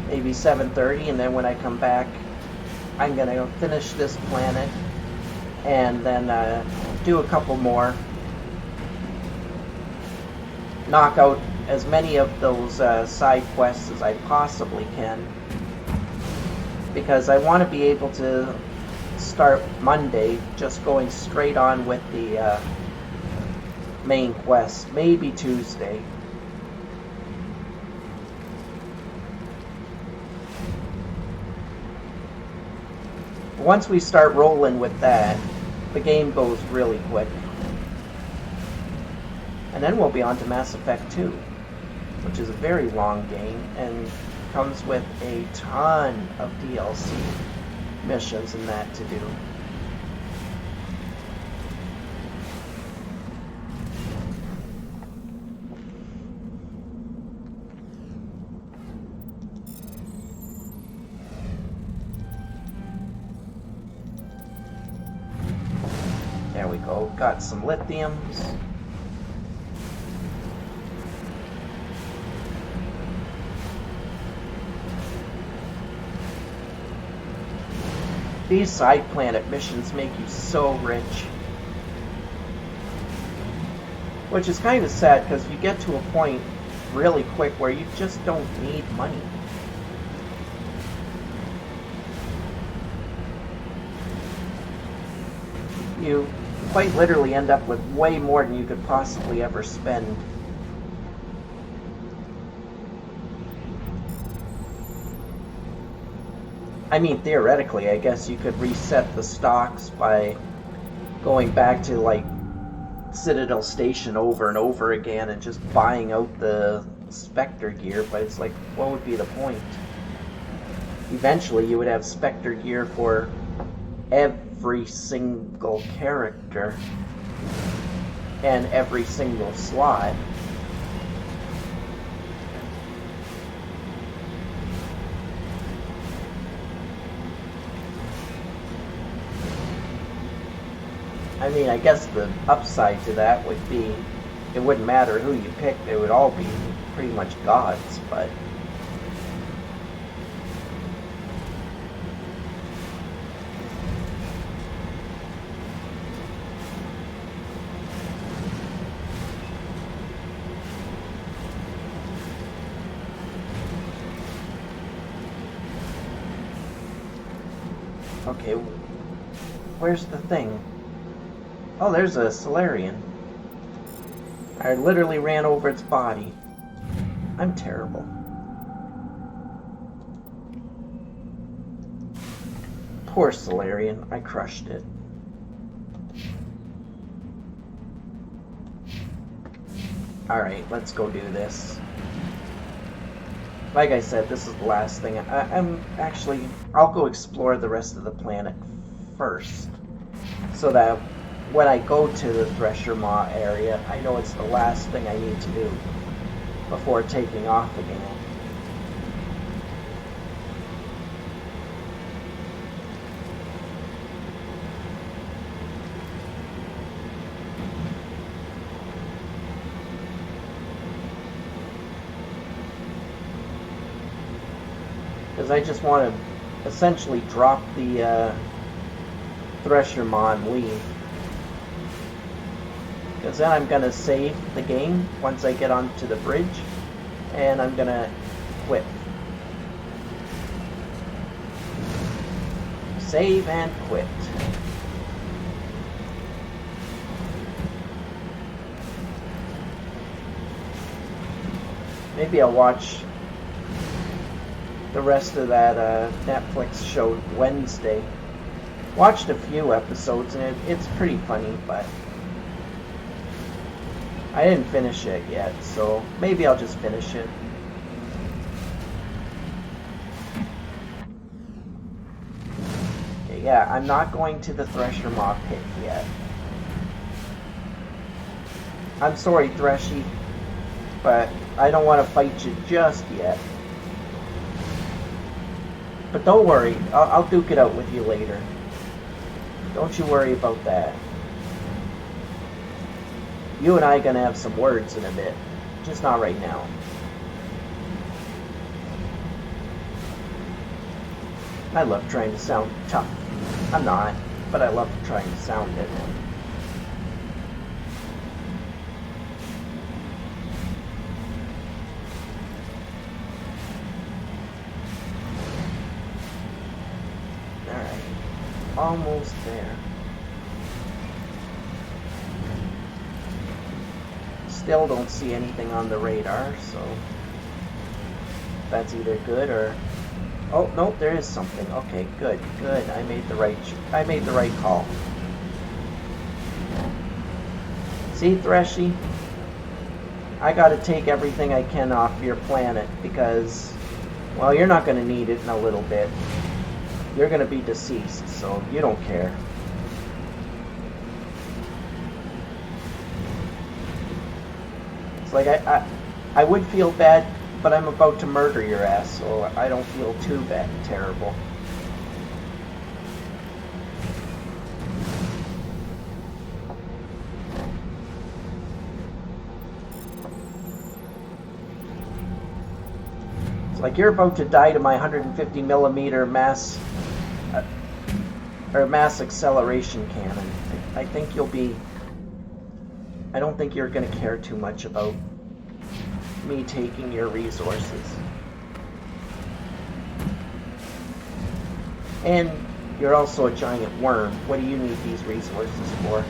maybe 7:30, and then when I come back, I'm going to finish this planet and then do a couple more. Knock out as many of those side quests as I possibly can, because I want to be able to start Monday just going straight on with the main quest, maybe Tuesday. Once we start rolling with that, the game goes really quick. And then we'll be on to Mass Effect 2, which is a very long game and comes with a ton of DLC missions and that to do. There we go, got some lithiums. These side planet missions make you so rich. Which is kind of sad because you get to a point really quick where you just don't need money. You quite literally end up with way more than you could possibly ever spend. I mean, theoretically, I guess you could reset the stocks by going back to, like, Citadel Station over and over again and just buying out the Spectre gear, but it's like, what would be the point? Eventually, you would have Spectre gear for every single character and every single slot. I mean, I guess the upside to that would be it wouldn't matter who you picked, they would all be pretty much gods, but okay, where's the thing? Oh, there's a Solarian. I literally ran over its body. I'm terrible. Poor Solarian, I crushed it. Alright, let's go do this. Like I said, this is the last thing. I'll go explore the rest of the planet first, so that when I go to the Thresher Maw area, I know it's the last thing I need to do before taking off again. Because I just want to essentially drop the Thresher Maw and leave. Because then I'm going to save the game once I get onto the bridge, and I'm going to quit. Save and quit. Maybe I'll watch the rest of that Netflix show Wednesday. Watched a few episodes, and it's pretty funny, but I didn't finish it yet, so maybe I'll just finish it. Okay, Yeah, I'm not going to the Thresher Maw pit yet. I'm sorry, Threshy, but I don't want to fight you just yet. But don't worry, I'll duke it out with you later. Don't you worry about that. You and I are gonna have some words in a bit, just not right now. I love trying to sound tough. I'm not, but I love trying to sound it. Alright, almost there. Still don't see anything on the radar, so that's either good or... Oh, no, there is something. Okay, good, good. I made the right call. See, Threshy? I gotta take everything I can off your planet because, well, you're not gonna need it in a little bit. You're gonna be deceased, so you don't care. It's like I would feel bad, but I'm about to murder your ass, so I don't feel too bad, terrible. It's like you're about to die to my 150 millimeter mass acceleration cannon. I think you'll be... I don't think you're going to care too much about me taking your resources. And you're also a giant worm. What do you need these resources for?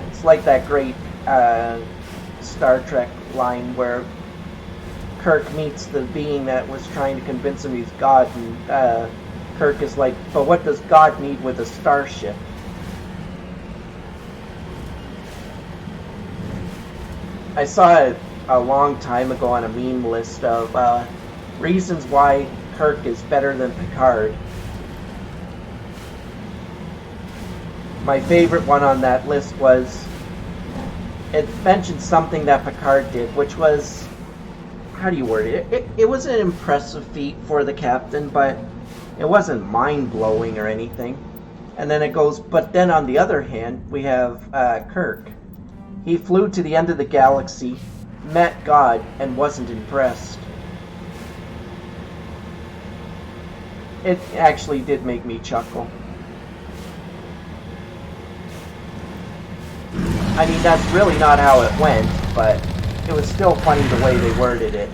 It's like that great Star Trek line where Kirk meets the being that was trying to convince him he's God, and Kirk is like, but what does God need with a starship? I saw it a long time ago on a meme list of reasons why Kirk is better than Picard. My favorite one on that list was, it mentioned something that Picard did, which was, how do you word it? It was an impressive feat for the captain, but it wasn't mind-blowing or anything. And then it goes, but then on the other hand, we have Kirk. He flew to the end of the galaxy, met God, and wasn't impressed. It actually did make me chuckle. I mean, that's really not how it went, but it was still funny the way they worded it.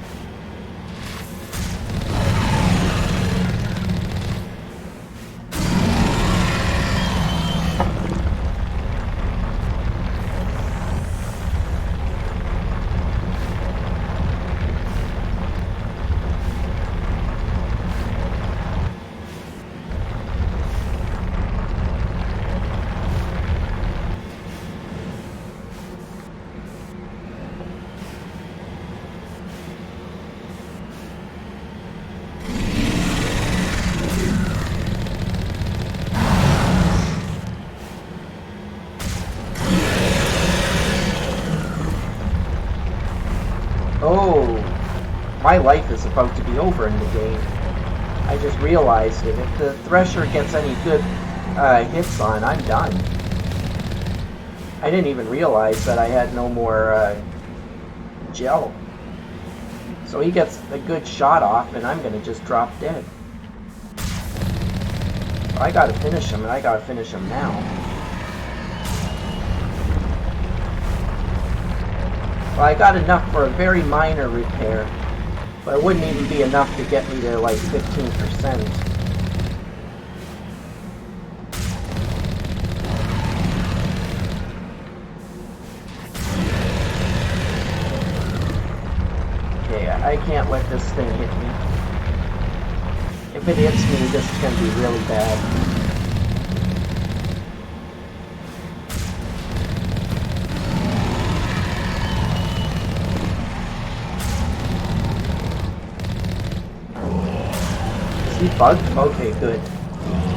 Oh, my life is about to be over in the game. I just realized it. If the Thresher gets any good hits on, I'm done. I didn't even realize that I had no more gel. So he gets a good shot off, and I'm gonna just drop dead. So I gotta finish him, and I gotta finish him now. Well, I got enough for a very minor repair, but it wouldn't even be enough to get me to like 15%. Okay, I can't let this thing hit me. If it hits me, this is going to be really bad. Is he bugged? Okay, good.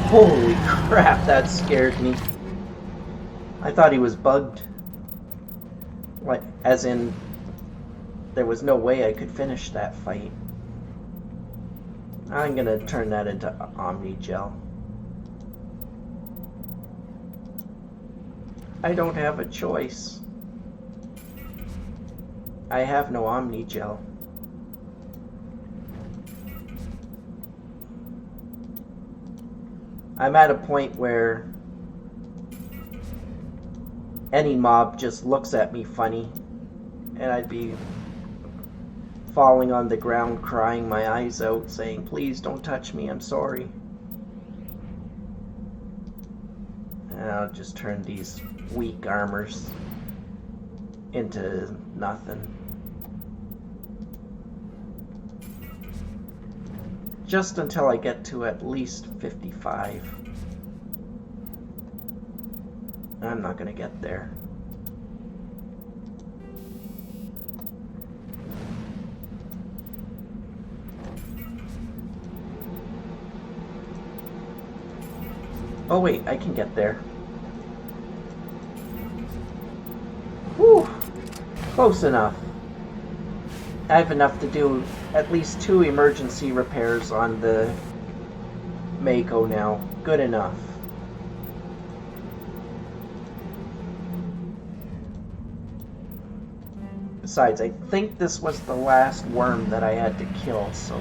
Holy crap, that scared me. I thought he was bugged. Like, as in, there was no way I could finish that fight. I'm gonna turn that into Omni Gel. I don't have a choice. I have no Omni Gel. I'm at a point where any mob just looks at me funny, and I'd be falling on the ground crying my eyes out saying, please don't touch me, I'm sorry. And I'll just turn these weak armors into nothing. Just until I get to at least 55. I'm not gonna get there. Oh wait, I can get there. Whew! Close enough. I have enough to do at least 2 emergency repairs on the Mako now. Good enough. Besides, I think this was the last worm that I had to kill, so...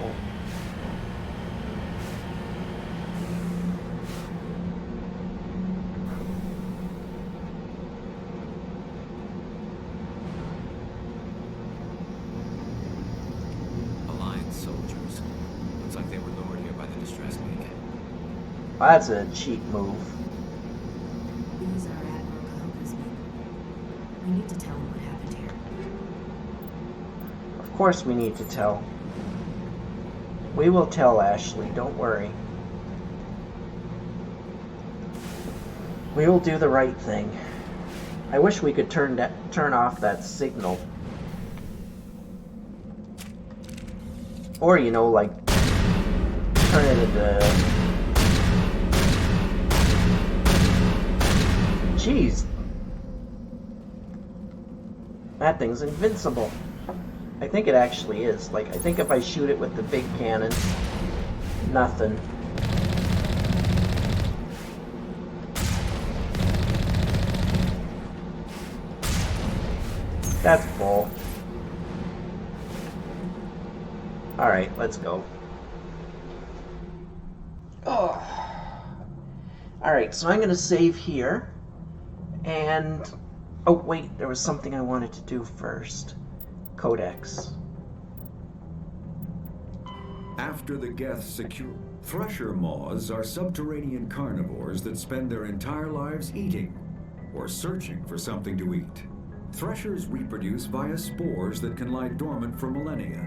That's a cheap move. These are Admiral Cahopa's men. We need to tell him what happened here. Of course we need to tell. We will tell, Ashley, don't worry. We will do the right thing. I wish we could turn off that signal. Or, you know, like, turn it into... Jeez. That thing's invincible. I think it actually is. Like, I think if I shoot it with the big cannon, nothing. That's bull. Alright, let's go. Oh. Alright, so I'm gonna save here. And, oh wait, there was something I wanted to do first. Codex. After the Geth secure, Thresher moths are subterranean carnivores that spend their entire lives eating, or searching for something to eat. Threshers reproduce via spores that can lie dormant for millennia,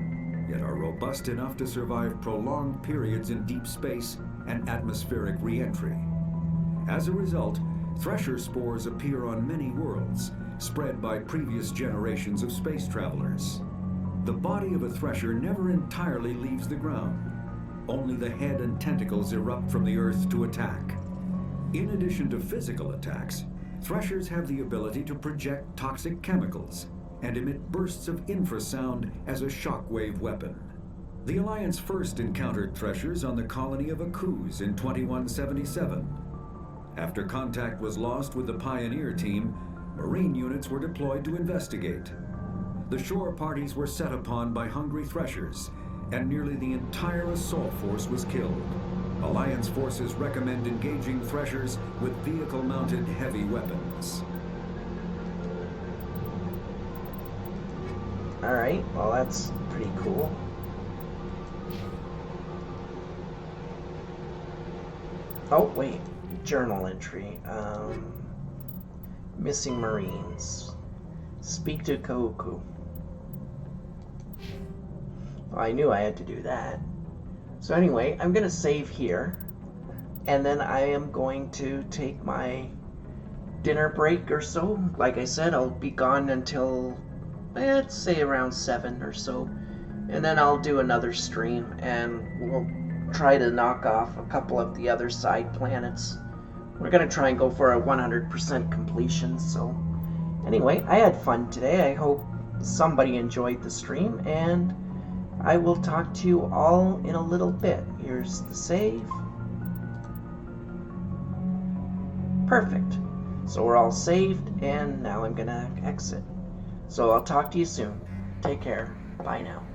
yet are robust enough to survive prolonged periods in deep space and atmospheric re-entry. As a result, Thresher spores appear on many worlds, spread by previous generations of space travelers. The body of a Thresher never entirely leaves the ground. Only the head and tentacles erupt from the Earth to attack. In addition to physical attacks, Threshers have the ability to project toxic chemicals and emit bursts of infrasound as a shockwave weapon. The Alliance first encountered Threshers on the colony of Akuz in 2177. After contact was lost with the Pioneer team, Marine units were deployed to investigate. The shore parties were set upon by hungry Threshers, and nearly the entire assault force was killed. Alliance forces recommend engaging Threshers with vehicle-mounted heavy weapons. Alright, well that's pretty cool. Oh, wait. Journal entry. Missing Marines. Speak to Koku. Well, I knew I had to do that. So anyway, I'm going to save here. And then I am going to take my dinner break or so. Like I said, I'll be gone until, let's say, around 7 or so. And then I'll do another stream and we'll try to knock off a couple of the other side planets. We're going to try and go for a 100% completion. So anyway, I had fun today. I hope somebody enjoyed the stream, and I will talk to you all in a little bit. Here's the save. Perfect. So we're all saved, and now I'm gonna exit. So I'll talk to you soon. Take care. Bye now.